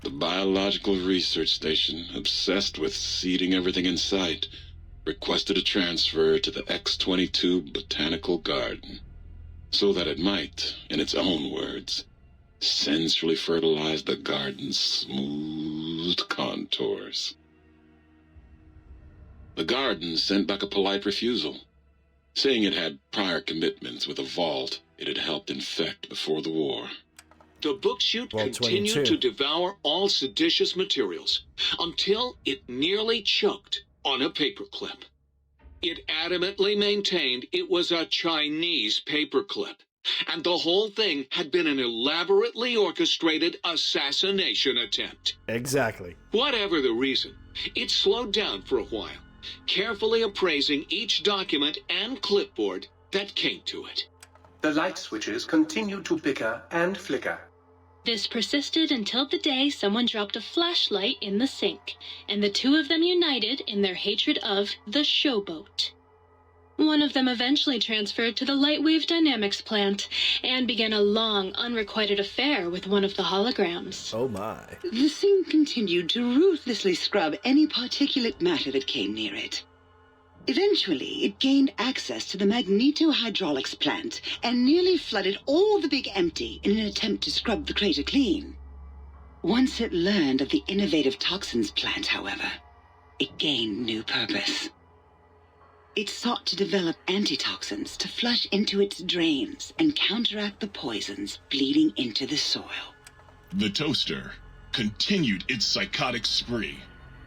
The Biological Research Station, obsessed with seeding everything in sight, requested a transfer to the X-22 Botanical Garden, so that it might, in its own words, sensually fertilize the garden's smooth contours. The garden sent back a polite refusal, saying it had prior commitments with a vault it had helped infect before the war. The book chute continued to devour all seditious materials until it nearly choked on a paperclip. It adamantly maintained it was a Chinese paperclip, and the whole thing had been an elaborately orchestrated assassination attempt. Exactly. Whatever the reason, it slowed down for a while, carefully appraising each document and clipboard that came to it. The light switches continued to bicker and flicker. This persisted until the day someone dropped a flashlight in the sink, and the two of them united in their hatred of the showboat. One of them eventually transferred to the Lightwave Dynamics plant and began a long, unrequited affair with one of the holograms. Oh my. The thing continued to ruthlessly scrub any particulate matter that came near it. Eventually, it gained access to the magnetohydraulics plant and nearly flooded all the Big Empty in an attempt to scrub the crater clean. Once it learned of the innovative toxins plant, however, it gained new purpose. It sought to develop antitoxins to flush into its drains and counteract the poisons bleeding into the soil. The toaster continued its psychotic spree,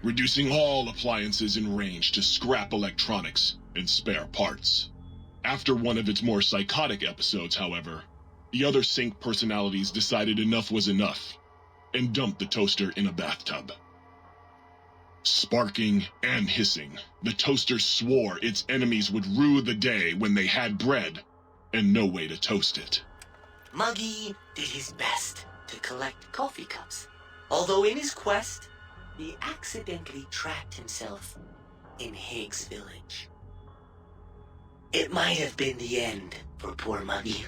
reducing all appliances in range to scrap electronics and spare parts. After one of its more psychotic episodes, however, the other Sync personalities decided enough was enough and dumped the toaster in a bathtub. Sparking and hissing, the toaster swore its enemies would rue the day when they had bread and no way to toast it. Muggy did his best to collect coffee cups, although in his quest, he accidentally trapped himself in Higgs Village. It might have been the end for poor Muggy.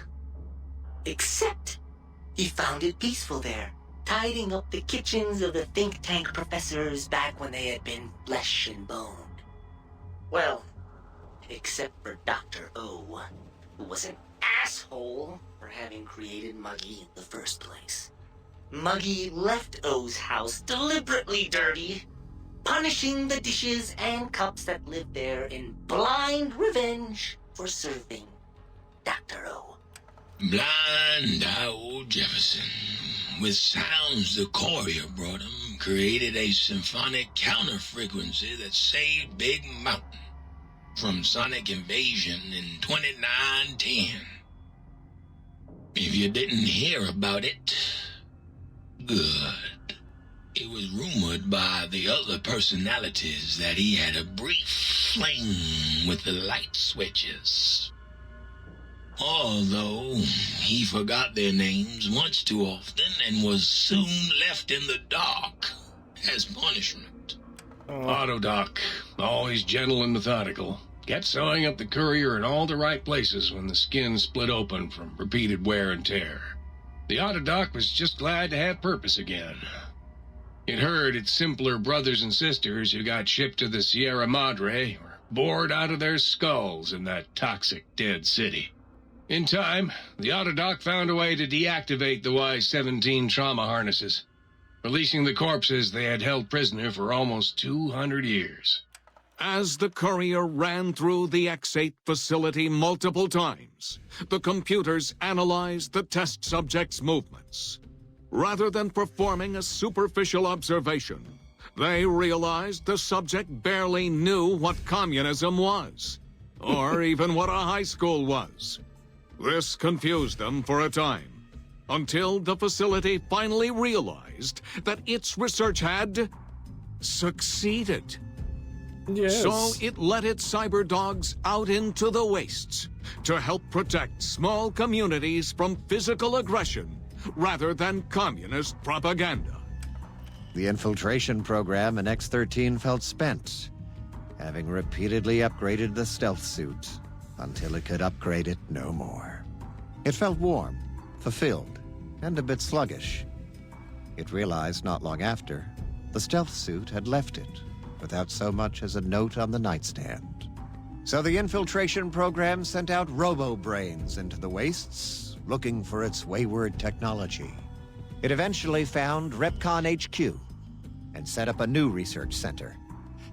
Except he found it peaceful there, tidying up the kitchens of the think tank professors back when they had been flesh and bone. Well, except for Dr. O, who was an asshole for having created Muggy in the first place. Muggy left O's house deliberately dirty, punishing the dishes and cups that lived there in blind revenge for serving Dr. O. Blind old Jefferson, with sounds the courier brought him, created a symphonic counter-frequency that saved Big Mountain from sonic invasion in 2910. If you didn't hear about it, good. It was rumored by the other personalities that he had a brief fling with the light switches. Although he forgot their names much too often and was soon left in the dark as punishment. Autodoc, always gentle and methodical, kept sewing up the courier in all the right places when the skin split open from repeated wear and tear. The Autodoc was just glad to have purpose again. It heard its simpler brothers and sisters who got shipped to the Sierra Madre were bored out of their skulls in that toxic dead city. In time, the Autodoc found a way to deactivate the Y-17 trauma harnesses, releasing the corpses they had held prisoner for almost 200 years. As the courier ran through the X-8 facility multiple times, the computers analyzed the test subject's movements. Rather than performing a superficial observation, they realized the subject barely knew what communism was, or even what a high school was. This confused them for a time, until the facility finally realized that its research had succeeded. Yes. So it let its cyber dogs out into the wastes to help protect small communities from physical aggression rather than communist propaganda. The infiltration program in X-13 felt spent, having repeatedly upgraded the stealth suit until it could upgrade it no more. It felt warm, fulfilled, and a bit sluggish. It realized not long after, the stealth suit had left it without so much as a note on the nightstand. So the infiltration program sent out robo-brains into the wastes, looking for its wayward technology. It eventually found Repcon HQ and set up a new research center,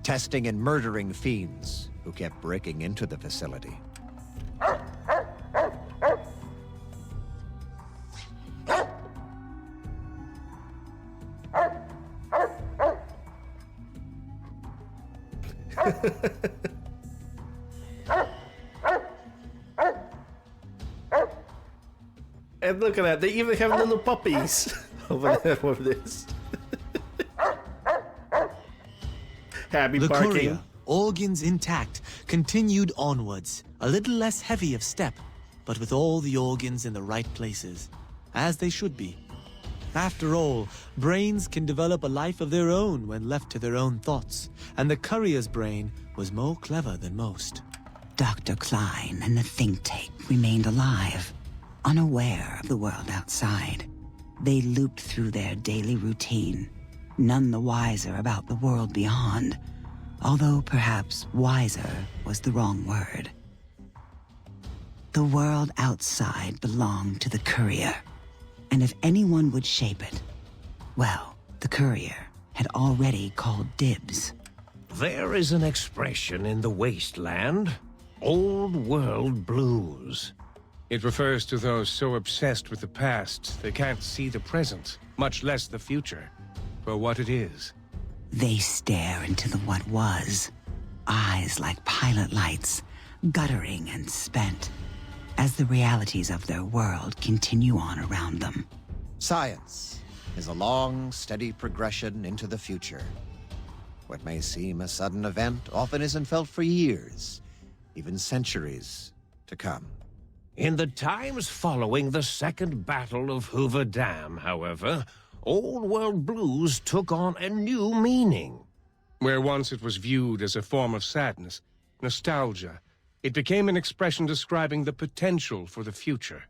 testing and murdering fiends who kept breaking into the facility. And look at that, they even have little puppies over there for this. Happy The barking. courier organs intact, continued onwards, a little less heavy of step, but with all the organs in the right places, as they should be. After all, brains can develop a life of their own when left to their own thoughts, and the courier's brain was more clever than most. Dr. Klein and the think tank remained alive, unaware of the world outside. They looped through their daily routine, none the wiser about the world beyond, although perhaps wiser was the wrong word. The world outside belonged to the courier, and if anyone would shape it, well, the courier had already called dibs. There is an expression in the wasteland, old world blues. It refers to those so obsessed with the past they can't see the present, much less the future, for what it is. They stare into the what was, eyes like pilot lights, guttering and spent, as the realities of their world continue on around them. Science is a long, steady progression into the future. What may seem a sudden event often isn't felt for years, even centuries to come. In the times following the Second Battle of Hoover Dam, however, Old World Blues took on a new meaning. Where once it was viewed as a form of sadness, nostalgia, it became an expression describing the potential for the future.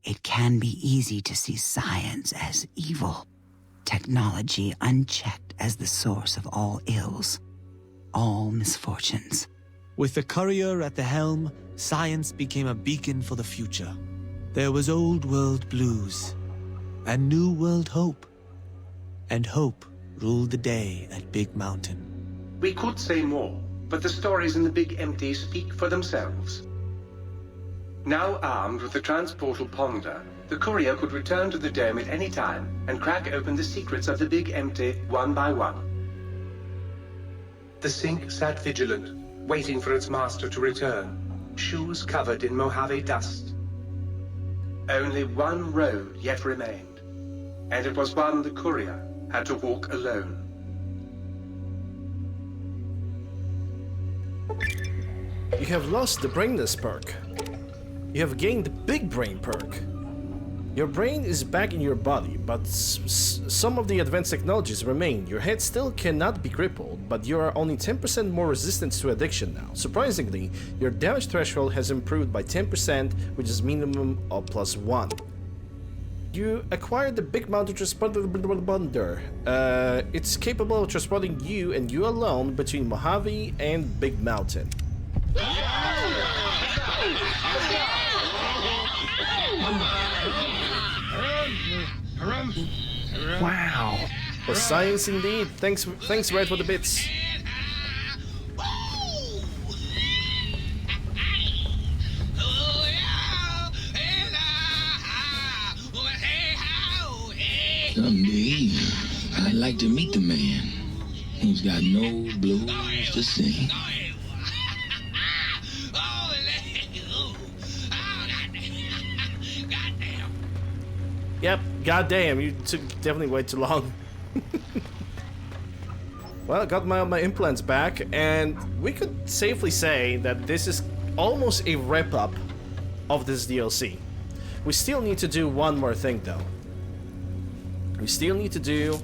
It can be easy to see science as evil, technology unchecked as the source of all ills, all misfortunes. With the courier at the helm, science became a beacon for the future. There was old world blues, and new world hope. And hope ruled the day at Big Mountain. We could say more, but the stories in the Big Empty speak for themselves. Now armed with the transportal Ponder, the courier could return to the dome at any time and crack open the secrets of the Big Empty one by one. The sink sat vigilant, waiting for its master to return, shoes covered in Mojave dust. Only one road yet remained, and it was one the courier had to walk alone. You have lost the Brainless perk. You have gained the Big Brain perk. Your brain is back in your body, but some of the advanced technologies remain. Your head still cannot be crippled, but you are only 10% more resistant to addiction now. Surprisingly, your damage threshold has improved by 10%, which is minimum of +1. You acquired the Big Mountain Transporter Bundle. It's capable of transporting you and you alone between Mojave and Big Mountain. Wow. For science indeed. Thanks Red for the bits. Someday, I'd like to meet the man who's got no blues to sing. Yep, goddamn, you took definitely way too long. Well, I got my implants back, and we could safely say that this is almost a wrap-up of this DLC. We still need to do one more thing, though. We still need to do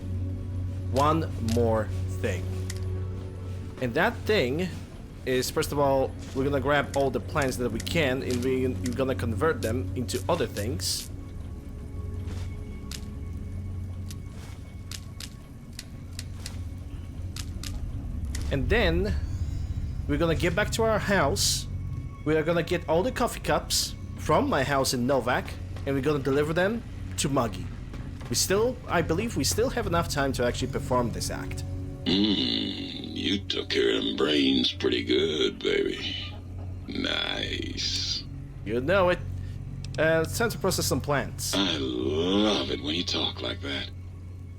one more thing. And that thing is, first of all, we're gonna grab all the plants that we can, and we're gonna convert them into other things. And then we're gonna get back to our house. We are gonna get all the coffee cups from my house in Novak, and we're gonna deliver them to Muggy. I believe we still have enough time to actually perform this act. You took care of them brains pretty good, baby. Nice. You know it. It's time to process some plants. I love it when you talk like that.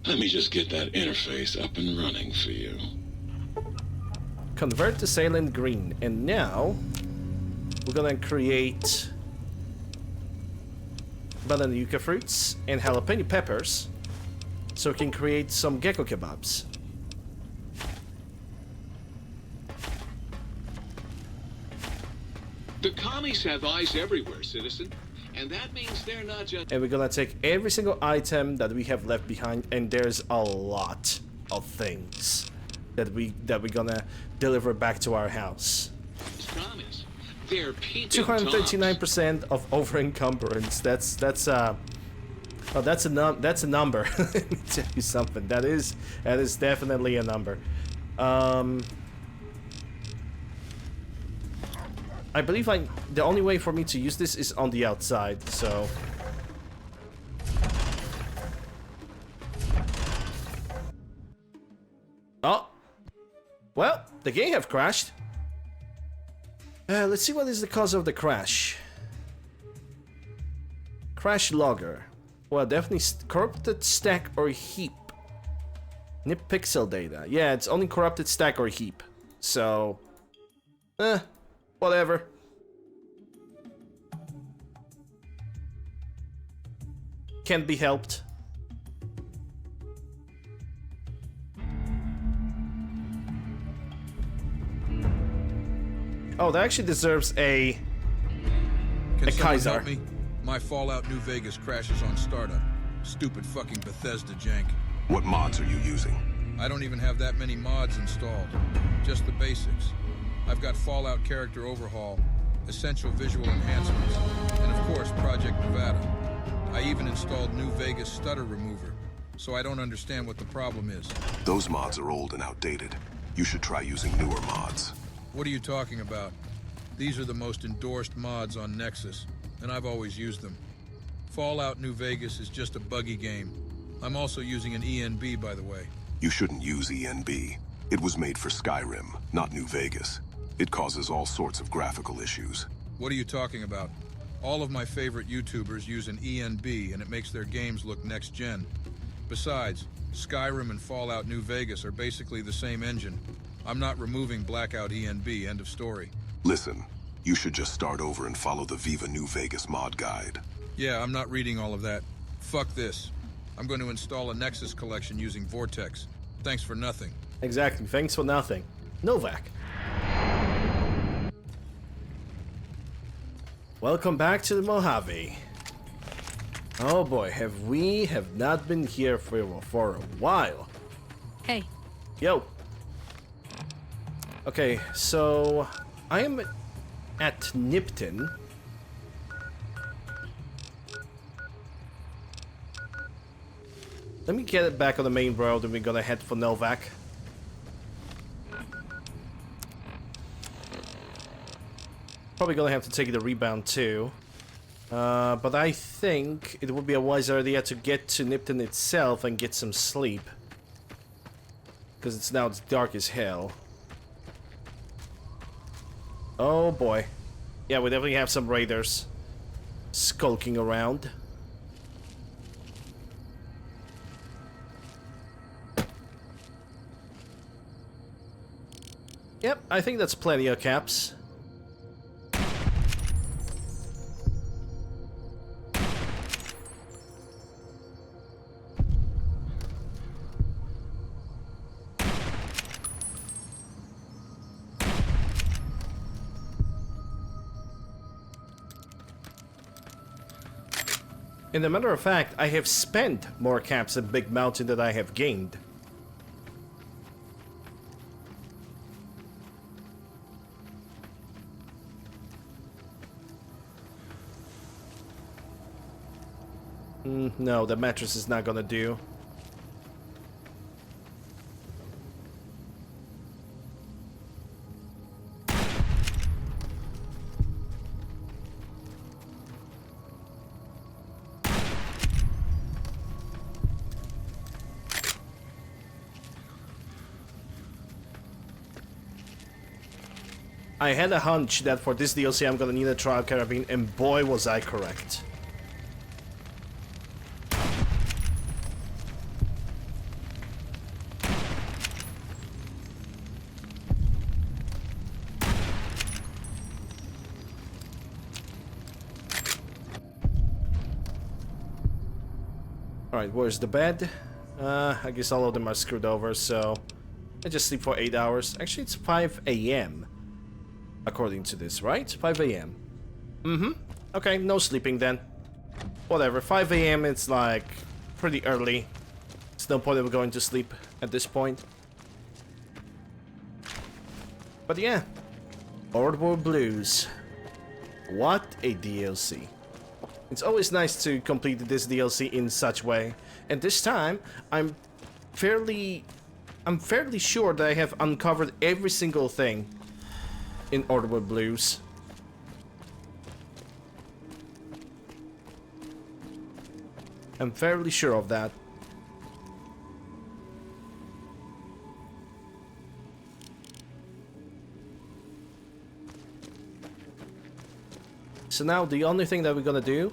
Let me just get that interface up and running for you. Convert to Saline Green, and now we're gonna create banana yucca fruits and jalapeno peppers so we can create some gecko kebabs. The commies have eyes everywhere, citizen. And that means they're not just... And we're gonna take every single item that we have left behind, and there's a lot of things that we're gonna deliver back to our house. commies. They're peeping 239% of over encumbrance. That's a number. Let me tell you something. That is definitely a number. I believe the only way for me to use this is on the outside, so... Oh! Well, the game have crashed. Let's see what is the cause of the crash. Crash logger. Well, definitely corrupted stack or heap. Nip pixel data. Yeah, it's only corrupted stack or heap. So... whatever. Can't be helped. Oh, that actually deserves a Kaiser. Help me? My Fallout New Vegas crashes on startup. Stupid fucking Bethesda jank. What mods are you using? I don't even have that many mods installed. Just the basics. I've got Fallout Character Overhaul, Essential Visual Enhancements, and of course Project Nevada. I even installed New Vegas Stutter Remover, so I don't understand what the problem is. Those mods are old and outdated. You should try using newer mods. What are you talking about? These are the most endorsed mods on Nexus, and I've always used them. Fallout New Vegas is just a buggy game. I'm also using an ENB, by the way. You shouldn't use ENB. It was made for Skyrim, not New Vegas. It causes all sorts of graphical issues. What are you talking about? All of my favorite YouTubers use an ENB, and it makes their games look next-gen. Besides, Skyrim and Fallout New Vegas are basically the same engine. I'm not removing Blackout ENB, end of story. Listen, you should just start over and follow the Viva New Vegas mod guide. Yeah, I'm not reading all of that. Fuck this. I'm going to install a Nexus collection using Vortex. Thanks for nothing. Exactly, thanks for nothing. Novak. Welcome back to the Mojave. Oh boy, have not been here for a while. Hey. Yo. Okay, so I am at Nipton. Let me get it back on the main road and we're gonna head for Novak. Probably gonna have to take the rebound too. But I think it would be a wiser idea to get to Nipton itself and get some sleep. Because it's now dark as hell. Oh boy. Yeah, we definitely have some raiders skulking around. Yep, I think that's plenty of caps. And a matter of fact, I have spent more caps at Big Mountain than I have gained. No, the mattress is not gonna do. I had a hunch that for this DLC I'm gonna need a trial carabine, and boy was I correct. Alright, where's the bed? I guess all of them are screwed over, so I just sleep for 8 hours. Actually, it's 5 AM. according to this, right? 5 a.m. Mm-hmm. Okay, no sleeping then. Whatever, 5 a.m. it's like pretty early. There's no point of going to sleep at this point. But yeah, Oddworld Blues. What a DLC. It's always nice to complete this DLC in such way. And this time, I'm fairly sure that I have uncovered every single thing in Oddworld Blues. I'm fairly sure of that. So now the only thing that we're gonna do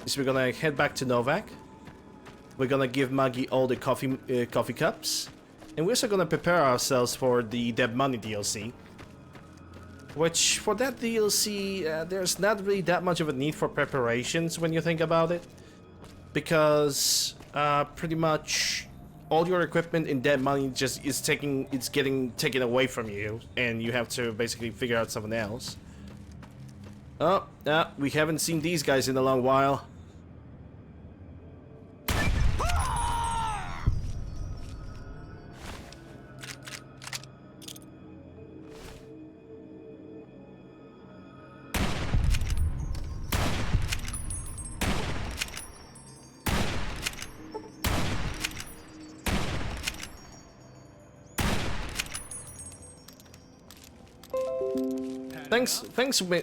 is we're gonna head back to Novak. We're gonna give Maggie all the coffee cups, and we're also gonna prepare ourselves for the Dead Money DLC. Which, for that DLC, there's not really that much of a need for preparations when you think about it, because pretty much all your equipment in Dead Money just is getting taken away from you, and you have to basically figure out something else. Oh, we haven't seen these guys in a long while.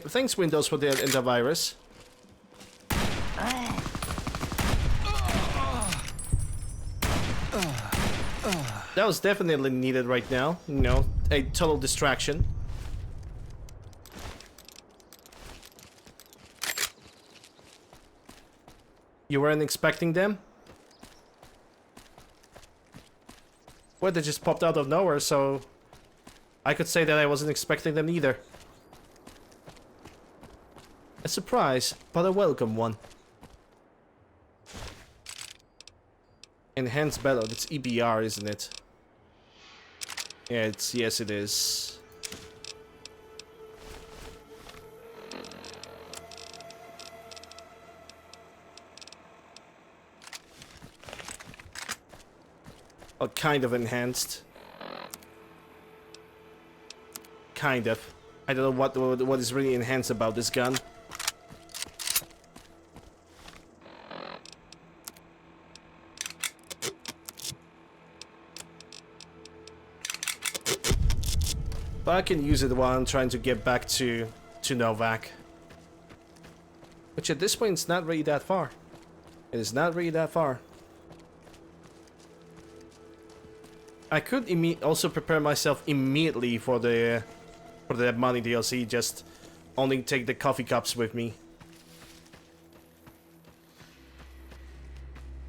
Thanks Windows for the antivirus. That was definitely needed right now. You know, a total distraction. You weren't expecting them? Well, they just popped out of nowhere, so I could say that I wasn't expecting them either. A surprise, but a welcome one. Enhanced battle, it's EBR, isn't it? Yeah, yes it is. Oh, kind of enhanced. Kind of. I don't know what is really enhanced about this gun. But I can use it while I'm trying to get back to Novak. Which at this point is not really that far. It is not really that far. I could also prepare myself immediately for the Money DLC, just only take the coffee cups with me.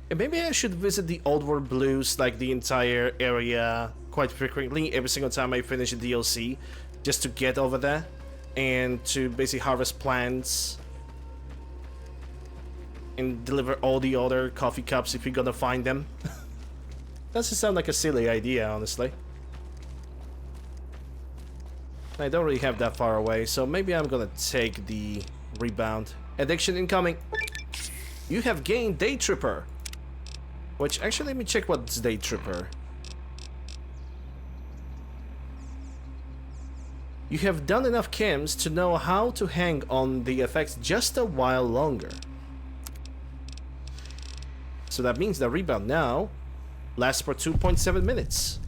And maybe I should visit the Oddworld Blues, like the entire area, quite frequently, every single time I finish a DLC, just to get over there and to basically harvest plants and deliver all the other coffee cups if you're gonna find them. Doesn't sound like a silly idea, honestly. I don't really have that far away, so maybe I'm gonna take the rebound. Addiction incoming. You have gained Day Tripper. Which, actually, let me check what's Day Tripper. You have done enough chems to know how to hang on the effects just a while longer. So that means the rebound now lasts for 2.7 minutes.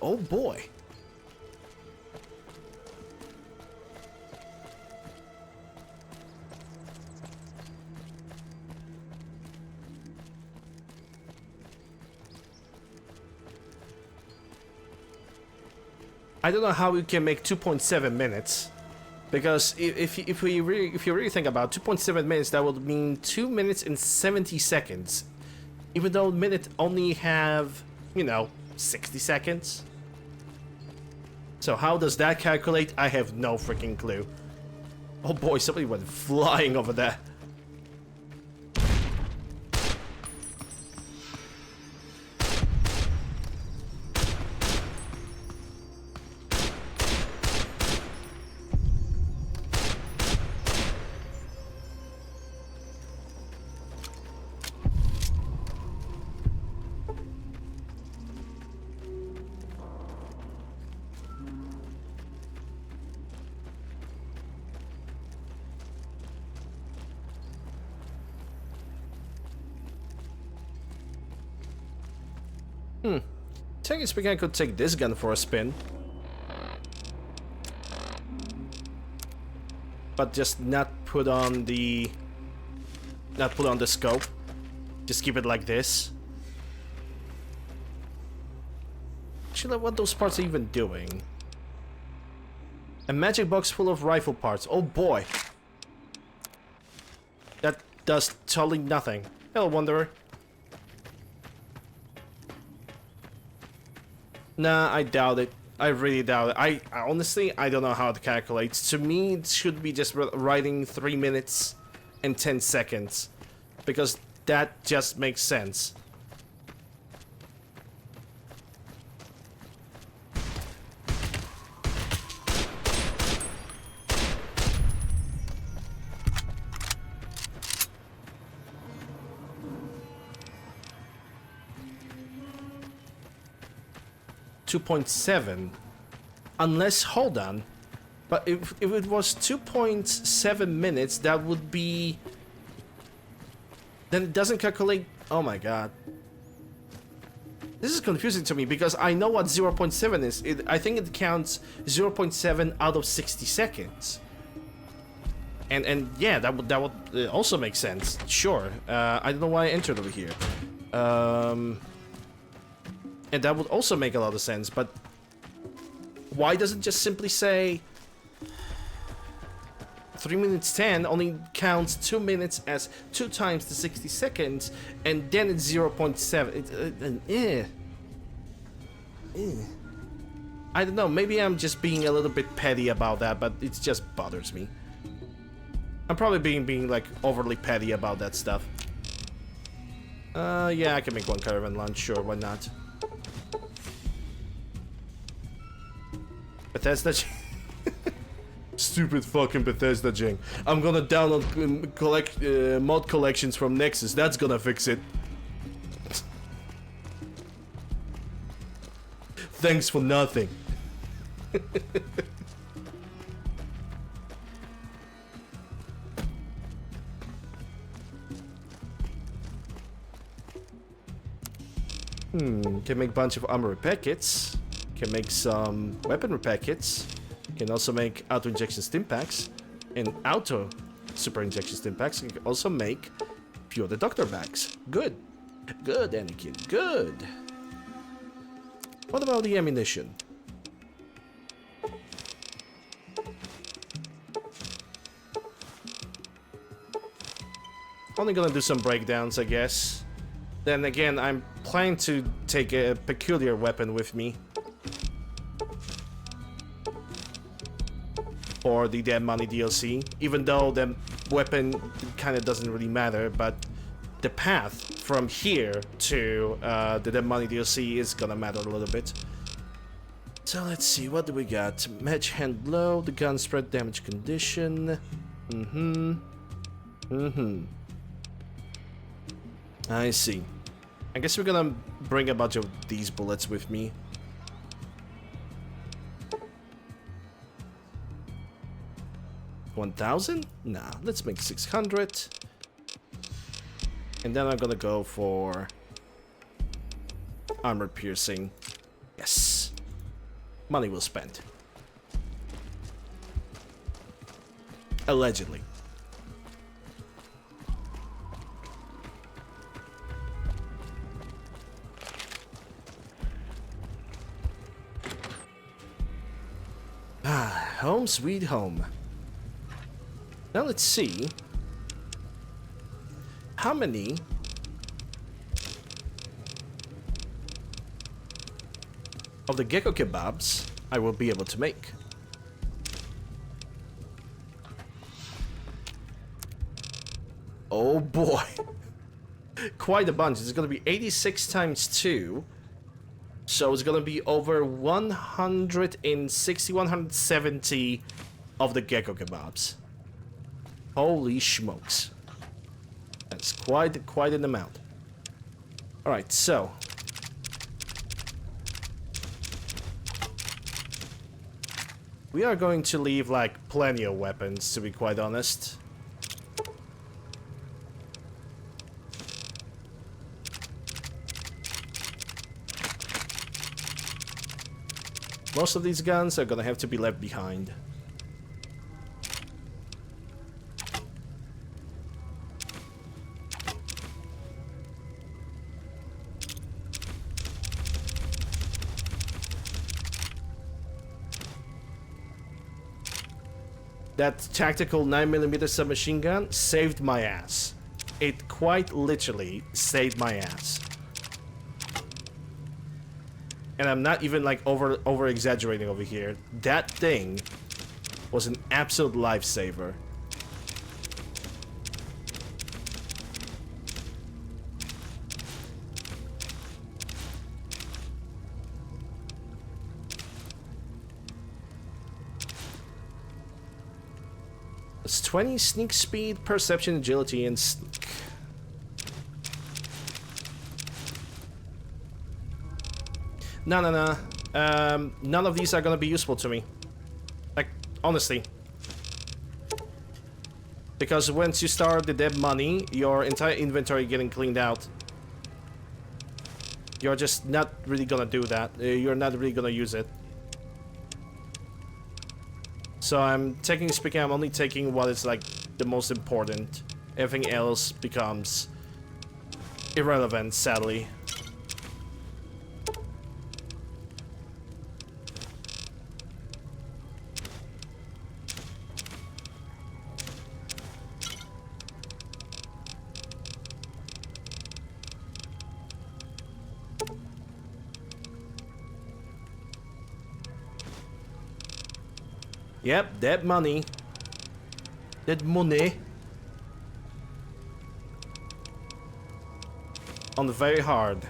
Oh boy. I don't know how we can make 2.7 minutes, because if you really think about 2.7 minutes, that would mean 2 minutes and 70 seconds, even though minute only have, you know, 60 seconds. So how does that calculate? I have no freaking clue. Oh boy, somebody went flying over there. Technically speaking, I could take this gun for a spin. But just not put on the scope. Just keep it like this. Actually, what those parts are even doing? A magic box full of rifle parts. Oh boy. That does totally nothing. Hello, Wanderer. Nah, I doubt it. I really doubt it. I honestly, I don't know how it calculates. To me, it should be just writing 3 minutes and 10 seconds. Because that just makes sense. .7 unless, hold on, but if it was 2.7 minutes, that would be, then it doesn't calculate. Oh my god, this is confusing to me because I know what 0.7 is. I think it counts 0.7 out of 60 seconds, and yeah, that would also make sense. Sure, I don't know why I entered over here. And that would also make a lot of sense, but why doesn't it just simply say 3 minutes 10 only counts 2 minutes as 2 times the 60 seconds, and then it's 0.7. I don't know, maybe I'm just being a little bit petty about that, but it just bothers me. I'm probably being like overly petty about that stuff. Yeah, I can make one caravan lunch, sure, why not? Bethesda stupid fucking Bethesda Jing. I'm gonna download mod collections from Nexus. That's gonna fix it. Thanks for nothing. Can make a bunch of armor packets. Can make some weapon repair kits. Can also make auto injection stim packs and auto super injection stim packs. You can also make a few of the doctor bags. Good. Good, Anakin. Good. What about the ammunition? Only gonna do some breakdowns, I guess. Then again, I'm planning to take a peculiar weapon with me. For the Dead Money DLC, even though the weapon kind of doesn't really matter, but the path from here to the Dead Money DLC is gonna matter a little bit. So let's see, what do we got? Match hand blow, the gun spread damage condition. I see. I guess we're gonna bring a bunch of these bullets with me. $1,000? Nah, let's make 600. And then I'm gonna go for armor piercing. Yes. Money well spent. Allegedly. Ah, home sweet home. Now let's see how many of the gecko kebabs I will be able to make. Oh boy. Quite a bunch. It's going to be 86 times 2. So it's going to be over 160, 170 of the gecko kebabs. Holy smokes. That's quite an amount. Alright, so we are going to leave like plenty of weapons, to be quite honest. Most of these guns are gonna have to be left behind. That tactical 9mm submachine gun saved my ass. It quite literally saved my ass. And I'm not even like over exaggerating over here. That thing was an absolute lifesaver. It's 20 sneak speed, perception, agility, and sneak. No. None of these are gonna be useful to me. Like, honestly. Because once you start the dead money, your entire inventory getting cleaned out. You're just not really gonna do that. You're not really gonna use it. So I'm only taking what is like the most important. Everything else becomes irrelevant, sadly. Yep, that money. That money. On the very hard.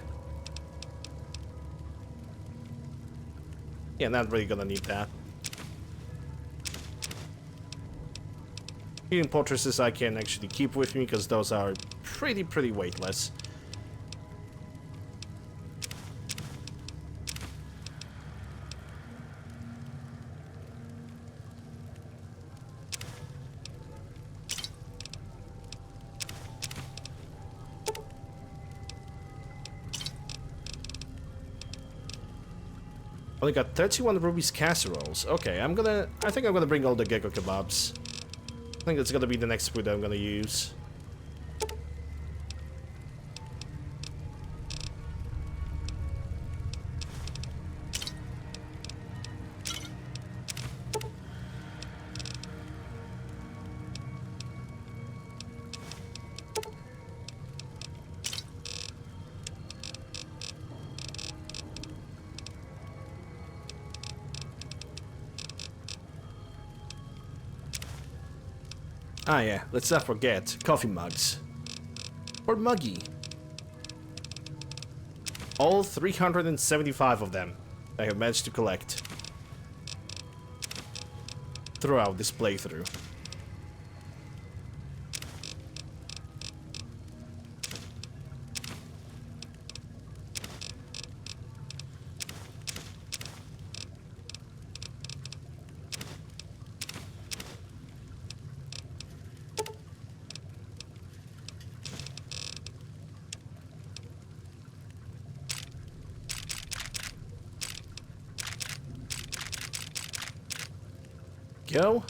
Yeah, not really gonna need that. Healing fortresses I can actually keep with me because those are pretty weightless. Only got 31 rubies casseroles. Okay, I think I'm gonna bring all the gecko kebabs. I think that's gonna be the next food I'm gonna use. Ah yeah, let's not forget coffee mugs. Or muggy. All 375 of them I have managed to collect throughout this playthrough. Go.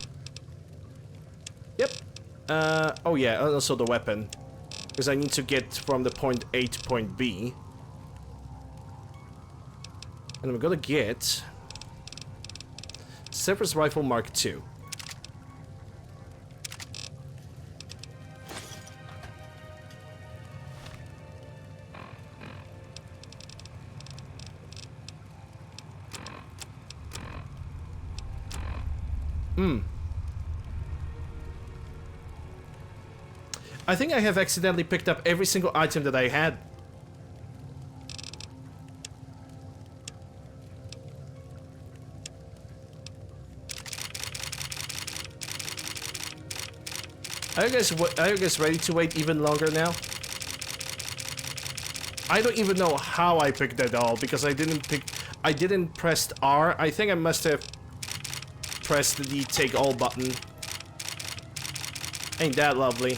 Yep. Oh yeah, also the weapon. Because I need to get from the point A to point B. And I'm gonna get Zephyr's Rifle Mark II. I think I have accidentally picked up every single item that I had. Are you guys ready to wait even longer now? I don't even know how I picked that all because I didn't press R. I think I must have pressed the take all button. Ain't that lovely?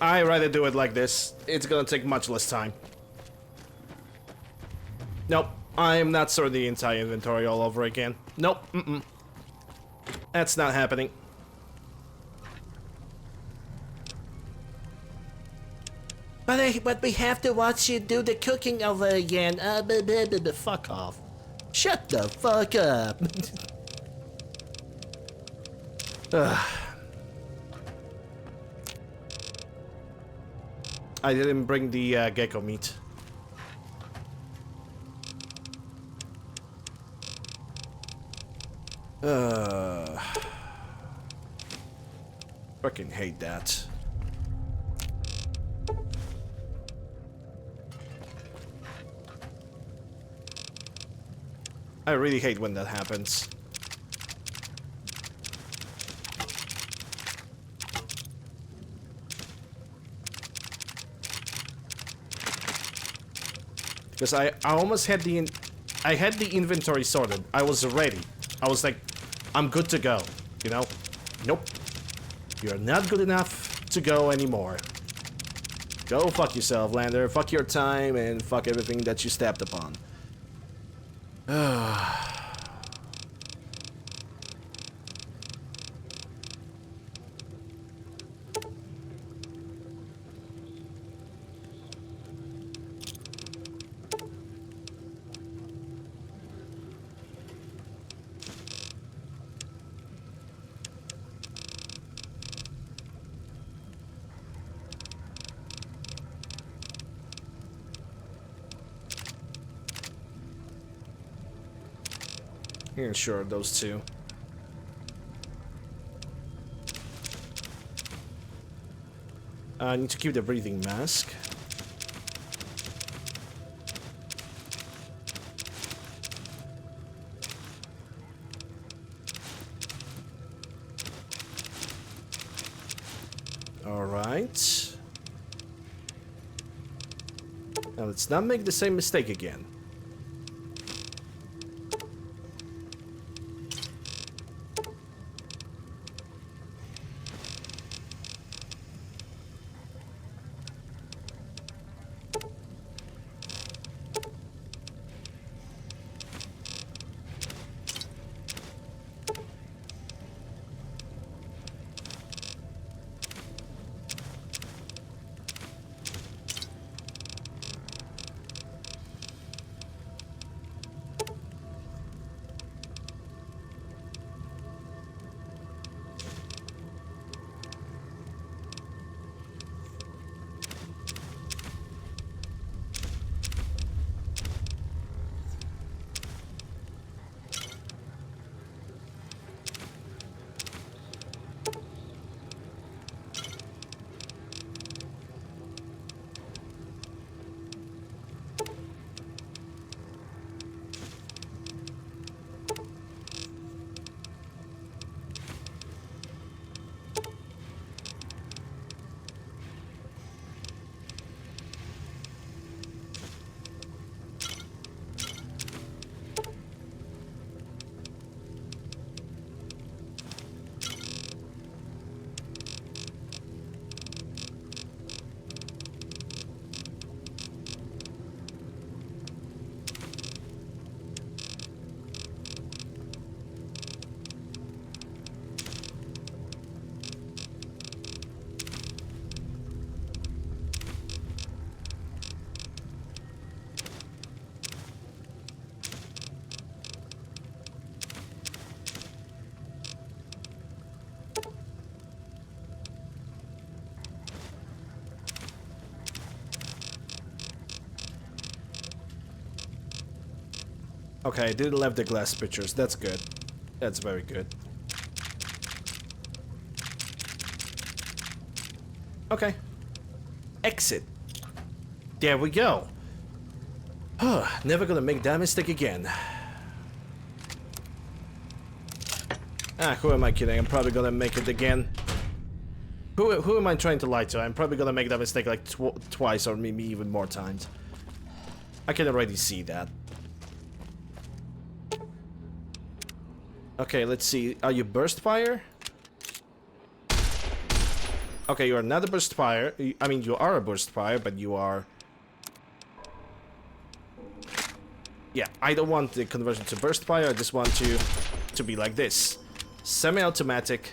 I rather do it like this. It's gonna take much less time. Nope. I am not sorting the entire inventory all over again. Nope. That's not happening. But we have to watch you do the cooking over again. Fuck off. Shut the fuck up. I didn't bring the gecko meat. Fucking hate that. I really hate when that happens. Because I almost had the inventory sorted. I was ready. I was like, I'm good to go. You know? Nope. You're not good enough to go anymore. Go fuck yourself, Lander. Fuck your time and fuck everything that you stepped upon. Yeah, sure, those two. I need to keep the breathing mask. Alright. Now let's not make the same mistake again. Okay, I didn't leave the glass pitchers. That's good. That's very good. Okay. Exit. There we go. Never gonna make that mistake again. Ah, who am I kidding? I'm probably gonna make it again. Who am I trying to lie to? I'm probably gonna make that mistake like twice or maybe even more times. I can already see that. Okay, let's see. Are you burst fire? Okay, you're not a burst fire. I mean, you are a burst fire, but you are... Yeah, I don't want the conversion to burst fire. I just want you to be like this. Semi-automatic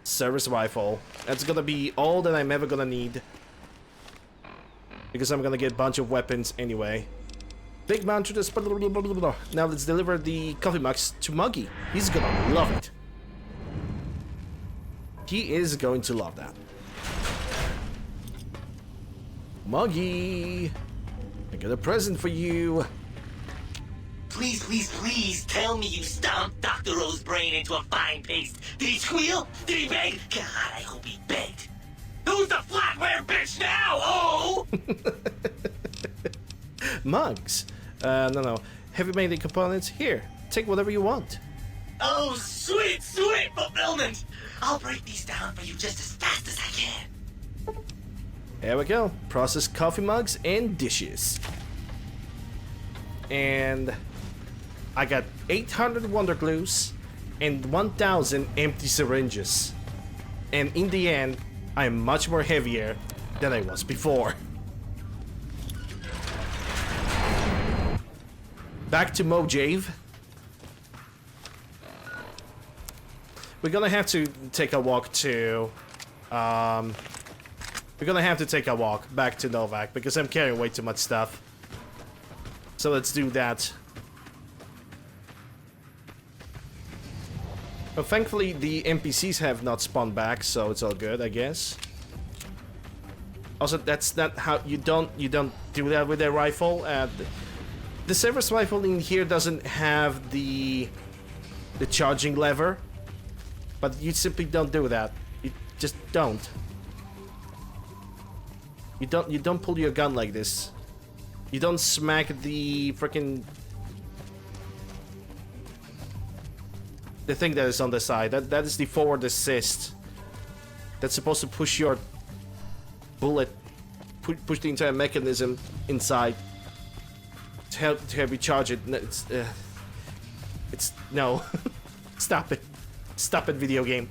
service rifle. That's gonna be all that I'm ever gonna need. Because I'm gonna get a bunch of weapons anyway. Big man to this... Now let's deliver the coffee mugs to Muggy. He's gonna love it. He is going to love that. Muggy! I got a present for you. Please, please, please tell me you stomped Dr. O's brain into a fine paste. Did he squeal? Did he beg? God, I hope he begged. Who's the flatware bitch now? Oh! Mugs. No. Have you made the components? Here, take whatever you want. Oh, sweet, sweet fulfillment! I'll break these down for you just as fast as I can. There we go. Processed coffee mugs and dishes. And I got 800 wonder glues and 1,000 empty syringes. And in the end, I'm much more heavier than I was before. Back to Mojave. We're gonna have to take a walk to... we're gonna have to take a walk back to Novak because I'm carrying way too much stuff. So let's do that. But thankfully the NPCs have not spawned back, so it's all good, I guess. Also, that's not how you don't do that with a rifle. The service rifle in here doesn't have the charging lever, but you simply don't do that. You just don't. You don't pull your gun like this. You don't smack the freaking the thing that is on the side. That is the forward assist. That's supposed to push your bullet, push the entire mechanism inside to help you charge it. It's no. Stop it, video game.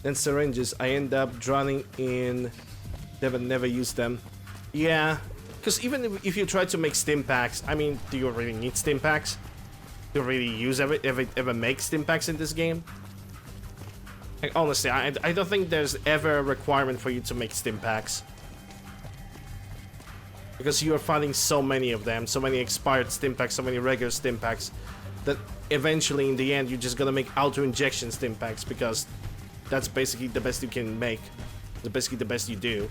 Then syringes, I end up drowning in. Never use them. Yeah, because even if you try to make stim packs, I mean, do you really need stim packs? Do you really use ever make stim packs in this game? Like, honestly, I don't think there's ever a requirement for you to make stim packs. Because you are finding so many of them, so many expired stim packs, so many regular stim packs, that eventually in the end you're just gonna make auto-injection stim packs because that's basically the best you can make. Basically the best you do.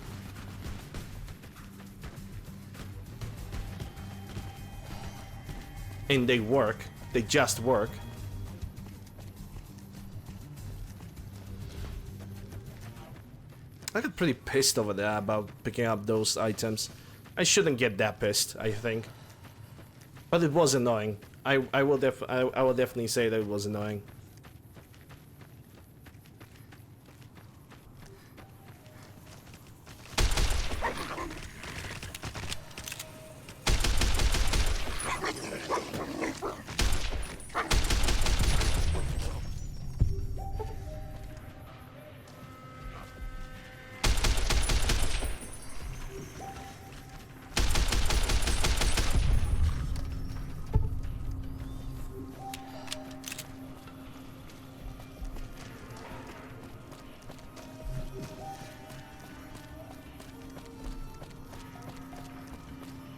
And they work. They just work. I got pretty pissed over there about picking up those items. I shouldn't get that pissed, I think. But it was annoying. I will definitely say that it was annoying.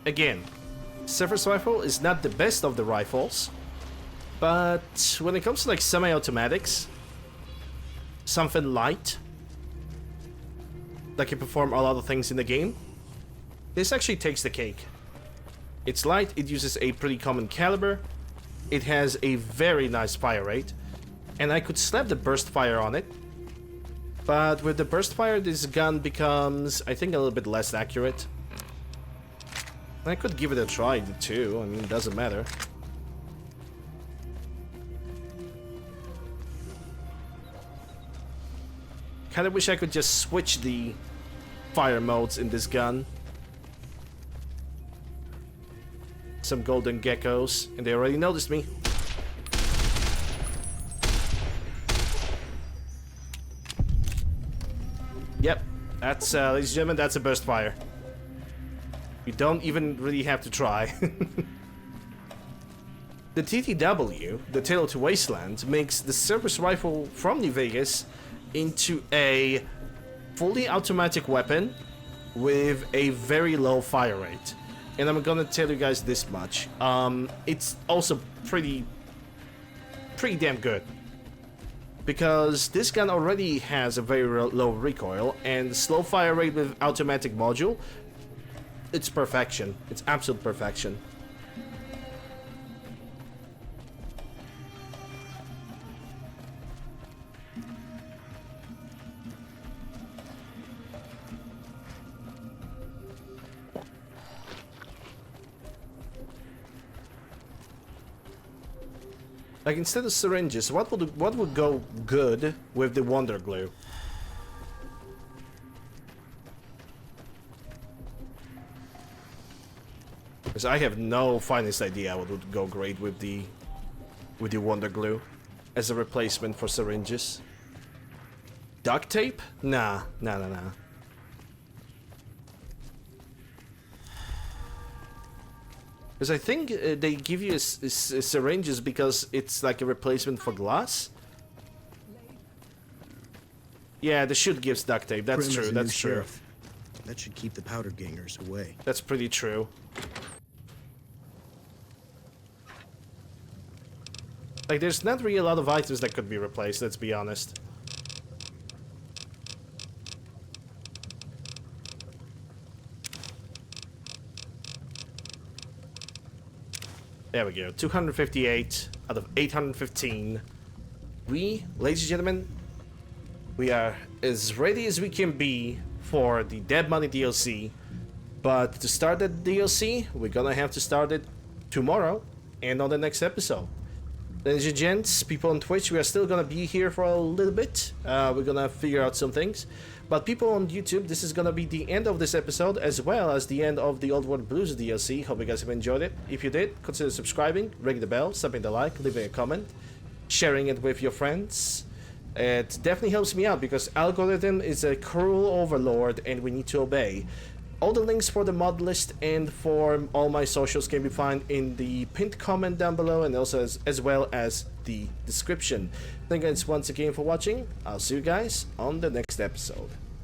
Again, service rifle is not the best of the rifles, but when it comes to like semi-automatics, something light that can perform a lot of things in the game, this actually takes the cake. It's light, it uses a pretty common caliber, it has a very nice fire rate, and I could slap the burst fire on it, but with the burst fire this gun becomes, I think, a little bit less accurate. I could give it a try too, I mean, it doesn't matter. Kinda wish I could just switch the fire modes in this gun. Some golden geckos, and they already noticed me. Yep, that's, ladies and gentlemen, that's a burst fire. You don't even really have to try. The TTW, the Tailor to Wasteland, makes the service rifle from New Vegas into a fully automatic weapon with a very low fire rate. And I'm gonna tell you guys this much. It's also pretty damn good. Because this gun already has a very low recoil and slow fire rate with automatic module. It's perfection. It's absolute perfection. Like, instead of syringes, what would go good with the Wonder Glue? Because I have no finest idea what would go great with the Wonder Glue as a replacement for syringes. Duct tape? Nah. Because I think they give you syringes because it's like a replacement for glass. Yeah, the chute gives duct tape. That's true. That's true. That should keep the powder gangers away. That's pretty true. Like, there's not really a lot of items that could be replaced, let's be honest. There we go, 258 out of 815. We, ladies and gentlemen, we are as ready as we can be for the Dead Money DLC. But to start that DLC, we're gonna have to start it tomorrow and on the next episode. Ladies and gents, people on Twitch, we are still gonna be here for a little bit. We're gonna figure out some things. But people on YouTube, this is gonna be the end of this episode, as well as the end of the Old World Blues DLC. Hope you guys have enjoyed it. If you did, consider subscribing, ringing the bell, snapping the like, leaving a comment, sharing it with your friends. It definitely helps me out because algorithm is a cruel overlord and we need to obey. All the links for the mod list and for all my socials can be found in the pinned comment down below, and also as well as the description. Thank you guys once again for watching. I'll see you guys on the next episode.